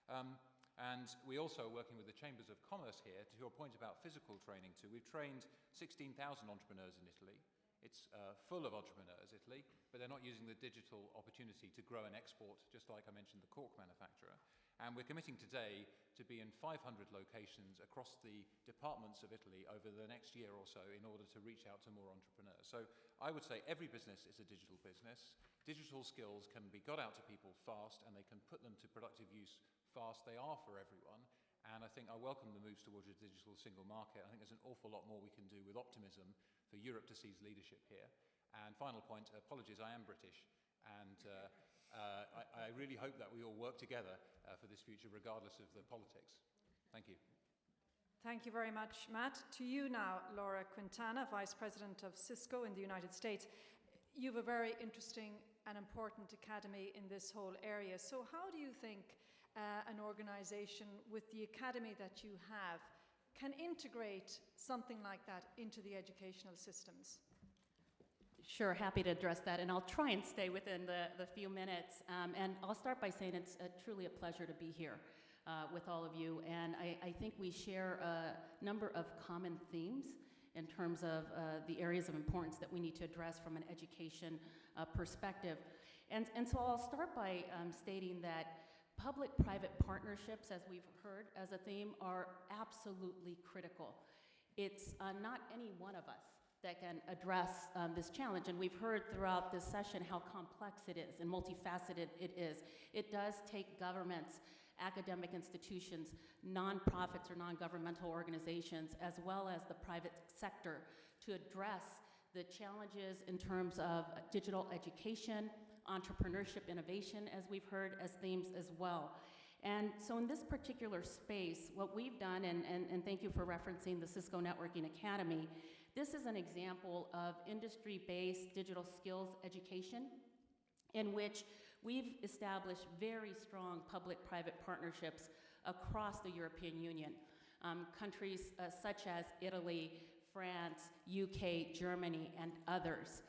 And we also are working with the Chambers of Commerce here, to your point about physical training too. We've trained 16,000 entrepreneurs in Italy. It's full of entrepreneurs, Italy, but they're not using the digital opportunity to grow and export, just like I mentioned the cork manufacturer. And we're committing today to be in 500 locations across the departments of Italy over the next year or so in order to reach out to more entrepreneurs. So I would say every business is a digital business. Digital skills can be got out to people fast, and they can put them to productive use fast. They are for everyone. And I think I welcome the moves towards a digital single market. I think there's an awful lot more we can do with optimism for Europe to seize leadership here. And final point, apologies, I am British, and I really hope that we all work together for this future, regardless of the politics. Thank you. Thank you very much, Matt. To you now, Laura Quintana, Vice President of Cisco in the United States. You have a very interesting and important academy in this whole area. So how do you think an organization with the academy that you have can integrate something like that into the educational systems? Sure, happy to address that, and I'll try and stay within the few minutes. And I'll start by saying it's truly a pleasure to be here with all of you, and I think we share a number of common themes in terms of the areas of importance that we need to address from an education perspective. And so I'll start by stating that public-private partnerships, as we've heard as a theme, are absolutely critical. It's not any one of us that can address this challenge, and we've heard throughout this session how complex it is and multifaceted it is. It does take governments, academic institutions, nonprofits or non-governmental organizations, as well as the private sector to address the challenges in terms of digital education, entrepreneurship, innovation, as we've heard as themes as well. And so in this particular space, what we've done, and thank you for referencing the Cisco Networking Academy, this is an example of industry-based digital skills education in which we've established very strong public-private partnerships across the European Union. Countries such as Italy, France, UK, Germany, and others.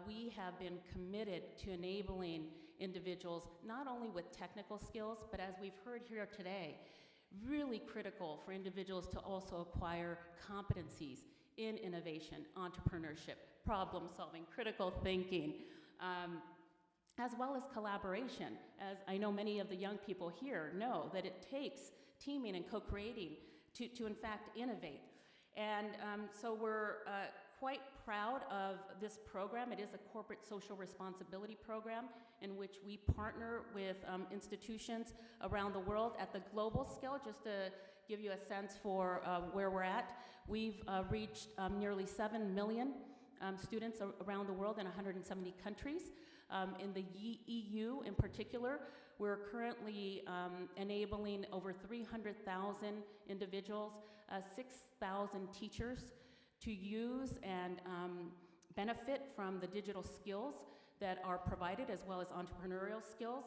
We have been committed to enabling individuals not only with technical skills, but as we've heard here today, really critical for individuals to also acquire competencies in innovation, entrepreneurship, problem solving, critical thinking, as well as collaboration. As I know many of the young people here know that it takes teaming and co-creating to in fact innovate. And so we're quite proud of this program. It is a corporate social responsibility program in which we partner with institutions around the world at the global scale. Just to give you a sense for where we're at, we've reached nearly 7 million students around the world in 170 countries. In the EU in particular, we're currently enabling over 300,000 individuals, 6,000 teachers to use and benefit from the digital skills that are provided, as well as entrepreneurial skills.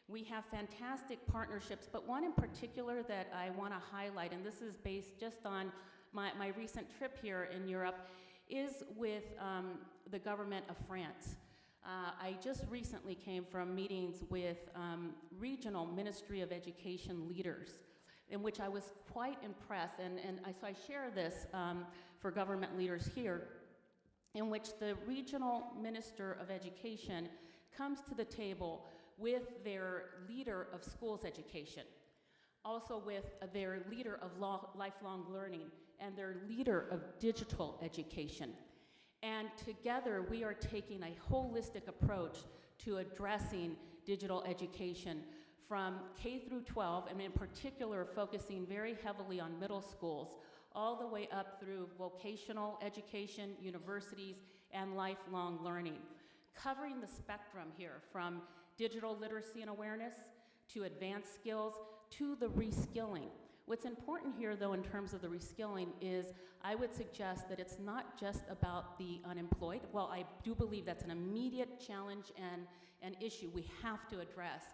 We have fantastic partnerships, but one in particular that I want to highlight, and this is based just on my recent trip here in Europe, is with the government of France. I just recently came from meetings with regional Ministry of Education leaders, in which I was quite impressed, and so I share this for government leaders here, in which the regional Minister of Education comes to the table with their leader of schools education, also with their leader of lifelong learning, and their leader of digital education. And together we are taking a holistic approach to addressing digital education from K through 12, and in particular focusing very heavily on middle schools, all the way up through vocational education, universities, and lifelong learning, covering the spectrum here from digital literacy and awareness to advanced skills to the reskilling. What's important here, though, in terms of the reskilling is I would suggest that it's not just about the unemployed. Well, I do believe that's an immediate challenge and an issue we have to address.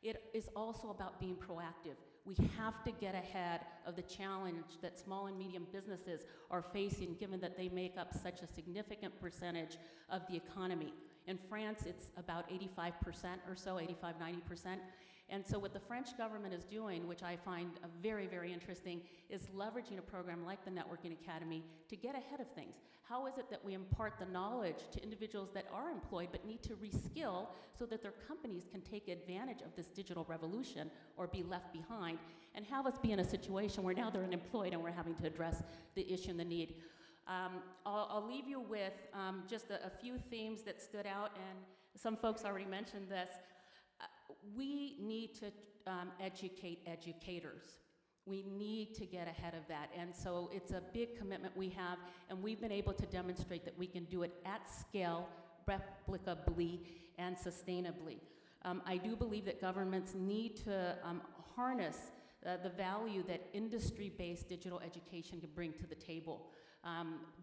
It is also about being proactive. We have to get ahead of the challenge that small and medium businesses are facing, given that they make up such a significant percentage of the economy. In France, it's about 85% or so, 85, 90%. And so what the French government is doing, which I find very, very interesting, is leveraging a program like the Networking Academy to get ahead of things. How is it that we impart the knowledge to individuals that are employed but need to reskill so that their companies can take advantage of this digital revolution or be left behind, and have us be in a situation where now they're unemployed and we're having to address the issue and the need. I'll leave you with just a few themes that stood out, and some folks already mentioned this. We need to educate educators. We need to get ahead of that. And so it's a big commitment we have, and we've been able to demonstrate that we can do it at scale, replicably, and sustainably. I do believe that governments need to harness the value that industry-based digital education can bring to the table.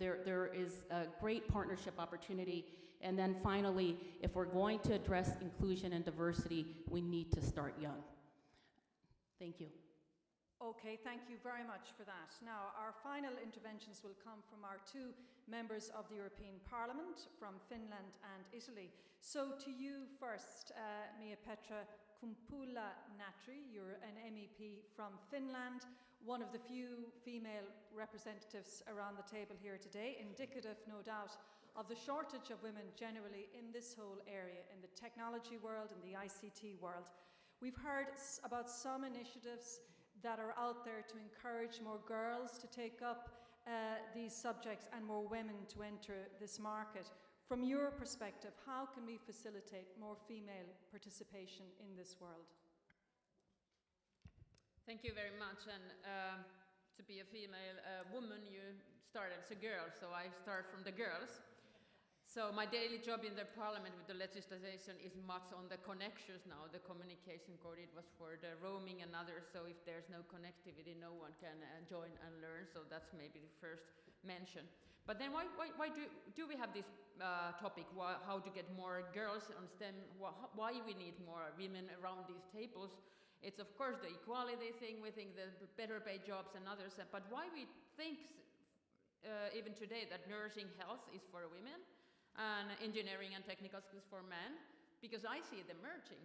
There is a great partnership opportunity. And then finally, if we're going to address inclusion and diversity, we need to start young. Thank you. Okay, thank you very much for that. Now, our final interventions will come from our two members of the European Parliament from Finland and Italy. So to you first, Mia-Petra Kumpula-Natri, you're an MEP from Finland, one of the few female representatives around the table here today, indicative, no doubt, of the shortage of women generally in this whole area, in the technology world, in the ICT world. We've heard about some initiatives that are out there to encourage more girls to take up these subjects and more women to enter this market. From your perspective, how can we facilitate more female participation in this world? Thank you very much. And to be a female woman, you start as a girl, so I start from the girls. So my daily job in the parliament with the legislation is much on the connections now. The communication code, it was for the roaming and others, so if there's no connectivity, no one can join and learn, so that's maybe the first mention. But then why do we have this topic, how to get more girls on STEM, why we need more women around these tables? It's of course the equality thing, we think the better paid jobs and others, but why we think even today that nursing health is for women, and engineering and technical skills for men, because I see them merging.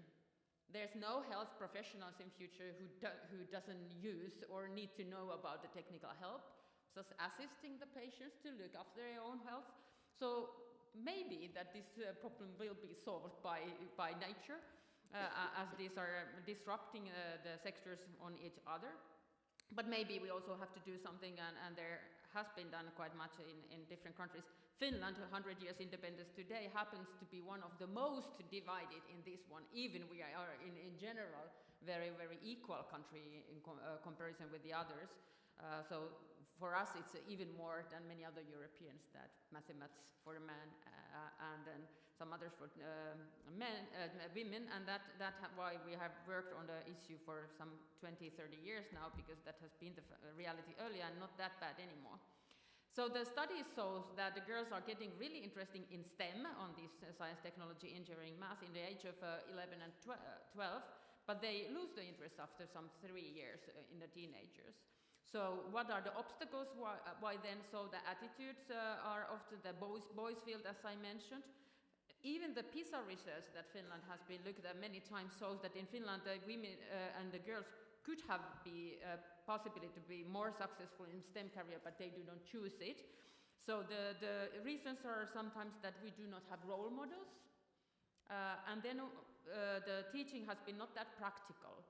There's no health professionals in future who doesn't use or need to know about the technical help, just assisting the patients to look after their own health. So maybe that this problem will be solved by nature, as these are disrupting the sectors on each other. But maybe we also have to do something, and there has been done quite much in different countries. Finland, 100 years independence today, happens to be one of the most divided in this one. Even we are in general very, very equal country in comparison with the others. So for us it's even more than many other Europeans, that mathematics for men and then some others for women, and that's why we have worked on the issue for some 20-30 years now, because that has been the reality earlier and not that bad anymore. So the study shows that the girls are getting really interested in STEM, on this science, technology, engineering, math, in the age of 11 and 12, but they lose the interest after some 3 years in the teenagers. So what are the obstacles? Why then? So the attitudes are often the boys field, as I mentioned. Even the PISA research that Finland has been looked at many times shows that in Finland the women and the girls could have the possibility to be more successful in STEM career, but they do not choose it. So the reasons are sometimes that we do not have role models, and then the teaching has been not that practical.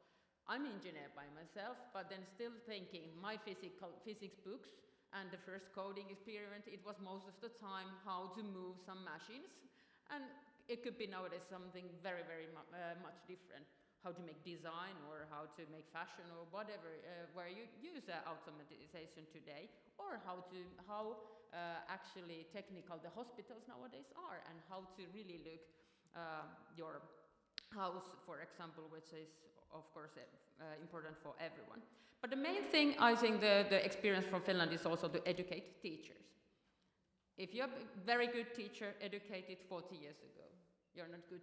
I'm an engineer by myself, but then still thinking my physics books and the first coding experience, it was most of the time how to move some machines, and it could be nowadays something very, very much different. How to make design or how to make fashion or whatever, where you use automatization today, or how actually technical the hospitals nowadays are, and how to really look your house, for example, which is of course important for everyone. But the main thing, I think the experience from Finland is also to educate teachers. If you're a very good teacher, educated 40 years ago, you're not good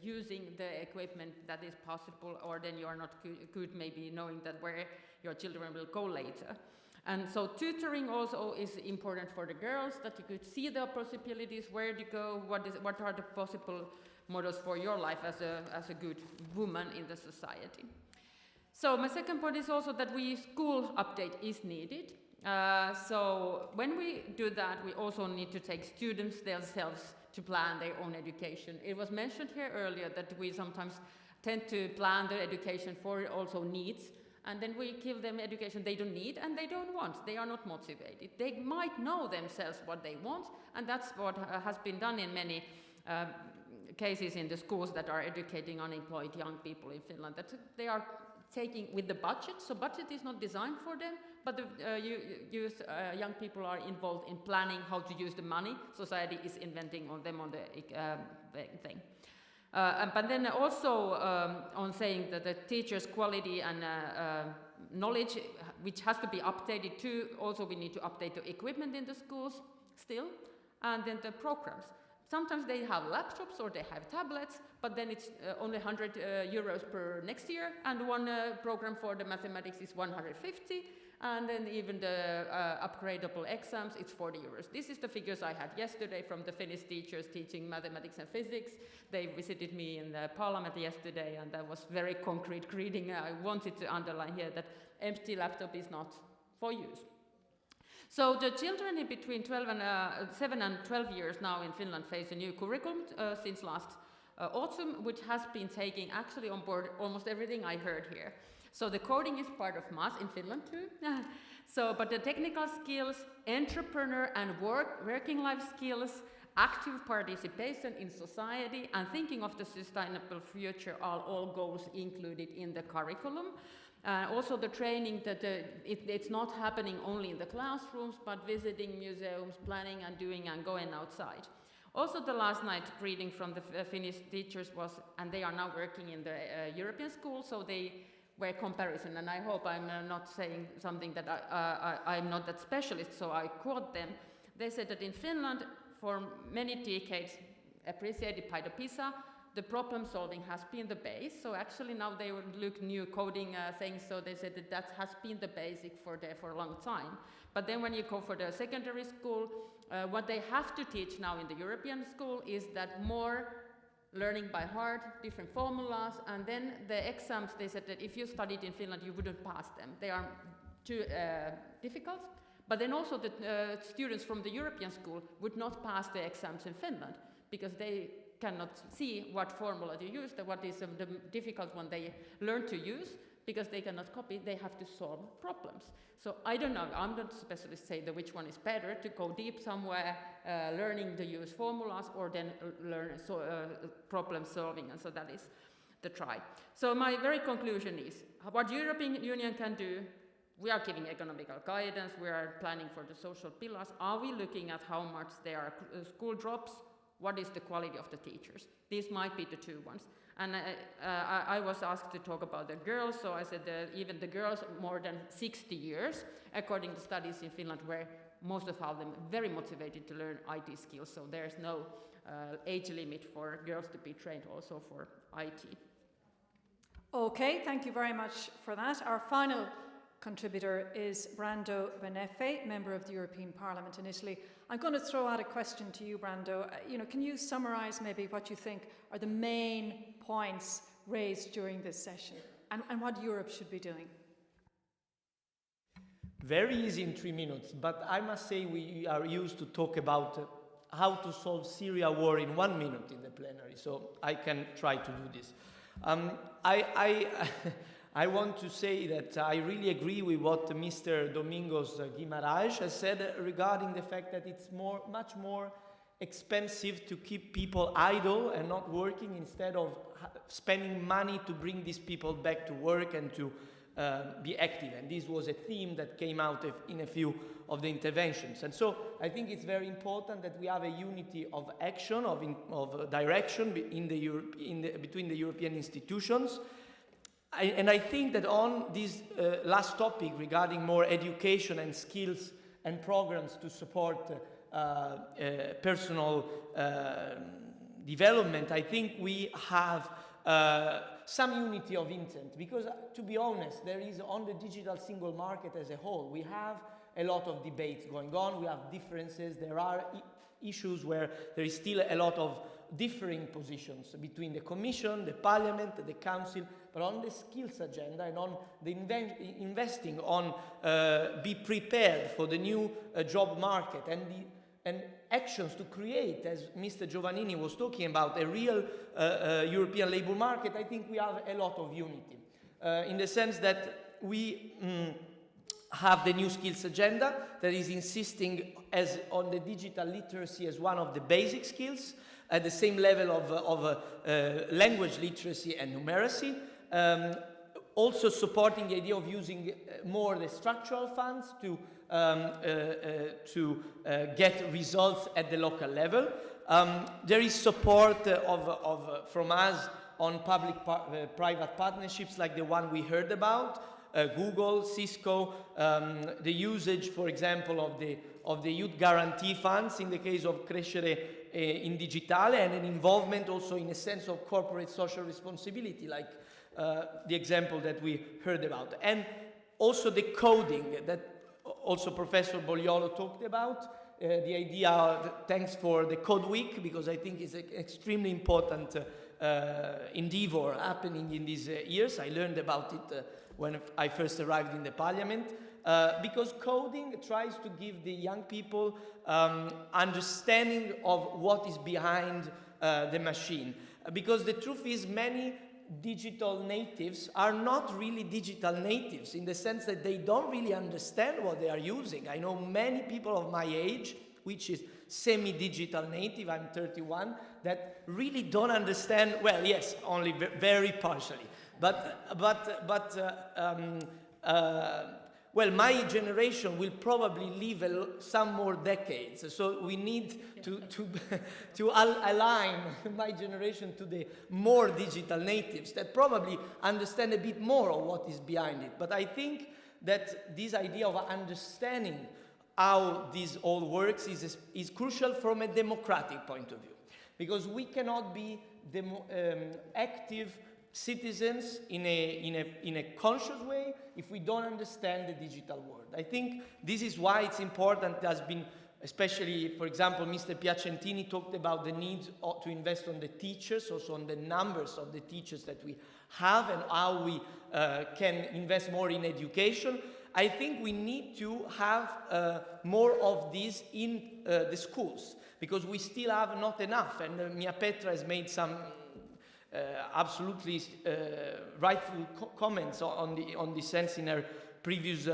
using the equipment that is possible, or then you are not good maybe knowing that where your children will go later. And so tutoring also is important for the girls, that you could see the possibilities, where to go, what are the possible models for your life as a good woman in the society. So my second point is also that school update is needed. So when we do that, we also need to take students themselves to plan their own education. It was mentioned here earlier that we sometimes tend to plan the education for also needs, and then we give them education they don't need and they don't want. They are not motivated. They might know themselves what they want, and that's what has been done in many cases in the schools that are educating unemployed young people in Finland, that they are taking with the budget. So budget is not designed for them, but the young people are involved in planning how to use the money. Society is inventing on them on the thing. But then also on saying that the teachers' quality and knowledge, which has to be updated too. Also we need to update the equipment in the schools still, and then the programs. Sometimes they have laptops or they have tablets, but then it's only 100 euros per next year, and one program for the mathematics is 150, and then even the upgradable exams, it's 40 euros. This is the figures I had yesterday from the Finnish teachers teaching mathematics and physics. They visited me in the parliament yesterday, and that was very concrete reading. I wanted to underline here that empty laptop is not for use. So the children in between 7 and 12 years now in Finland face a new curriculum since last autumn, which has been taking actually on board almost everything I heard here. So the coding is part of math in Finland too. But the technical skills, entrepreneur and working life skills, active participation in society, and thinking of the sustainable future are all goals included in the curriculum. Also the training that it's not happening only in the classrooms, but visiting museums, planning and doing and going outside. Also, the last night reading from the Finnish teachers was, and they are now working in the European school, so they were comparison, and I hope I'm not saying something that I'm not that specialist, so I quote them. They said that in Finland, for many decades, appreciated by the PISA, the problem solving has been the base. So actually now they would look new coding things, so they said that that has been the basic for a long time. But then when you go for the secondary school, what they have to teach now in the European school is that more learning by heart, different formulas, and then the exams, they said that if you studied in Finland, you wouldn't pass them. They are too difficult. But then also the students from the European school would not pass the exams in Finland because they cannot see what formula to use, what is the difficult one they learn to use, because they cannot copy, they have to solve problems. So I don't know, I'm not a specialist say that which one is better, to go deep somewhere, learning to use formulas, or then learn problem solving, and so that is the try. So my very conclusion is, what European Union can do, we are giving economical guidance, we are planning for the social pillars. Are we looking at how much there are school drops? What is the quality of the teachers? These might be the two ones. And I was asked to talk about the girls, so I said that even the girls more than 60 years, according to studies in Finland, were most of them very motivated to learn IT skills, so there's no age limit for girls to be trained also for IT. Okay, thank you very much for that. Our final contributor is Brando Beneffe, member of the European Parliament in Italy. I'm going to throw out a question to you, Brando. Can you summarise maybe what you think are the main points raised during this session and what Europe should be doing? Very easy in 3 minutes, but I must say we are used to talk about how to solve Syria war in 1 minute in the plenary, so I can try to do this. I want to say that I really agree with what Mr. Domingos Guimarães has said regarding the fact that it's much more expensive to keep people idle and not working instead of spending money to bring these people back to work and to be active. And this was a theme that came out in a few of the interventions. And so I think it's very important that we have a unity of action, of direction between the European institutions. And I think that on this last topic regarding more education and skills and programs to support personal development, I think we have some unity of intent. Because to be honest, there is on the digital single market as a whole, we have a lot of debates going on, we have differences, there are issues where there is still a lot of differing positions between the Commission, the Parliament, the Council, but on the skills agenda and on the investing on be prepared for the new job market and actions to create, as Mr. Giovannini was talking about, a real European labour market, I think we have a lot of unity. In the sense that we have the new skills agenda that is insisting on the digital literacy as one of the basic skills, at the same level of language literacy and numeracy. Also supporting the idea of using more the structural funds to get results at the local level. There is support from us on public-private partnerships like the one we heard about, Google, Cisco, the usage, for example, of the youth guarantee funds in the case of Crescere in Digitale, and an involvement also in a sense of corporate social responsibility, like the example that we heard about. And also the coding that also Professor Bogliolo talked about, the idea, thanks for the Code Week, because I think it's an extremely important endeavor happening in these years. I learned about it when I first arrived in the Parliament, because coding tries to give the young people understanding of what is behind the machine. Because the truth is, many digital natives are not really digital natives in the sense that they don't really understand what they are using. I know many people of my age, which is semi-digital native, I'm 31, that really don't understand, well, yes, only very partially, but well, my generation will probably live some more decades, so we need to align my generation to the more digital natives that probably understand a bit more of what is behind it. But I think that this idea of understanding how this all works is crucial from a democratic point of view, because we cannot be active citizens in a conscious way if we don't understand the digital world. I think this is why it's important. It has been, especially, for example, Mr. Piacentini talked about the need to invest on the teachers, also on the numbers of the teachers that we have and how we can invest more in education. I think we need to have more of this in the schools, because we still have not enough. And Mia Petra has made some absolutely rightful comments on this sense in her previous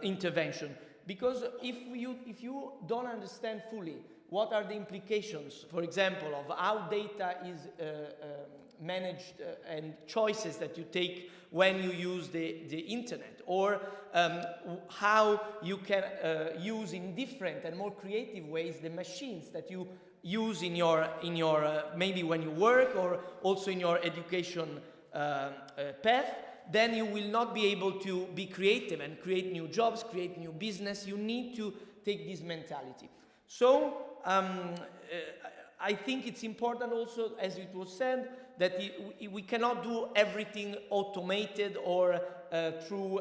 intervention. Because if you don't understand fully what are the implications, for example, of how data is managed and choices that you take when you use the internet, or how you can use in different and more creative ways the machines that you use in your maybe when you work or also in your education path, then you will not be able to be creative and create new jobs, create new business. You need to take this mentality. So I think it's important also, as it was said, that we cannot do everything automated or through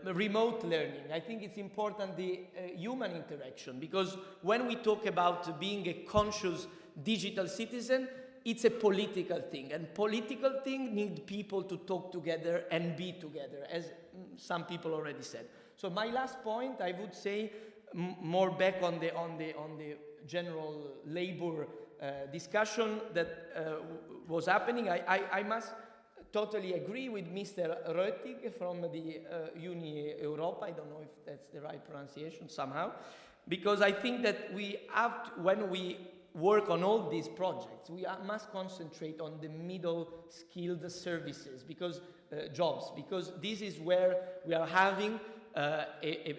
remote learning. I think it's important the human interaction, because when we talk about being a conscious digital citizen, it's a political thing, and political things need people to talk together and be together, as some people already said. So my last point, I would say, more back on the general labor discussion that was happening. I must totally agree with Mr. Röttig from the Uni Europa. I don't know if that's the right pronunciation somehow, because I think that we have to, when we work on all these projects, we must concentrate on the middle skilled services, because jobs, because this is where we are having an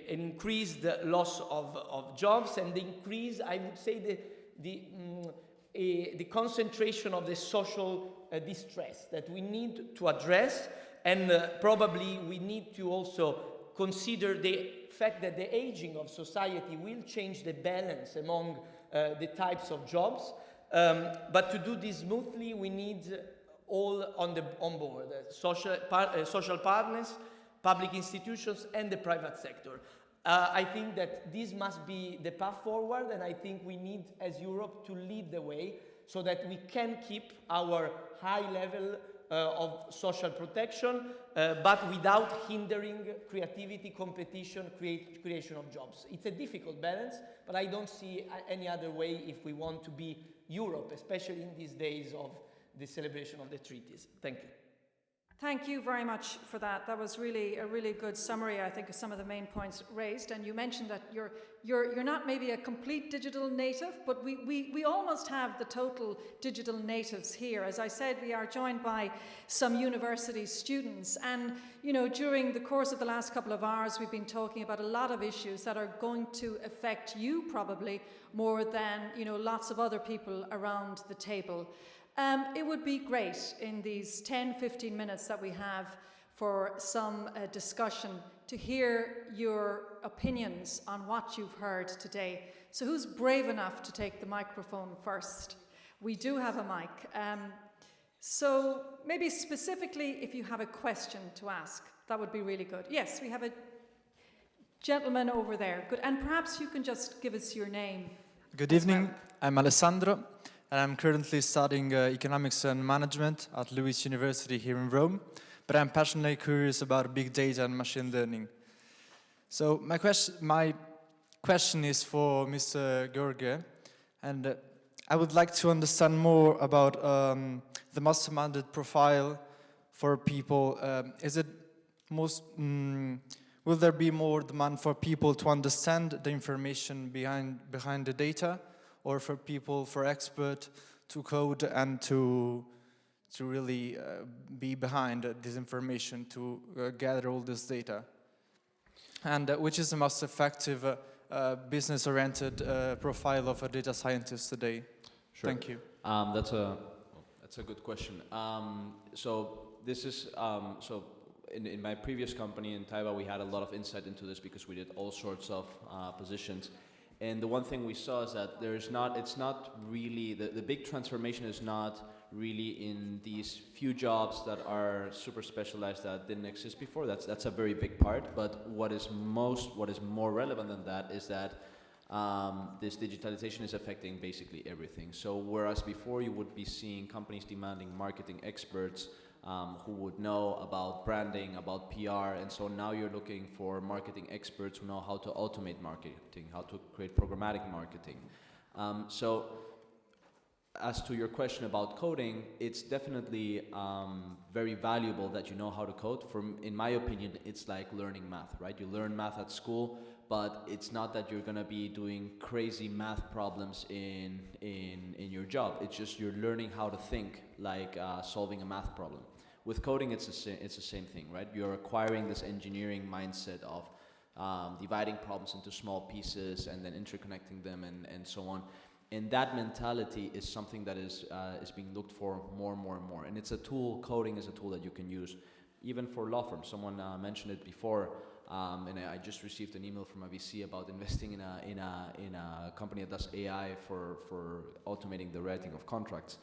increased loss of jobs, and the increase, I would say, the concentration of the social distress that we need to address, and probably we need to also consider the fact that the aging of society will change the balance among the types of jobs, but to do this smoothly, we need all on board, social partners, public institutions, and the private sector. I think that this must be the path forward, and I think we need, as Europe, to lead the way so that we can keep our high level of social protection, but without hindering creativity, competition, creation of jobs. It's a difficult balance, but I don't see any other way if we want to be Europe, especially in these days of the celebration of the treaties. Thank you. Thank you very much for that. That was really a really good summary, I think, of some of the main points raised. And you mentioned that you're not maybe a complete digital native, but we almost have the total digital natives here. As I said, we are joined by some university students. And, you know, during the course of the last couple of hours, we've been talking about a lot of issues that are going to affect you probably more than, you know, lots of other people around the table. It would be great in these 10-15 minutes that we have for some discussion to hear your opinions on what you've heard today. So who's brave enough to take the microphone first? We do have a mic. So maybe specifically if you have a question to ask, that would be really good. Yes, we have a gentleman over there. Good. And perhaps you can just give us your name. Good evening. I'm Alessandro. And I'm currently studying economics and management at Lewis University here in Rome, but I'm passionately curious about big data and machine learning. So my question is for Mr. Gheorghe, and I would like to understand more about the most demanded profile for people. Is it will there be more demand for people to understand the information behind the data, or for experts to code and to to really be behind this information, to gather all this data, and which is the most effective business-oriented profile of a data scientist today? Sure. Thank you. That's a good question. So this is so in my previous company in Taiwan, we had a lot of insight into this because we did all sorts of positions. And the one thing we saw is that it's not really, the big transformation is not really in these few jobs that are super specialized that didn't exist before. That's a very big part. But what is more relevant than that is that this digitalization is affecting basically everything. So whereas before you would be seeing companies demanding marketing experts who would know about branding, about PR, and so now you're looking for marketing experts who know how to automate marketing, how to create programmatic marketing. So as to your question about coding, it's definitely very valuable that you know how to code. In my opinion, it's like learning math, right? You learn math at school, but it's not that you're gonna be doing crazy math problems in your job. It's just you're learning how to think like solving a math problem. With coding, it's the same thing, right? You're acquiring this engineering mindset of dividing problems into small pieces and then interconnecting them and so on. And that mentality is something that is being looked for more and more and more. And it's a tool, coding is a tool that you can use even for law firms. Someone mentioned it before, and I just received an email from a VC about investing in a company that does AI for automating the writing of contracts.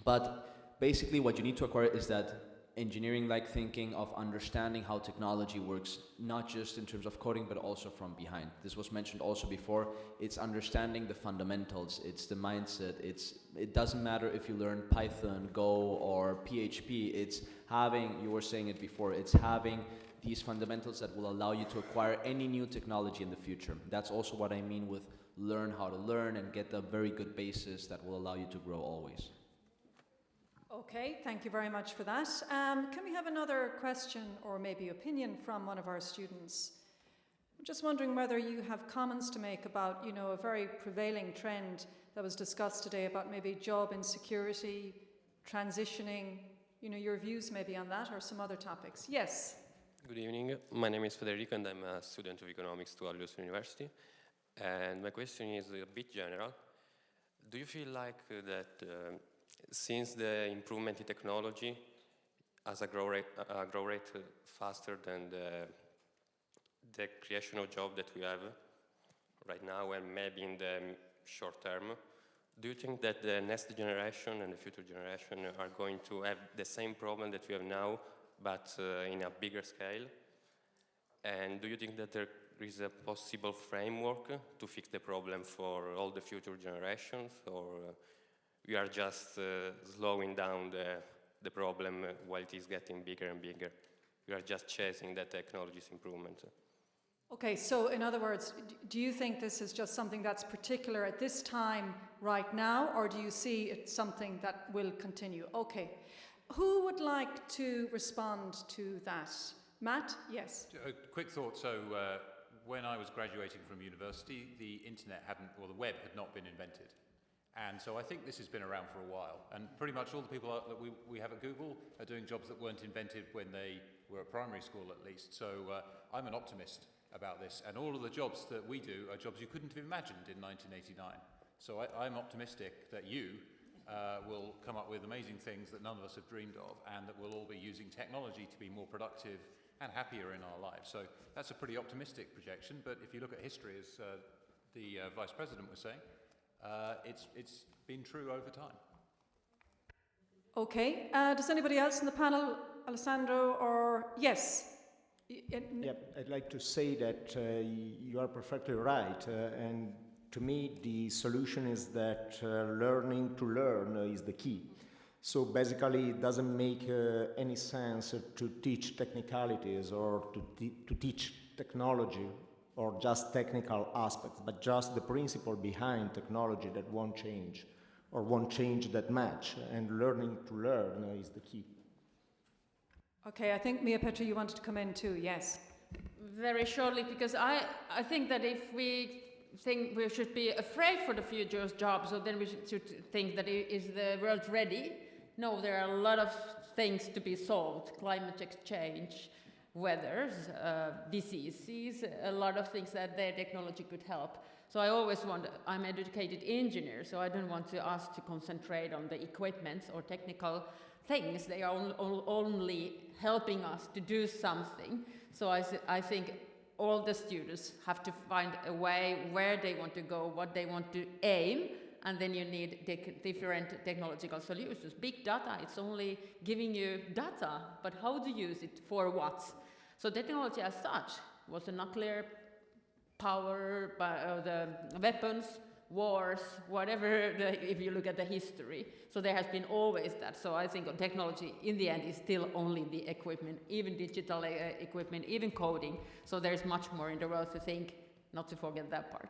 But basically what you need to acquire is that engineering-like thinking of understanding how technology works, not just in terms of coding, but also from behind. This was mentioned also before. It's understanding the fundamentals. It's the mindset. It doesn't matter if you learn Python, Go, or PHP. It's having, you were saying it before, it's having these fundamentals that will allow you to acquire any new technology in the future. That's also what I mean with learn how to learn and get a very good basis that will allow you to grow always. Okay, thank you very much for that. Can we have another question or maybe opinion from one of our students? I'm just wondering whether you have comments to make about, a very prevailing trend that was discussed today about maybe job insecurity, transitioning, your views maybe on that or some other topics. Yes. Good evening. My name is Federico and I'm a student of economics to Aarhus University. And my question is a bit general. Do you feel like that since the improvement in technology has a growth rate faster than the creation of job that we have right now and maybe in the short term, do you think that the next generation and the future generation are going to have the same problem that we have now, but in a bigger scale? And do you think that there is a possible framework to fix the problem for all the future generations, or we are just slowing down the problem while it is getting bigger and bigger? We are just chasing the technology's improvement. Okay, so in other words, do you think this is just something that's particular at this time right now, or do you see it something that will continue? Okay. Who would like to respond to that? Matt? Yes. A quick thought. So when I was graduating from university, the internet or the web had not been invented. And so I think this has been around for a while. And pretty much all the people that we have at Google are doing jobs that weren't invented when they were at primary school, at least. So I'm an optimist about this. And all of the jobs that we do are jobs you couldn't have imagined in 1989. So I'm optimistic that you will come up with amazing things that none of us have dreamed of, and that we'll all be using technology to be more productive and happier in our lives. So that's a pretty optimistic projection. But if you look at history, as the Vice President was saying, it's been true over time. Okay. Does anybody else in the panel, Alessandro, or yes? Yep, I'd like to say that you are perfectly right, and to me the solution is that learning to learn is the key. So basically it doesn't make any sense to teach technicalities or to teach technology or just technical aspects, but just the principle behind technology that won't change or won't change that much, and learning to learn is the key. Okay, I think Mia Petri, you wanted to come in too, yes. Very shortly, because I think that if we think we should be afraid for the future jobs, so then we should think that is the world ready? No, there are a lot of things to be solved: climate change, weather, diseases, a lot of things that their technology could help. So I always want, I'm an educated engineer, so I don't want us to concentrate on the equipment or technical things. They are only helping us to do something. So I think all the students have to find a way where they want to go, what they want to aim, and then you need different technological solutions. Big data, it's only giving you data, but how to use it for what? So technology as such was a nuclear power, the weapons, wars, whatever, if you look at the history. So there has been always that. So I think technology in the end is still only the equipment, even digital equipment, even coding. So there's much more in the world to think, not to forget that part.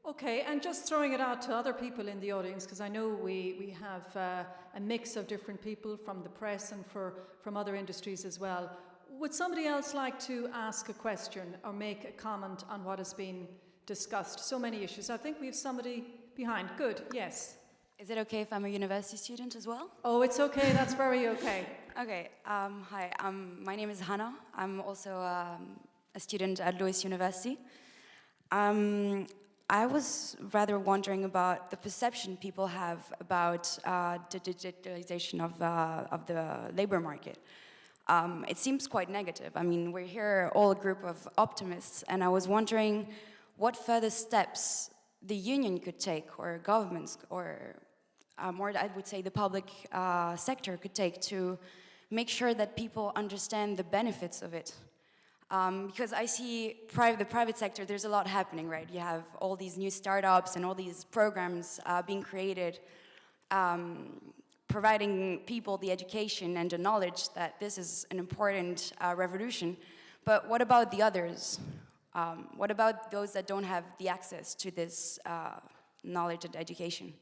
Okay, and just throwing it out to other people in the audience, because I know we have a mix of different people from the press and from other industries as well. Would somebody else like to ask a question or make a comment on what has been discussed? So many issues. I think we have somebody behind. Good, yes. Is it okay if I'm a university student as well? Oh, it's okay. That's very okay. Okay. Hi, my name is Hannah. I'm also a student at Lewis University. I was rather wondering about the perception people have about the digitalization of the labor market. It seems quite negative. I mean, we're here all a group of optimists, and I was wondering what further steps the union could take, or governments, or more, I would say the public sector could take to make sure that people understand the benefits of it. Because I see the private sector, there's a lot happening, right? You have all these new startups and all these programs being created, providing people the education and the knowledge that this is an important revolution. But what about the others? What about those that don't have the access to this knowledge and education?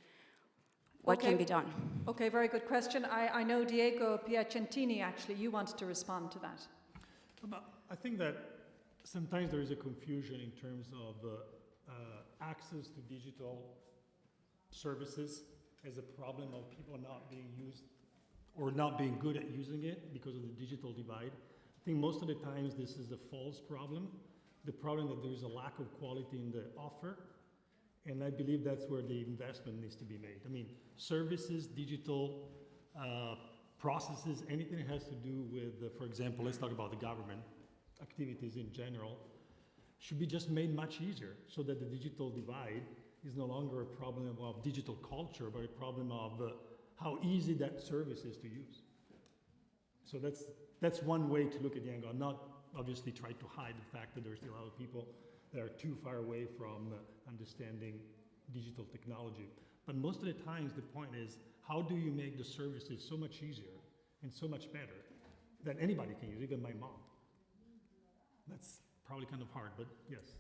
What can be done? Okay, very good question. I know Diego Piacentini, actually, you wanted to respond to that. I think that sometimes there is a confusion in terms of access to digital services as a problem of people not being used or not being good at using it because of the digital divide. I think most of the times this is a false problem. The problem that there is a lack of quality in the offer, and I believe that's where the investment needs to be made. I mean, services, digital processes, anything that has to do with, for example, let's talk about the government activities in general, should be just made much easier so that the digital divide is no longer a problem of digital culture, but a problem of how easy that service is to use. So that's one way to look at the angle. I'm not obviously trying to hide the fact that there's still a lot of people that are too far away from understanding digital technology. But most of the times the point is, how do you make the services so much easier and so much better that anybody can use, even my mom? That's probably kind of hard, but yes.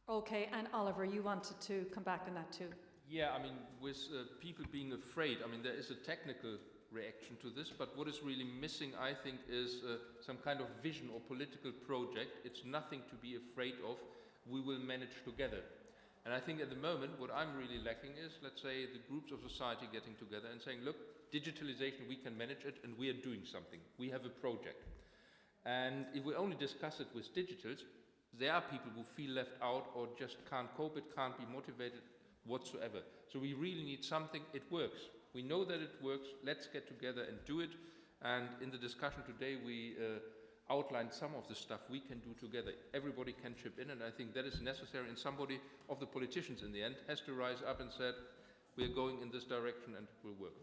Okay, and Oliver, you wanted to come back on that too. Yeah, I mean, with people being afraid, I mean, there is a technical reaction to this, but what is really missing, I think, is some kind of vision or political project. It's nothing to be afraid of. We will manage together. And I think at the moment, what I'm really lacking is, let's say, the groups of society getting together and saying, look, digitalization, we can manage it, and we are doing something. We have a project. And if we only discuss it with digitals, there are people who feel left out or just can't cope it, can't be motivated whatsoever. So we really need something. It works. We know that it works. Let's get together and do it. And in the discussion today, we outlined some of the stuff we can do together. Everybody can chip in, and I think that is necessary. And somebody of the politicians in the end has to rise up and said, we're going in this direction and it will work.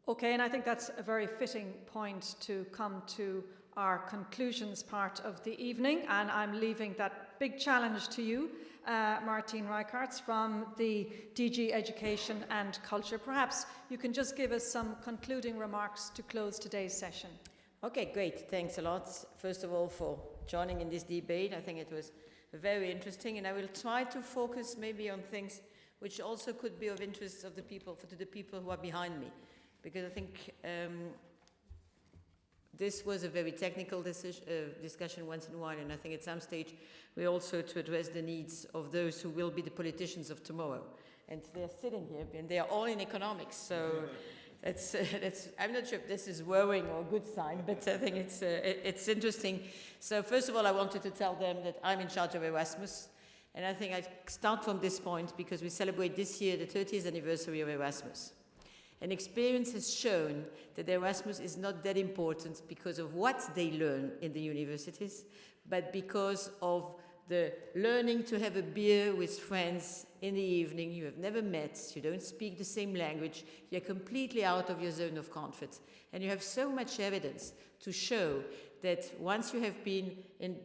Okay, and I think that's a very fitting point to come to our conclusions part of the evening, and I'm leaving that big challenge to you, Martine Reichertz from the DG Education and Culture. Perhaps you can just give us some concluding remarks to close today's session. Okay, great. Thanks a lot, first of all, for joining in this debate. I think it was very interesting, and I will try to focus maybe on things which also could be of interest of the people, to the people who are behind me, because I think this was a very technical discussion once in a while, and I think at some stage we also to address the needs of those who will be the politicians of tomorrow. and they're sitting here, and they are all in economics, so that's, I'm not sure if this is worrying or a good sign, but I think it's interesting. So first of all, I wanted to tell them that I'm in charge of Erasmus, and I think I start from this point because we celebrate this year the 30th anniversary of Erasmus. And experience has shown that Erasmus is not that important because of what they learn in the universities, but because of the learning to have a beer with friends in the evening you have never met, you don't speak the same language, you're completely out of your zone of comfort. And you have so much evidence to show that once you have been in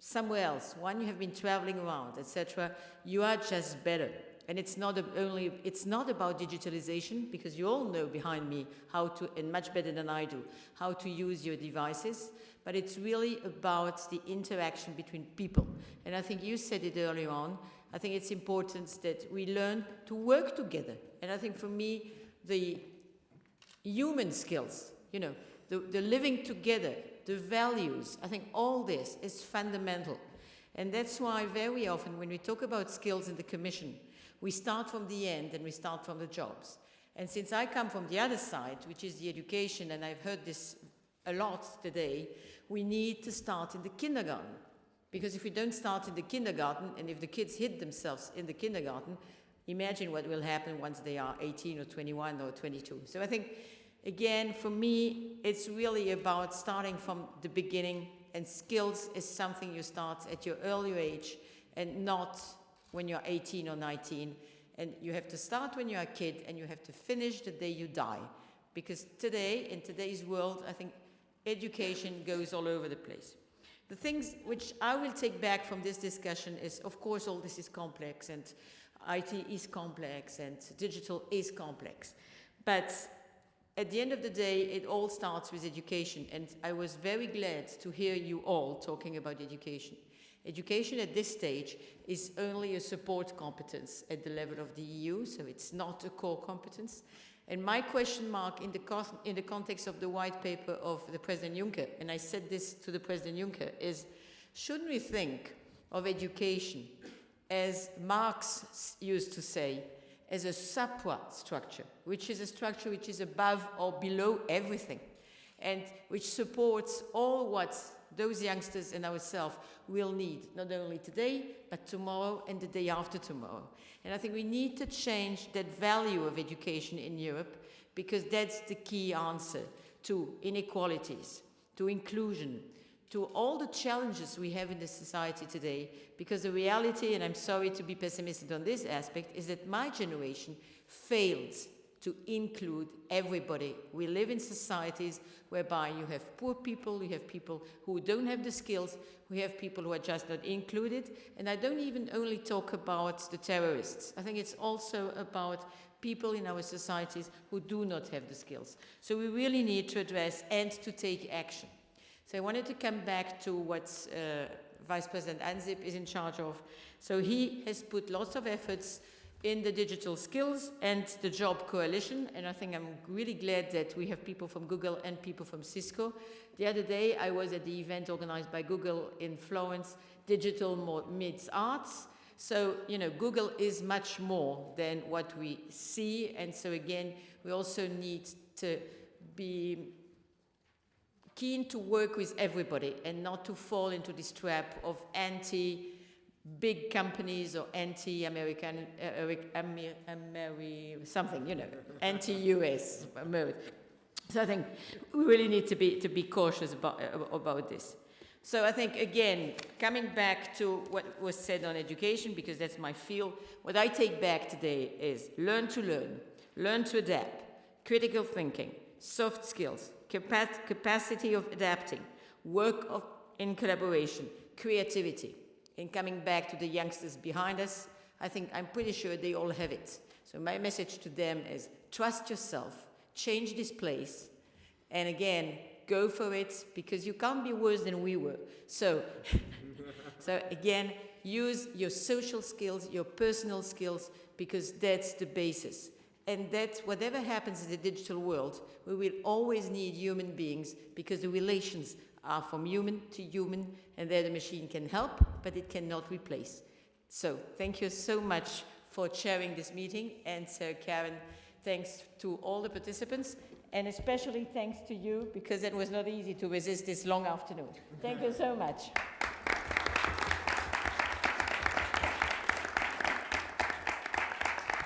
somewhere else, when you have been traveling around, etc., you are just better. And it's not about digitalization, because you all know behind me how to, and much better than I do, how to use your devices, but it's really about the interaction between people. And I think you said it earlier on, I think it's important that we learn to work together. And I think for me, the human skills, you know, the living together, the values, I think all this is fundamental. And that's why very often when we talk about skills in the Commission, we start from the end and we start from the jobs. And since I come from the other side, which is the education, and I've heard this a lot today, we need to start in the kindergarten. Because if we don't start in the kindergarten, and if the kids hit themselves in the kindergarten, imagine what will happen once they are 18 or 21 or 22. So I think, again, for me, it's really about starting from the beginning, and skills is something you start at your early age and not when you're 18 or 19. And you have to start when you're a kid and you have to finish the day you die. Because today, in today's world, I think education goes all over the place. The things which I will take back from this discussion is, of course, all this is complex, and IT is complex, and digital is complex. But at the end of the day, it all starts with education, and I was very glad to hear you all talking about education. Education at this stage is only a support competence at the level of the EU, so it's not a core competence. And my question mark in the context of the white paper of the President Juncker, and I said this to the President Juncker, is shouldn't we think of education, as Marx used to say, as a supra-structure, which is a structure which is above or below everything, and which supports all what those youngsters and ourselves will need, not only today, but tomorrow and the day after tomorrow. And I think we need to change that value of education in Europe, because that's the key answer to inequalities, to inclusion, to all the challenges we have in the society today. Because the reality, and I'm sorry to be pessimistic on this aspect, is that my generation failed to include everybody. We live in societies whereby you have poor people, you have people who don't have the skills, we have people who are just not included. And I don't even only talk about the terrorists. I think it's also about people in our societies who do not have the skills. So we really need to address and to take action. So I wanted to come back to what Vice President Ansip is in charge of. So he has put lots of efforts in the digital skills and the job coalition, and I think I'm really glad that we have people from Google and people from Cisco. The other day I was at the event organized by Google in Florence, Digital Meets Arts. So, you know, Google is much more than what we see, and so again, we also need to be keen to work with everybody and not to fall into this trap of anti-big companies or anti-American, something, you know, anti-US. So I think we really need to be cautious about this. So I think, again, coming back to what was said on education, because that's my field, what I take back today is learn to adapt, critical thinking, soft skills, capacity of adapting, work in collaboration, creativity. And coming back to the youngsters behind us, I'm pretty sure they all have it. So my message to them is trust yourself, change this place, and again, go for it, because you can't be worse than we were. So, so again, use your social skills, your personal skills, because that's the basis. And that whatever happens in the digital world, we will always need human beings, because the relations are from human to human, and there the machine can help, but it cannot replace. So thank you so much for chairing this meeting. And Karen, thanks to all the participants, and especially thanks to you, because it was not easy to resist this long afternoon. Thank you so much.